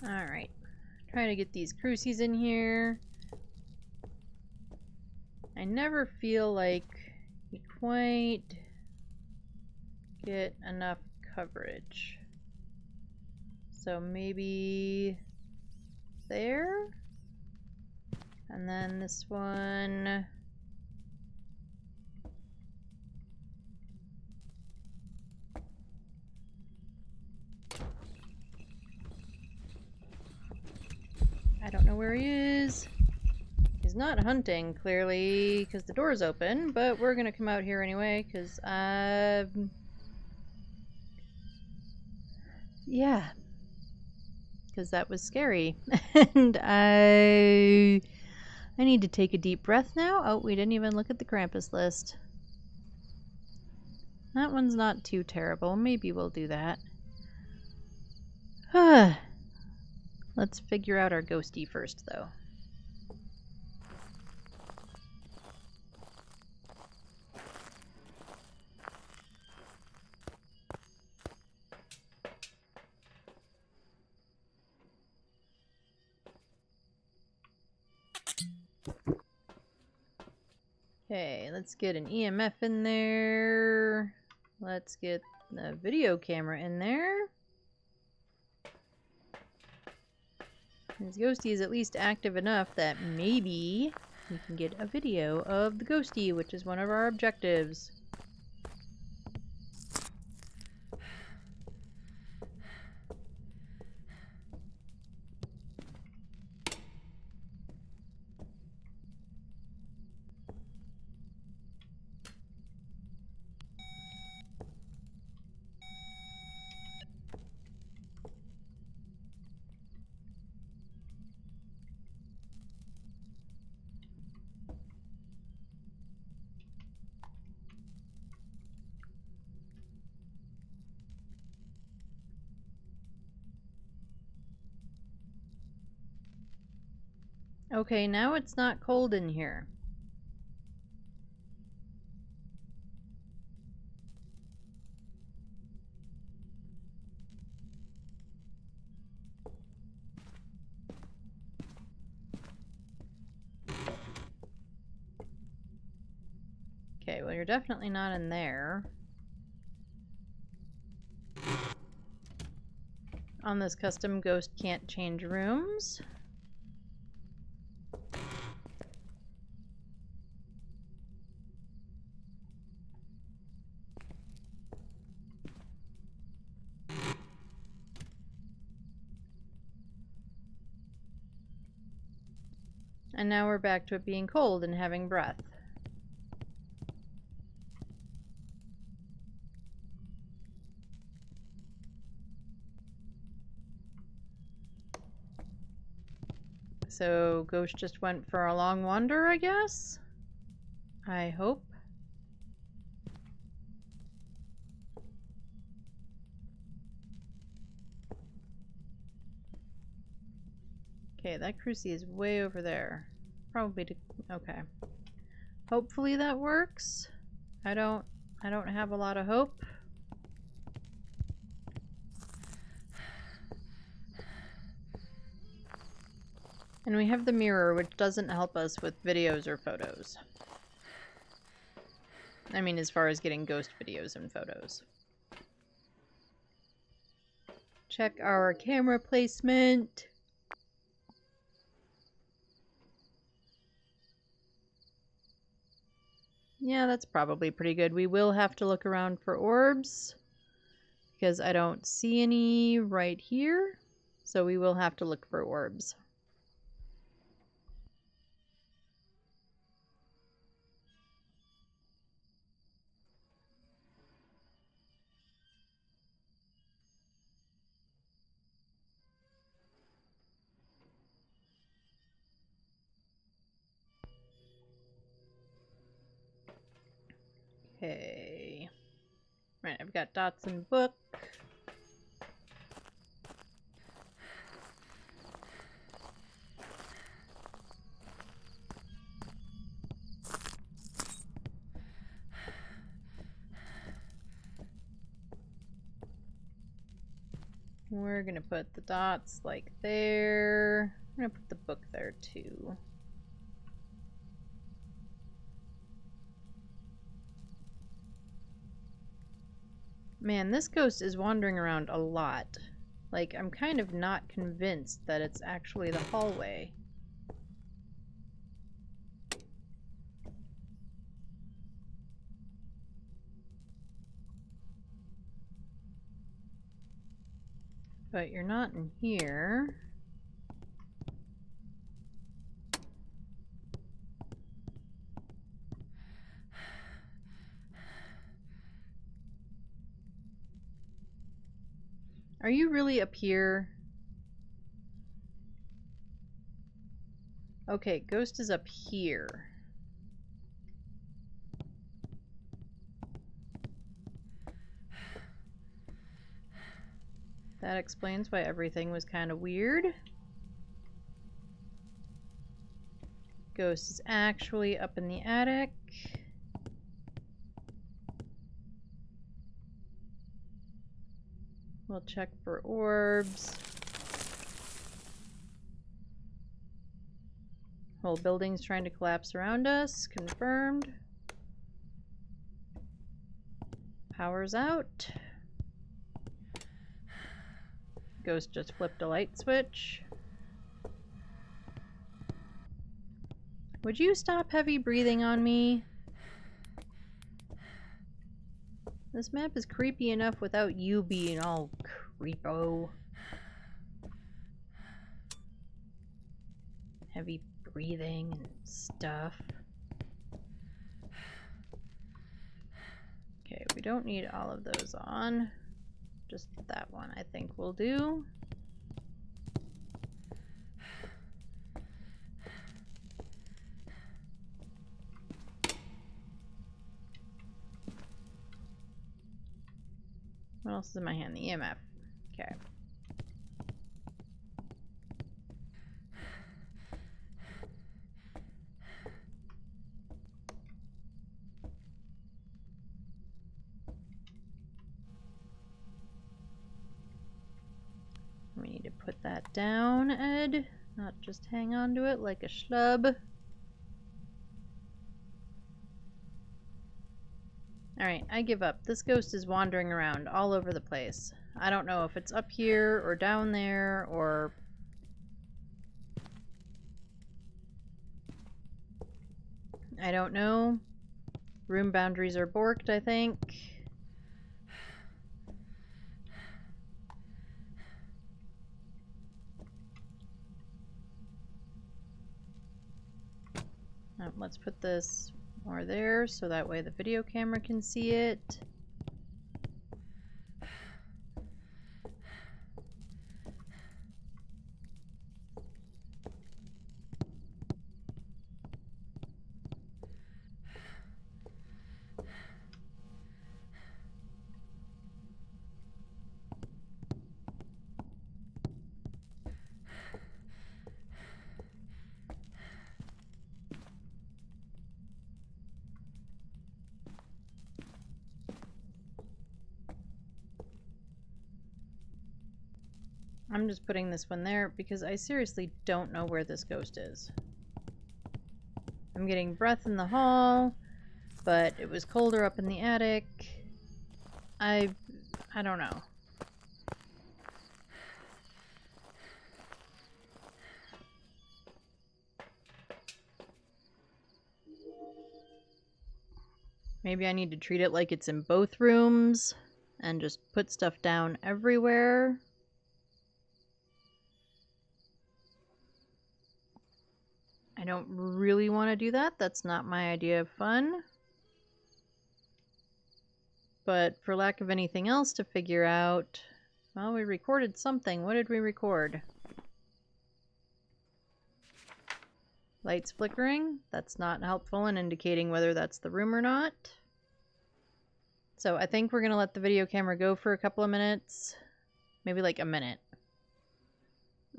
Alright, try to get these crucies in here. I never feel like you quite get enough coverage. So maybe there? And then this one. I don't know where he is. He's not hunting, clearly, because the door's open, but we're gonna come out here anyway, because, yeah. Because that was scary. And I need to take a deep breath now. Oh, we didn't even look at the Krampus list. That one's not too terrible. Maybe we'll do that. Let's figure out our ghosty first, though. Okay, let's get an EMF in there. Let's get the video camera in there. This ghosty is at least active enough that maybe we can get a video of the ghosty, which is one of our objectives. Okay, now it's not cold in here. Okay, well, you're definitely not in there. On this custom, ghost can't change rooms. And now we're back to it being cold and having breath. So, Ghost just went for a long wander, I guess? I hope. Okay, that crucie is way over there. Probably to... okay. Hopefully that works. I don't have a lot of hope. And we have the mirror, which doesn't help us with videos or photos. I mean, as far as getting ghost videos and photos. Check our camera placement. Yeah, that's probably pretty good. We will have to look around for orbs, because I don't see any right here. So we will have to look for orbs. Okay. Right, I've got dots and book. We're gonna put the dots like there. I'm gonna put the book there too. Man, this ghost is wandering around a lot. Like, I'm kind of not convinced that it's actually the hallway. But you're not in here. Are you really up here? Okay, ghost is up here. That explains why everything was kind of weird. Ghost is actually up in the attic. We'll check for orbs. Whole building's trying to collapse around us. Confirmed. Power's out. Ghost just flipped a light switch. Would you stop heavy breathing on me? This map is creepy enough without you being all creepo. Heavy breathing and stuff. Okay, we don't need all of those on. Just that one I think will do. What else is in my hand? The EMF. Okay. We need to put that down, Ed. Not just hang on to it like a schlub. Alright, I give up. This ghost is wandering around all over the place. I don't know if it's up here or down there or... I don't know. Room boundaries are borked, I think. Let's put this more there so that way the video camera can see it. I'm just putting this one there because I seriously don't know where this ghost is. I'm getting breath in the hall, but it was colder up in the attic. I don't know. Maybe I need to treat it like it's in both rooms and just put stuff down everywhere. I don't really want to do that. That's not my idea of fun. But for lack of anything else to figure out, well, we recorded something. What did we record? Lights flickering. That's not helpful in indicating whether that's the room or not. So I think we're going to let the video camera go for a couple of minutes. Maybe like a minute.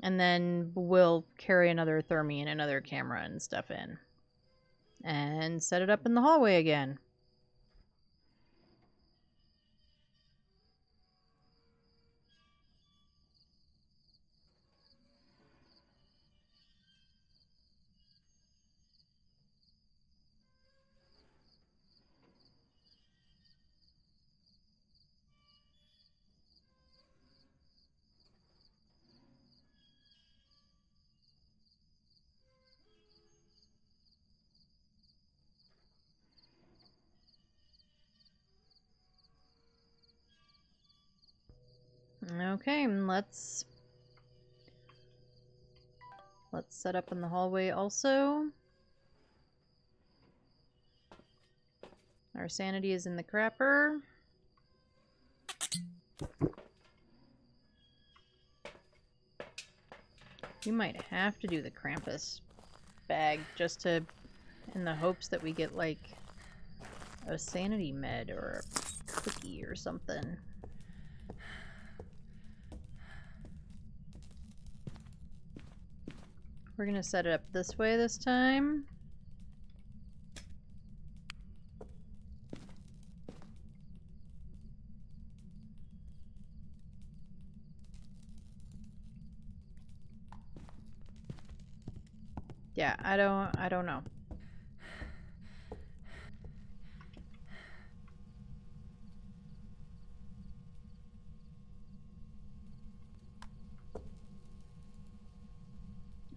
And then we'll carry another thermi and another camera and stuff in. And set it up in the hallway again. Okay, let's set up in the hallway also. Our sanity is in the crapper. You might have to do the Krampus bag just to, in the hopes that we get like a sanity med or a cookie or something. We're gonna set it up this way this time. Yeah, I don't know.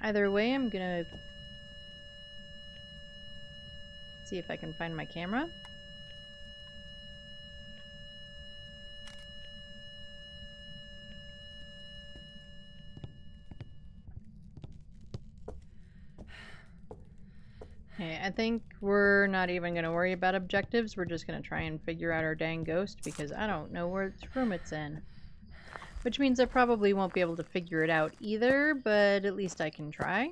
Either way, I'm gonna see if I can find my camera. Okay, I think we're not even going to worry about objectives. We're just going to try and figure out our dang ghost because I don't know which room it's in. Which means I probably won't be able to figure it out either, but at least I can try.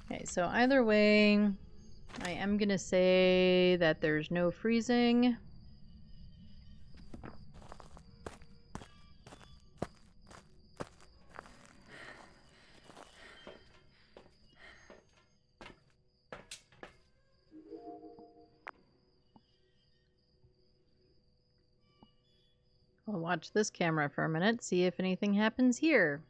Okay, so either way, I am going to say that there's no freezing. I'll watch this camera for a minute, see if anything happens here.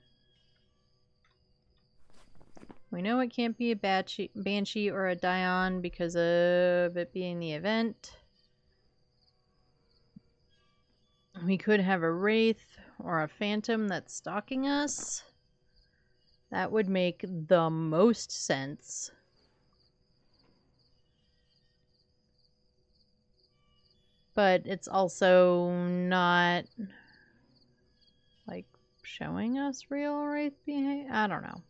We know it can't be a Banshee or a Dion because of it being the event. We could have a Wraith or a Phantom that's stalking us. That would make the most sense. But it's also not, like, showing us real Wraith behavior. I don't know.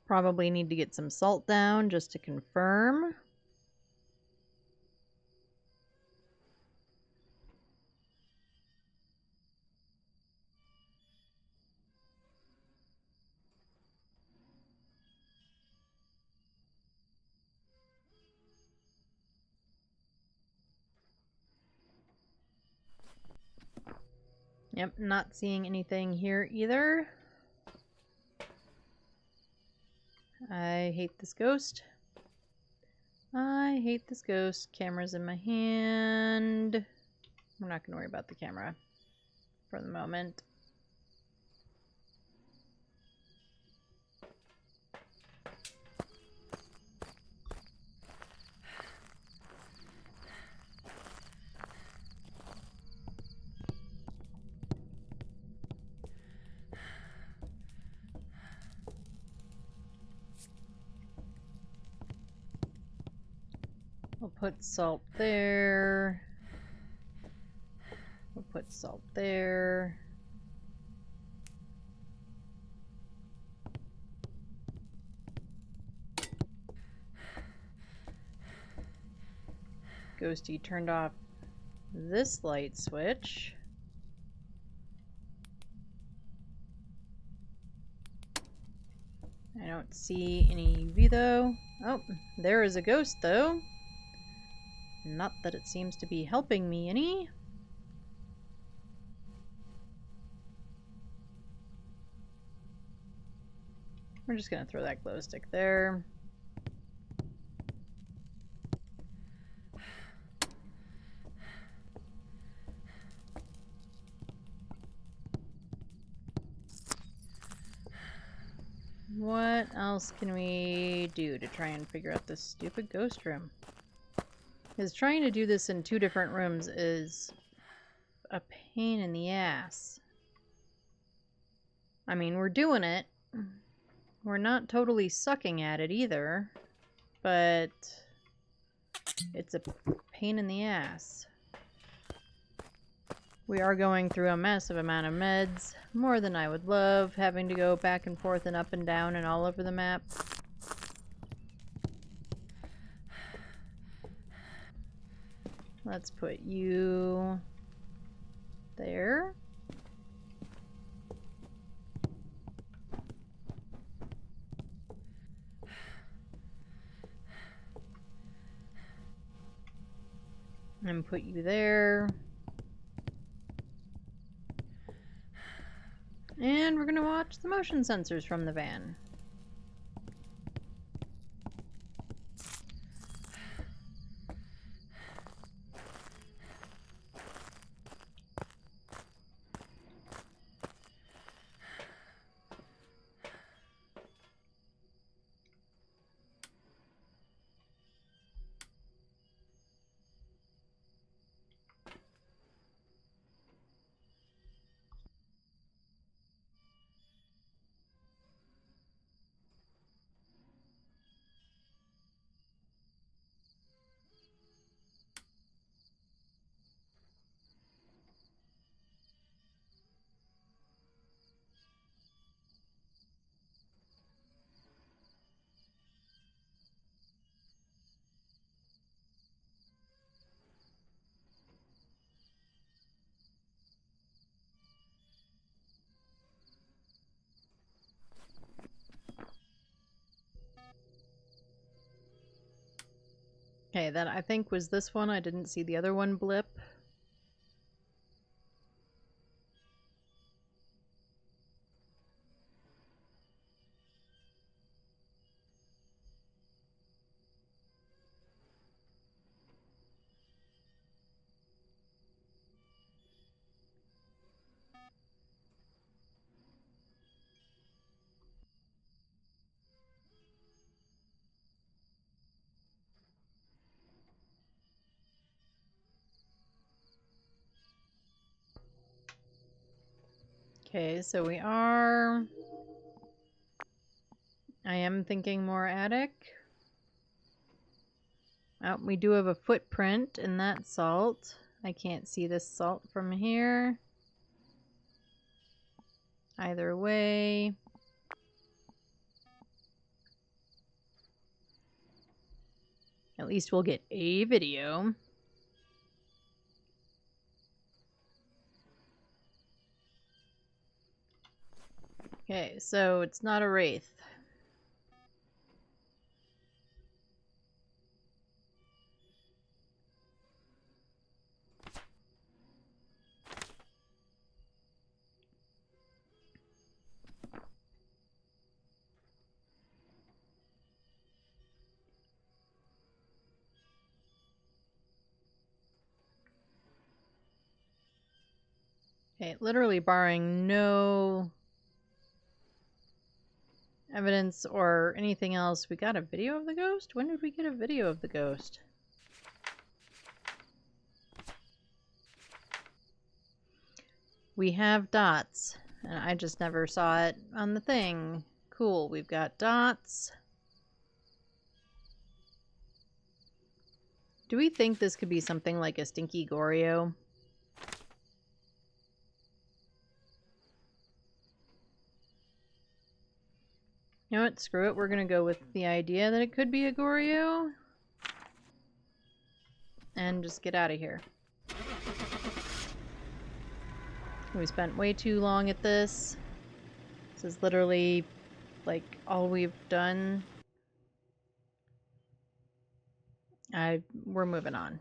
Probably need to get some salt down just to confirm. Yep, not seeing anything here either. I hate this ghost. I hate this ghost. Camera's in my hand. I'm not going to worry about the camera for the moment. We'll put salt there. We'll put salt there. Ghosty turned off this light switch. I don't see any UV though. Oh, there is a ghost though. Not that it seems to be helping me any. We're just gonna throw that glow stick there. What else can we do to try and figure out this stupid ghost room? Because trying to do this in 2 different rooms is a pain in the ass. I mean, we're doing it. We're not totally sucking at it either, but it's a pain in the ass. We are going through a massive amount of meds, more than I would love, having to go back and forth and up and down and all over the map. Let's put you there. And put you there. And we're gonna watch the motion sensors from the van. Okay, that I think was this one. I didn't see the other one blip. Okay, so we are... I am thinking more attic. Oh, we do have a footprint in that salt. I can't see this salt from here. Either way. At least we'll get a video. Okay, so it's not a wraith. Okay, literally barring no evidence or anything else. We got a video of the ghost? When did we get a video of the ghost? We have dots, and I just never saw it on the thing. Cool, we've got dots. Do we think this could be something like a stinky Goryo? You know what? Screw it. We're gonna go with the idea that it could be a Goryo. And just get out of here. We spent way too long at this. This is literally, like, all we've done. We're moving on.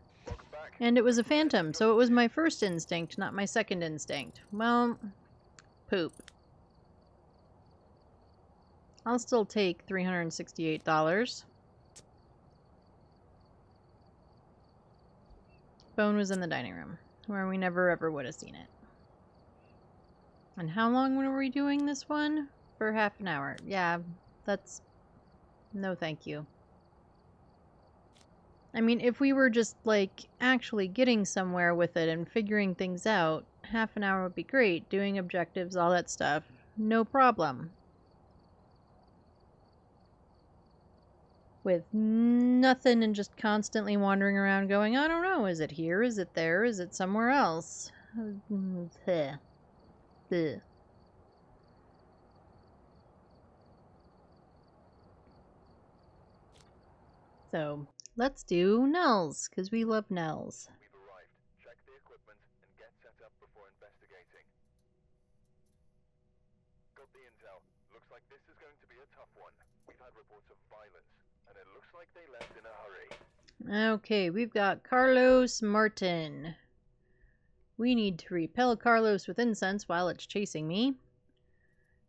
And it was a phantom, so it was my first instinct, not my second instinct. Well, poop. I'll still take $368. Phone was in the dining room, where we never ever would have seen it. And how long were we doing this one? For half an hour. Yeah, that's... no thank you. I mean, if we were just, like, actually getting somewhere with it and figuring things out, half an hour would be great. Doing objectives, all that stuff. No problem. With nothing and just constantly wandering around going, I don't know, is it here? Is it there? Is it somewhere else? So, let's do Nels, because we love Nels. We've arrived. Check the equipment and get set up before investigating. Got the intel. Looks like this is going to be a tough one. We've had reports of violence, and it looks like they left in a hurry. Okay, we've got Carlos Martin. We need to repel Carlos with incense while it's chasing me.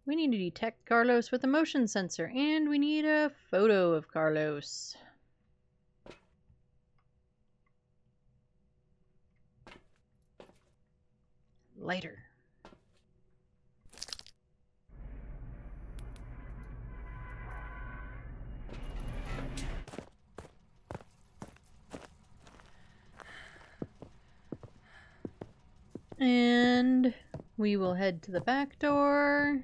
We need to detect Carlos with a motion sensor, and we need a photo of Carlos. Lighter. And we will head to the back door.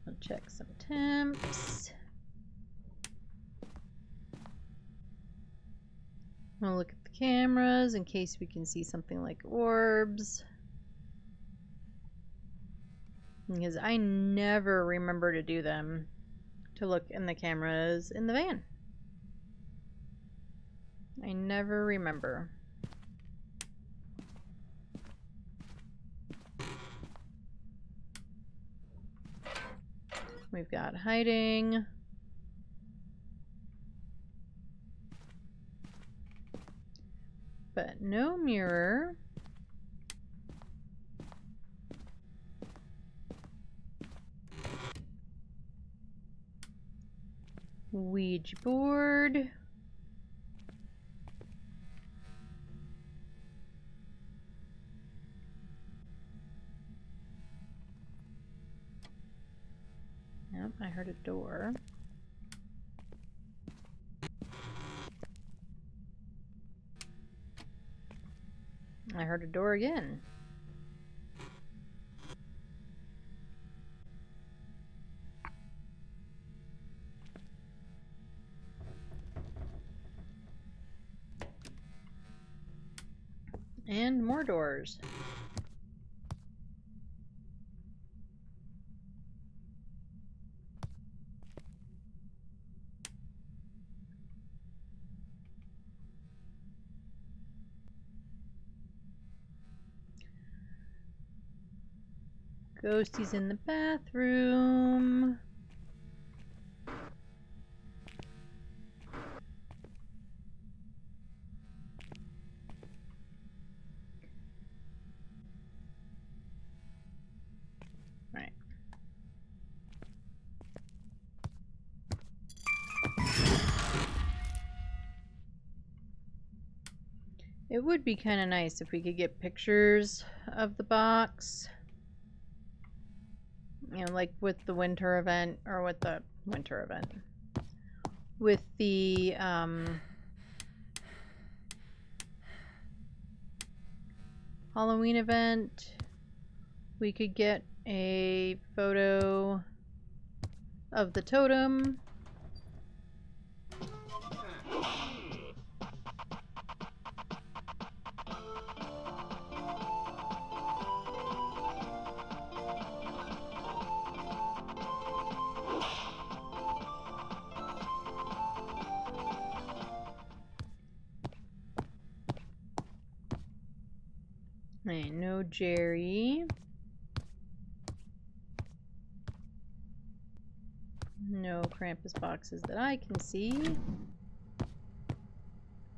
I'll check some temps. I'll look at the cameras in case we can see something like orbs. Because I never remember to do them, to look in the cameras in the van. I never remember. We've got hiding. But no mirror. Ouija board. Yep, I heard a door. I heard a door again. And more doors. Ghosties in the bathroom. Right. It would be kind of nice if we could get pictures of the box. You know, like with the winter event, or with the winter event. With the, Halloween event, we could get a photo of the totem. And no Jerry. No Krampus boxes that I can see.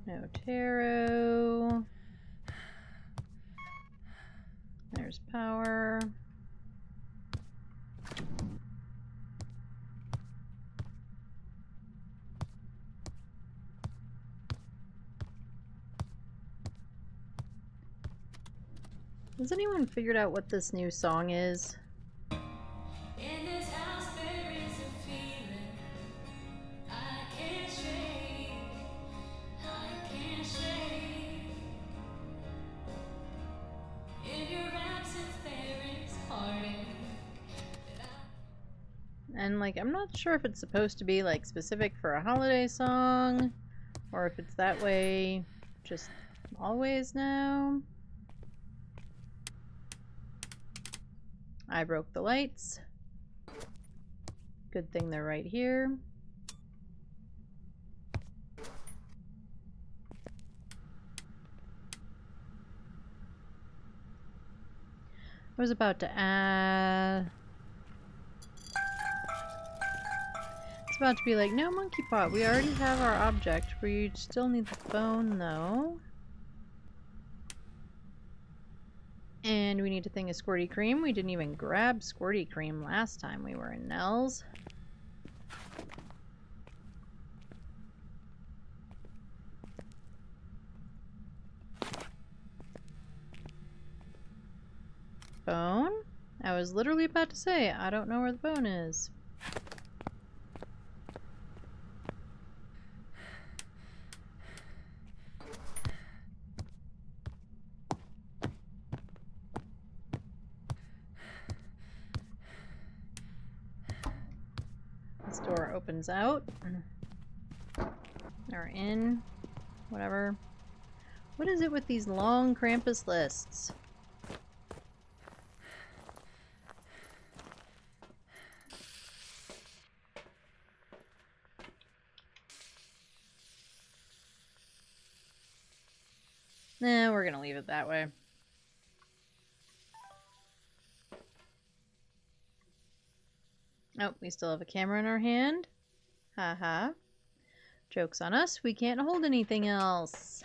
No tarot. There's power. Has anyone figured out what this new song is? In this house there is a feeling I can't shake. I can't shake. In your absence there is heartache. And like, I'm not sure if it's supposed to be like specific for a holiday song, or if it's that way just always now. I broke the lights. Good thing they're right here. I was about to add... It's about to be like, no, monkey pot, we already have our object. We still need the phone, though. And we need a thing of squirty cream. We didn't even grab squirty cream last time we were in Nell's. Bone? I was literally about to say, I don't know where the bone is. This door opens out. Or in. Whatever. What is it with these long Krampus lists? Nah, we're gonna leave it that way. Oh, we still have a camera in our hand. Haha. Joke's on us, we can't hold anything else.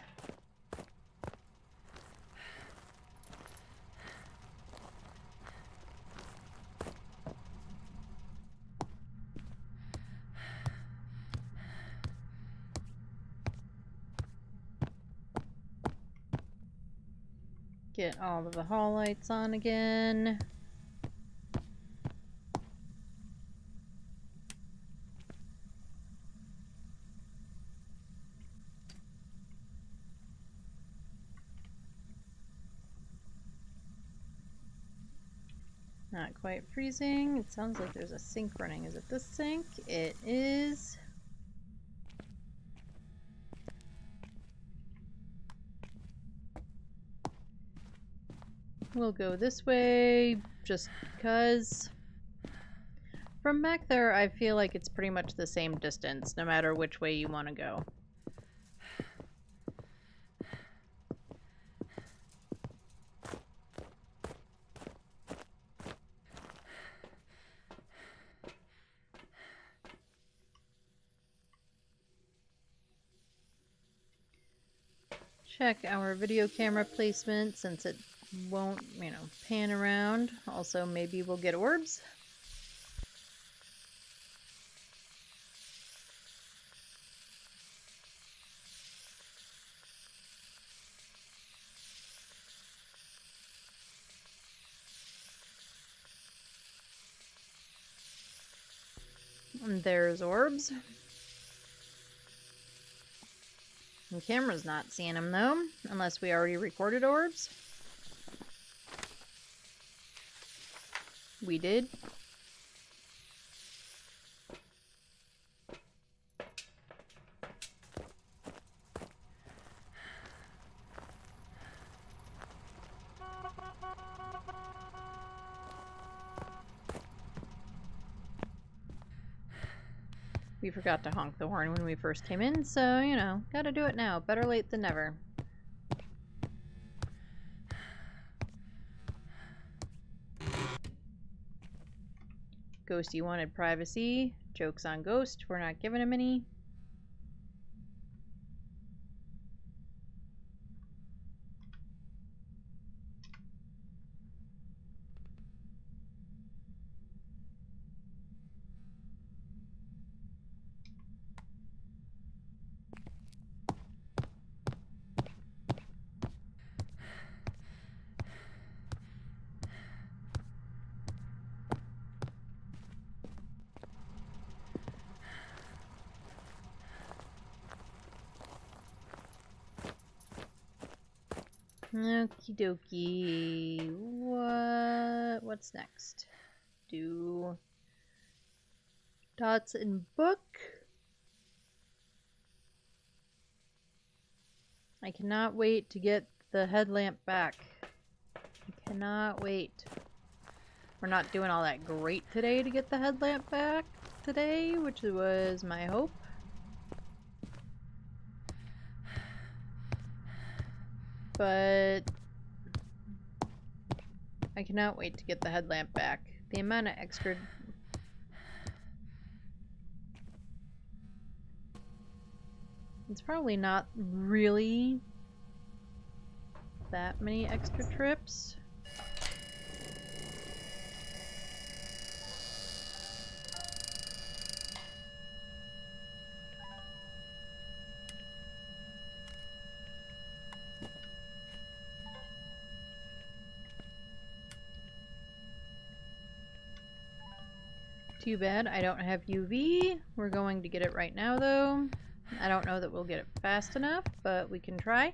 Get all of the hall lights on again. Not quite freezing. It sounds like there's a sink running. Is it this sink? It is. We'll go this way just because. From back there, I feel like it's pretty much the same distance, no matter which way you want to go. Check our video camera placement since it won't, pan around. Also, maybe we'll get orbs. And there's orbs. The camera's not seeing them though, unless we already recorded orbs. We did. We forgot to honk the horn when we first came in, so, gotta do it now. Better late than never. Ghosty wanted privacy. Joke's on Ghost. We're not giving him any. Okie dokie. What's next? Do dots and book. I cannot wait to get the headlamp back. I cannot wait. We're not doing all that great today to get the headlamp back today, which was my hope. But I cannot wait to get the headlamp back. The amount of extra... It's probably not really that many extra trips. Too bad I don't have UV. We're going to get it right now though. I don't know that we'll get it fast enough, but we can try.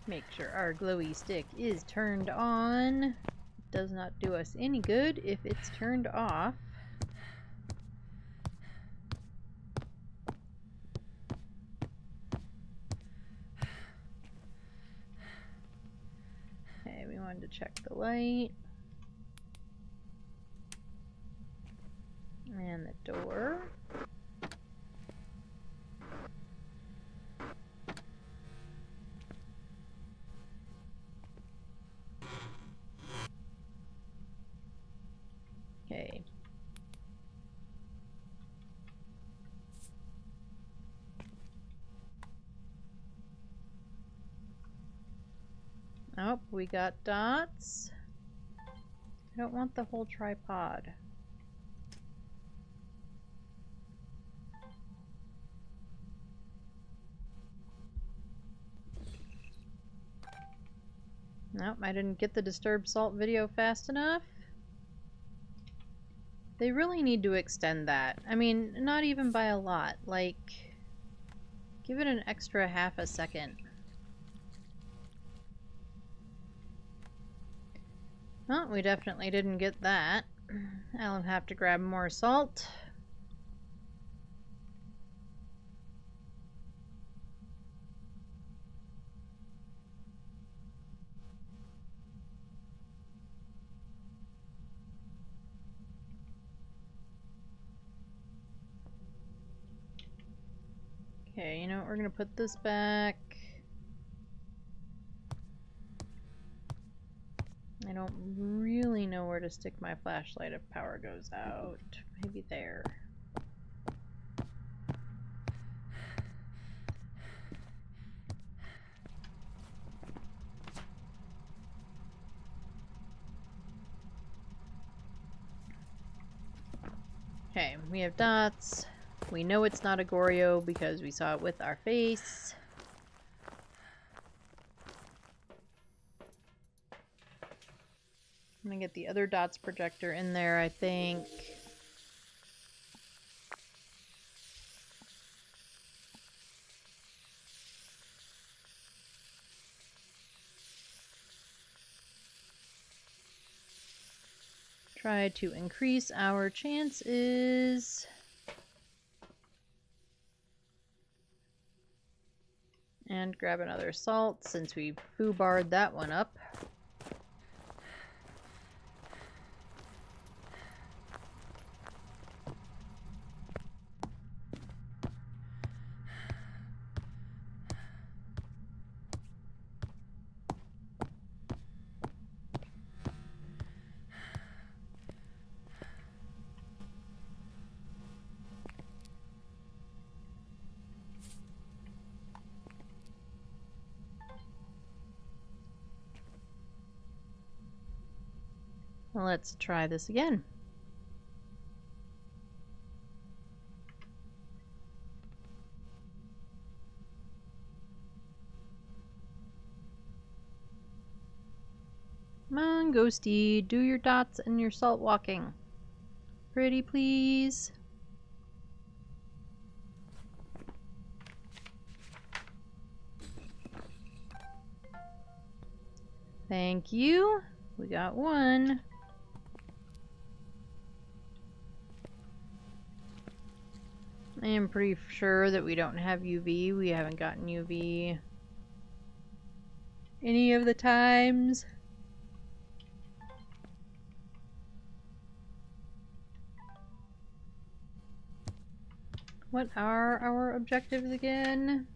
Make sure our glowy stick is turned on. It does not do us any good if it's turned off. Okay, we wanted to check the light. And the door. Okay. Oh, we got dots. I don't want the whole tripod. Nope, I didn't get the disturbed salt video fast enough. They really need to extend that. I mean, not even by a lot. Like, give it an extra half a second. Well, we definitely didn't get that. I'll have to grab more salt. Okay, you know what? We're gonna put this back. I don't really know where to stick my flashlight if power goes out. Maybe there. Okay, we have dots. We know it's not a Goryo because we saw it with our face. I'm gonna get the other dots projector in there, I think. Try to increase our chances. And grab another salt since we foobarred that one up. Let's try this again. Come on, Ghosty, do your dots and your salt walking. Pretty please. Thank you. We got one. I am pretty sure that we don't have UV. We haven't gotten UV any of the times. What are our objectives again?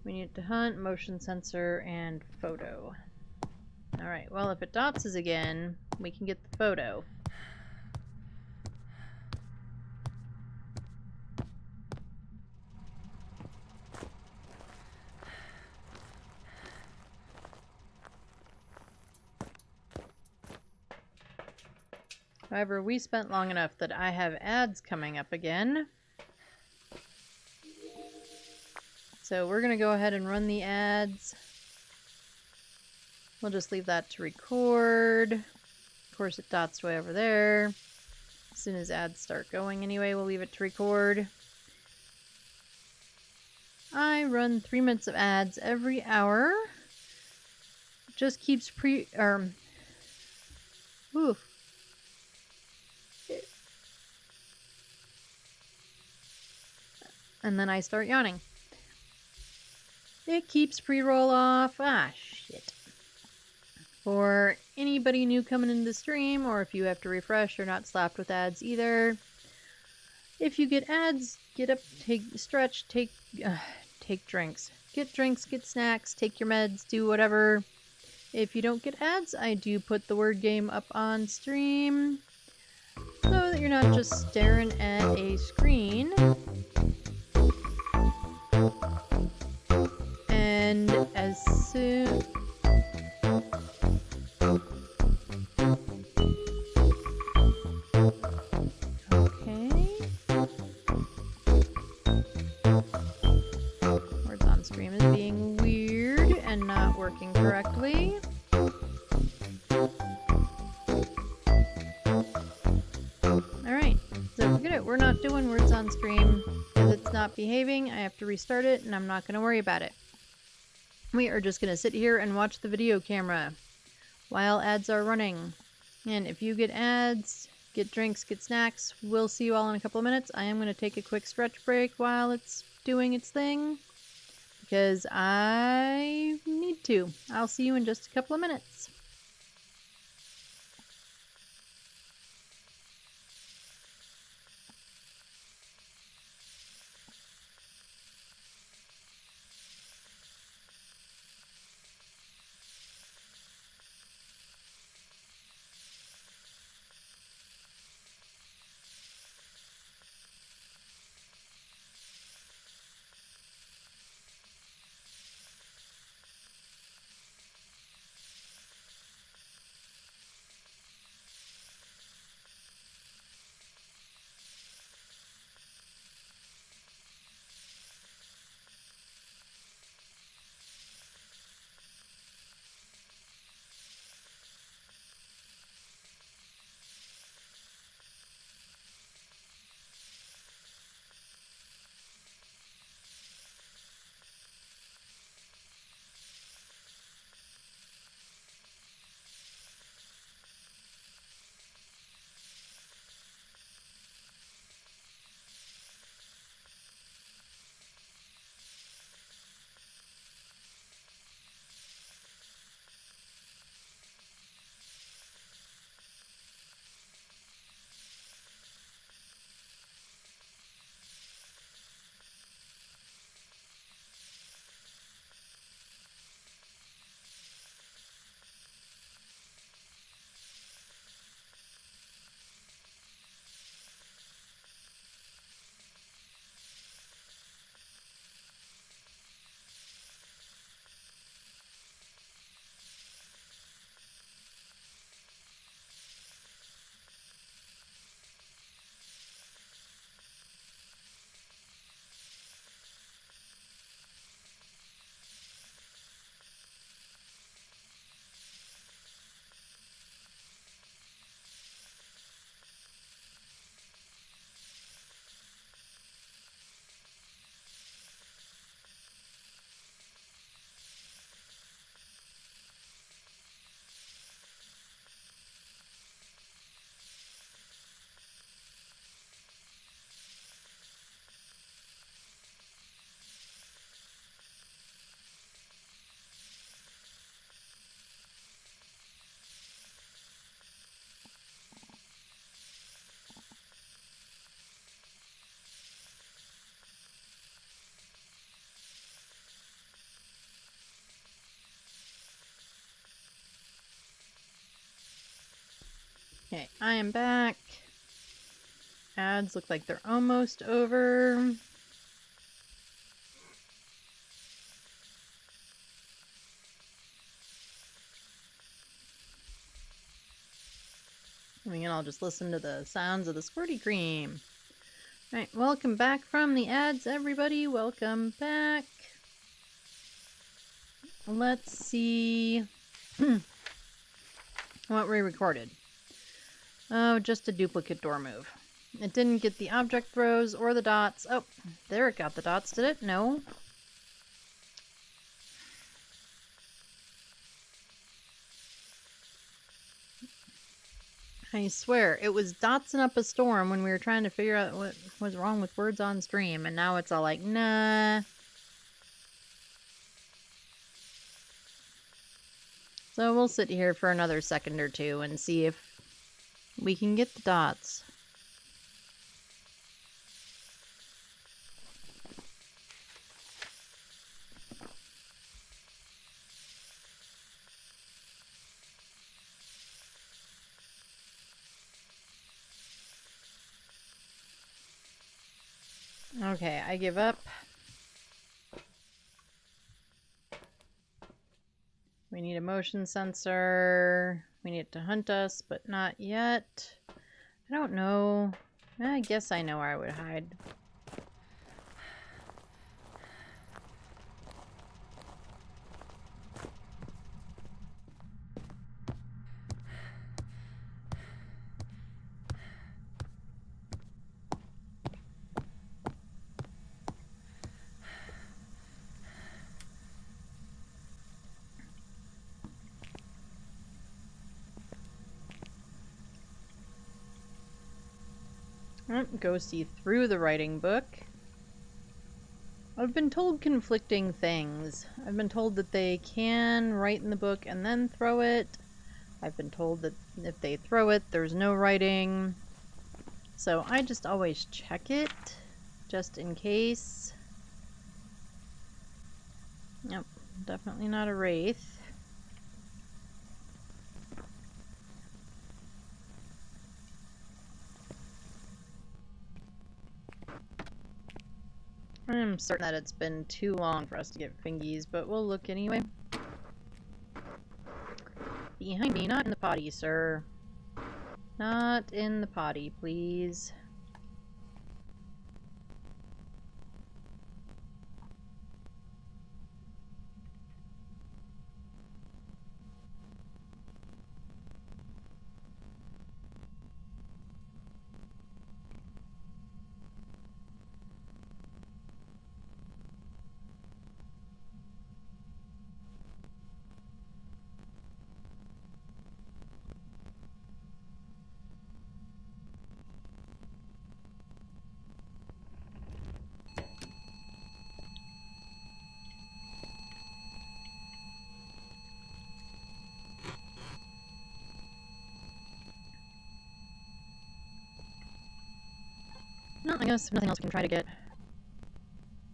We need to hunt, motion sensor, and photo. Alright, well if it dots us again, we can get the photo. However, we spent long enough that I have ads coming up again. So we're going to go ahead and run the ads. We'll just leave that to record. Of course, it dots way over there. As soon as ads start going anyway, we'll leave it to record. I run 3 minutes of ads every hour. Just keeps oof. And then I start yawning. It keeps pre-roll off. Ah, shit. For anybody new coming into the stream, or if you have to refresh, you're not slapped with ads either. If you get ads, get up, stretch, take drinks. Get drinks, get snacks, take your meds, do whatever. If you don't get ads, I do put the word game up on stream so that you're not just staring at a screen. And as soon... Okay. Words on stream is being weird and not working correctly. Alright, so forget it. We're not doing words on stream because it's not behaving. I have to restart it and I'm not going to worry about it. We are just going to sit here and watch the video camera while ads are running. And if you get ads, get drinks, get snacks, we'll see you all in a couple of minutes. I am going to take a quick stretch break while it's doing its thing because I need to. I'll see you in just a couple of minutes. Okay, I am back. Ads look like they're almost over. And I'll just listen to the sounds of the squirty cream. Alright, welcome back from the ads, everybody. Welcome back. Let's see what we recorded. Oh, just a duplicate door move. It didn't get the object throws or the dots. Oh, there it got the dots, did it? No. I swear, it was dotsing up a storm when we were trying to figure out what was wrong with words on stream, and now it's all like, nah. So we'll sit here for another second or two and see if we can get the dots. Okay, I give up. We need a motion sensor. We need it to hunt us, but not yet. I don't know. I guess I know where I would hide. Go see through the writing book. I've been told conflicting things. I've been told that they can write in the book and then throw it. I've been told that if they throw it, there's no writing. So I just always check it, just in case. Nope, definitely not a wraith. I'm certain that it's been too long for us to get fingies, but we'll look anyway. Behind me, not in the potty, sir. Not in the potty, please. No, I guess nothing else we can try to get.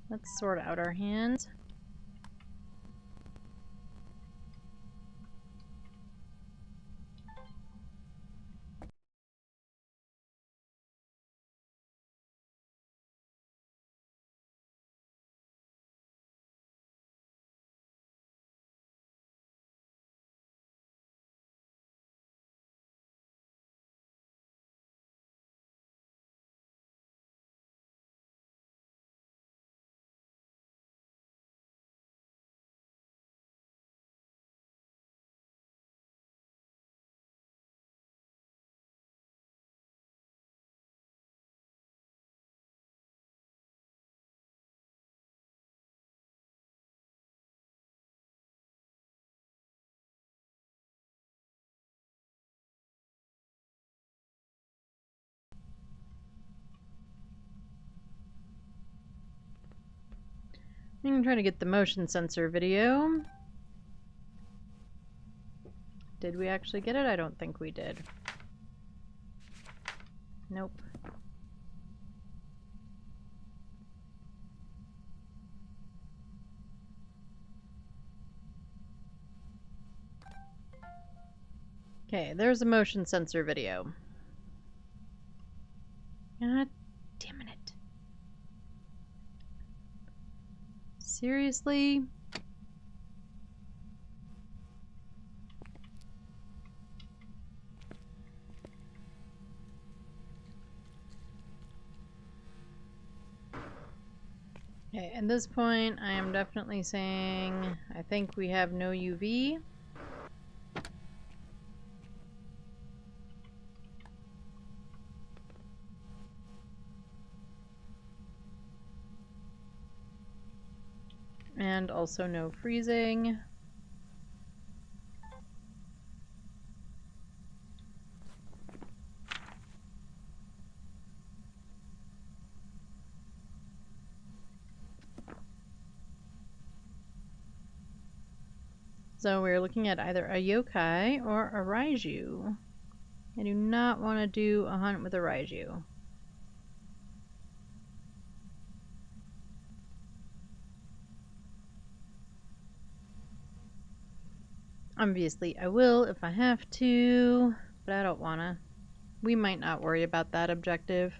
Let's sort out our hands. I'm gonna try to get the motion sensor video. Did we actually get it? I don't think we did. Nope. Okay, there's a motion sensor video. God damn it. Seriously? Okay, at this point, I am definitely saying I think we have no UV. And also no freezing. So we're looking at either a yokai or a raiju. I do not want to do a hunt with a raiju. Obviously, I will if I have to, but I don't want to. We might not worry about that objective.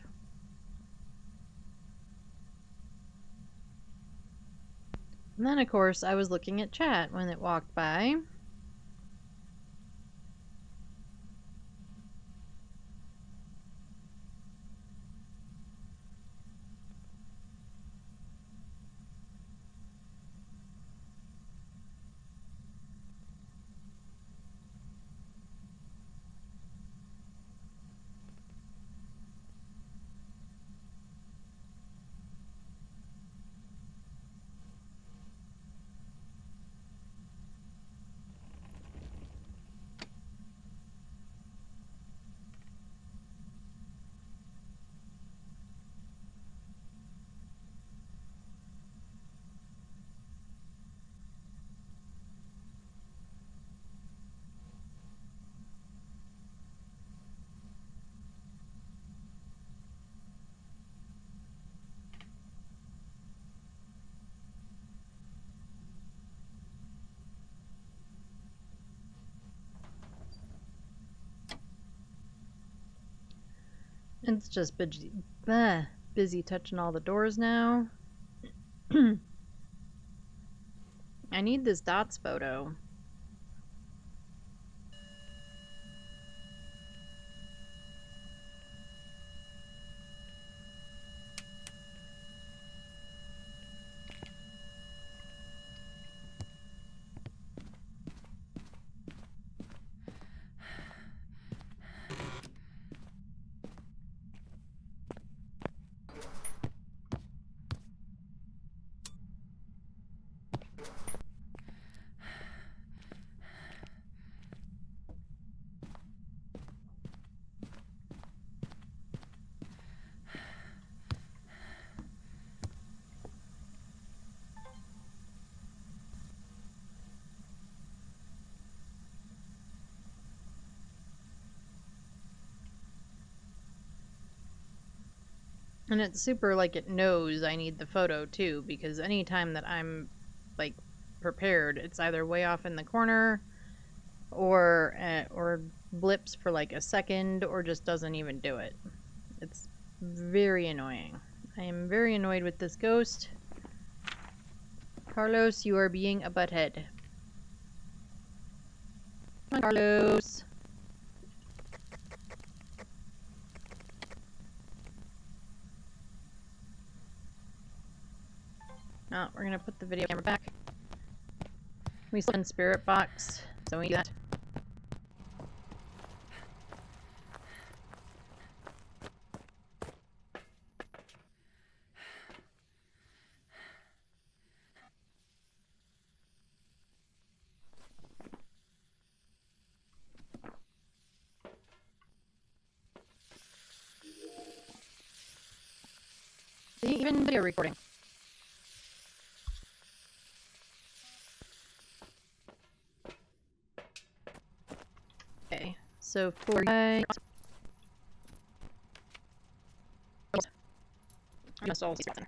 And then, of course, I was looking at chat when it walked by. It's just busy touching all the doors now. I need this dots photo. And it's super like it knows I need the photo too, because anytime that I'm like prepared, it's either way off in the corner or blips for like a second or just doesn't even do it. It's very annoying. I am very annoyed with this ghost. Carlos, you are being a butthead. Come on, Carlos. Oh, we're gonna put the video camera back. We still in spirit box, so we do that. See, even video recording. Okay, so for I must all see something.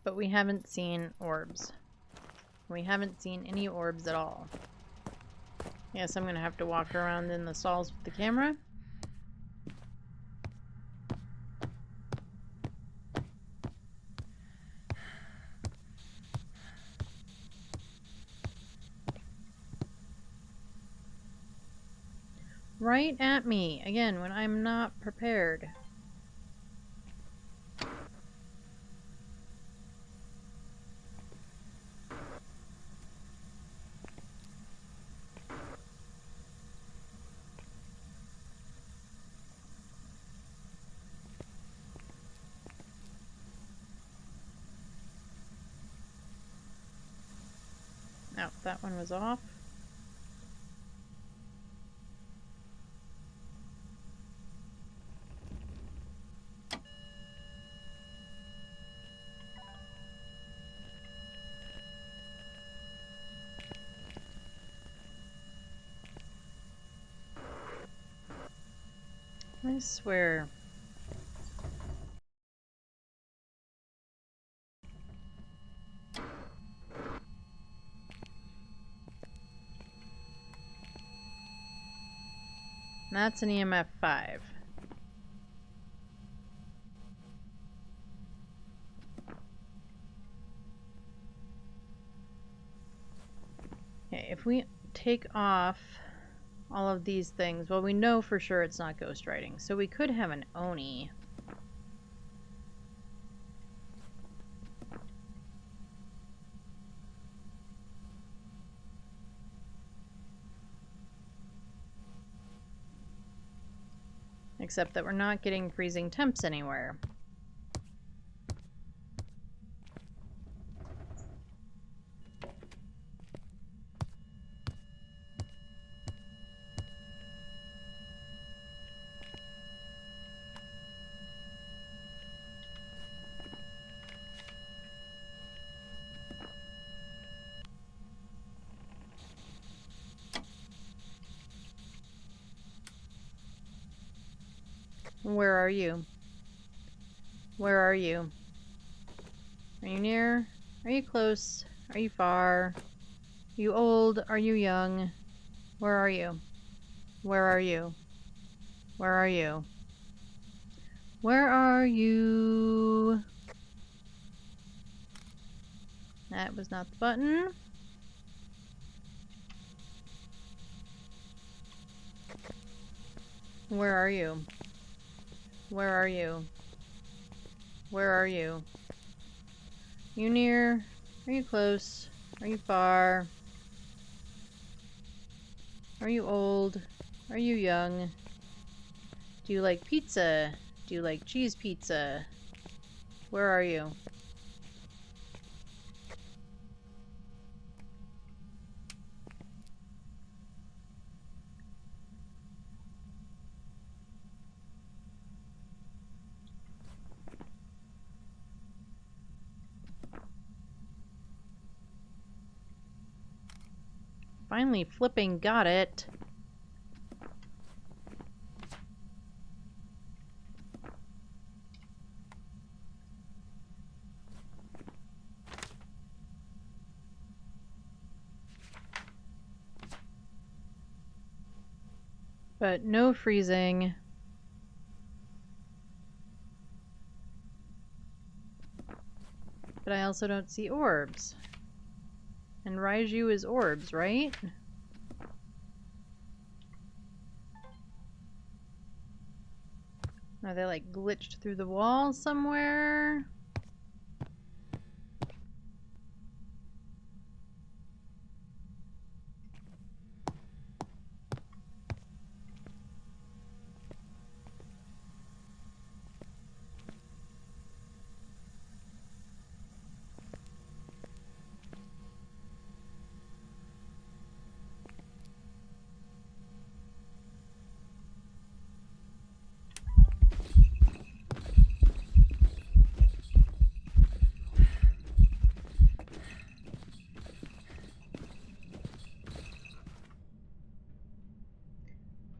But we haven't seen orbs. We haven't seen any orbs at all. Yes, I'm gonna have to walk around in the stalls with the camera. Right at me, again, when I'm not prepared. Oh, that one was off. I swear. That's an EMF 5. Okay, if we take off all of these things, well, we know for sure it's not ghost writing, so we could have an Oni. Except that we're not getting freezing temps anywhere. Where are you? Where are you? Are you near? Are you close? Are you far? Are you old? Are you young? Where are you? Where are you? Where are you? Where are you? That was not the button. Where are you? Where are you? Where are you? You near? Are you close? Are you far? Are you old? Are you young? Do you like pizza? Do you like cheese pizza? Where are you? Finally flipping got it. But no freezing. But I also don't see orbs. And Raiju is orbs, right? Are they like glitched through the wall somewhere?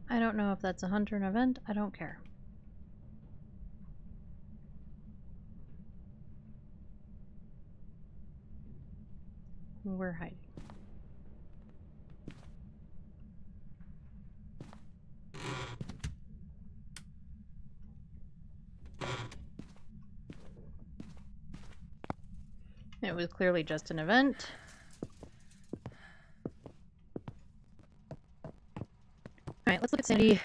I don't know if that's a hunt or an event. I don't care. We're hiding. It was clearly just an event. Alright, let's look at Sandy.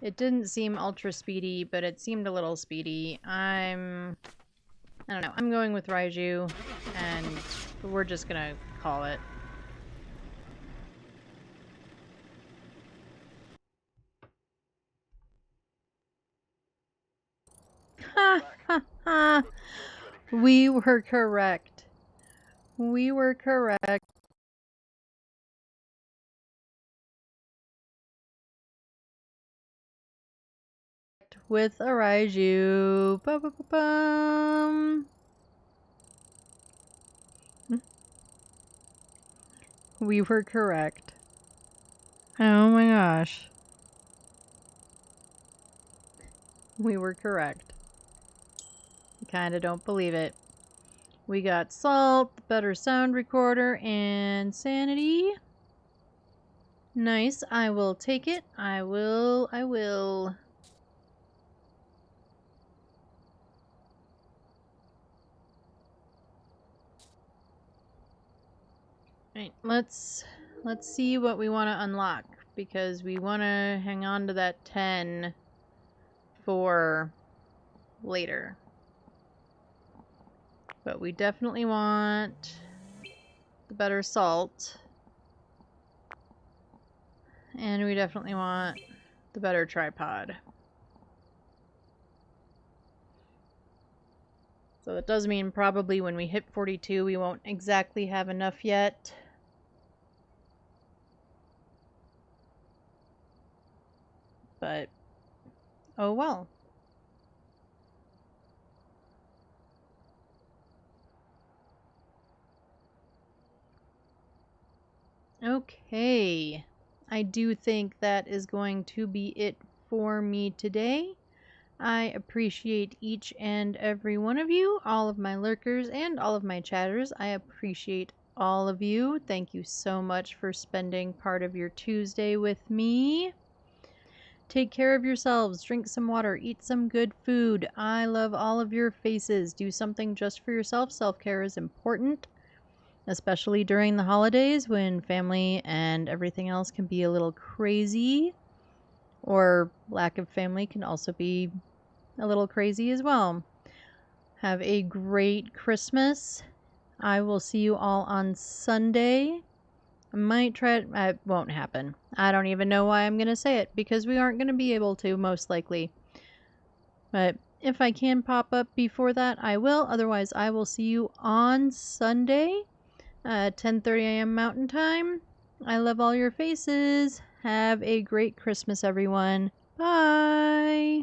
It didn't seem ultra speedy, but it seemed a little speedy. I don't know. I'm going with Raiju, and we're just gonna call it. Ha ha ha! We were correct. We were correct. With a Raiju. Ba-ba-ba-bum. We were correct. Oh my gosh. We were correct. I kinda don't believe it. We got Salt, better sound recorder, and Sanity. Nice. I will take it. I will. Right, let's see what we want to unlock, because we want to hang on to that 10 for later. But we definitely want the better Salt. And we definitely want the better tripod. So that does mean probably when we hit 42 we won't exactly have enough yet. But, oh well. Okay. I do think that is going to be it for me today. I appreciate each and every one of you, all of my lurkers and all of my chatters. I appreciate all of you. Thank you so much for spending part of your Tuesday with me. Take care of yourselves, drink some water, eat some good food. I love all of your faces. Do something just for yourself. Self-care is important, especially during the holidays when family and everything else can be a little crazy, or lack of family can also be a little crazy as well. Have a great Christmas. I will see you all on Sunday. I might try it. It won't happen. I don't even know why I'm going to say it, because we aren't going to be able to, most likely. But if I can pop up before that, I will. Otherwise, I will see you on Sunday at 10:30 a.m. Mountain Time. I love all your faces. Have a great Christmas, everyone. Bye!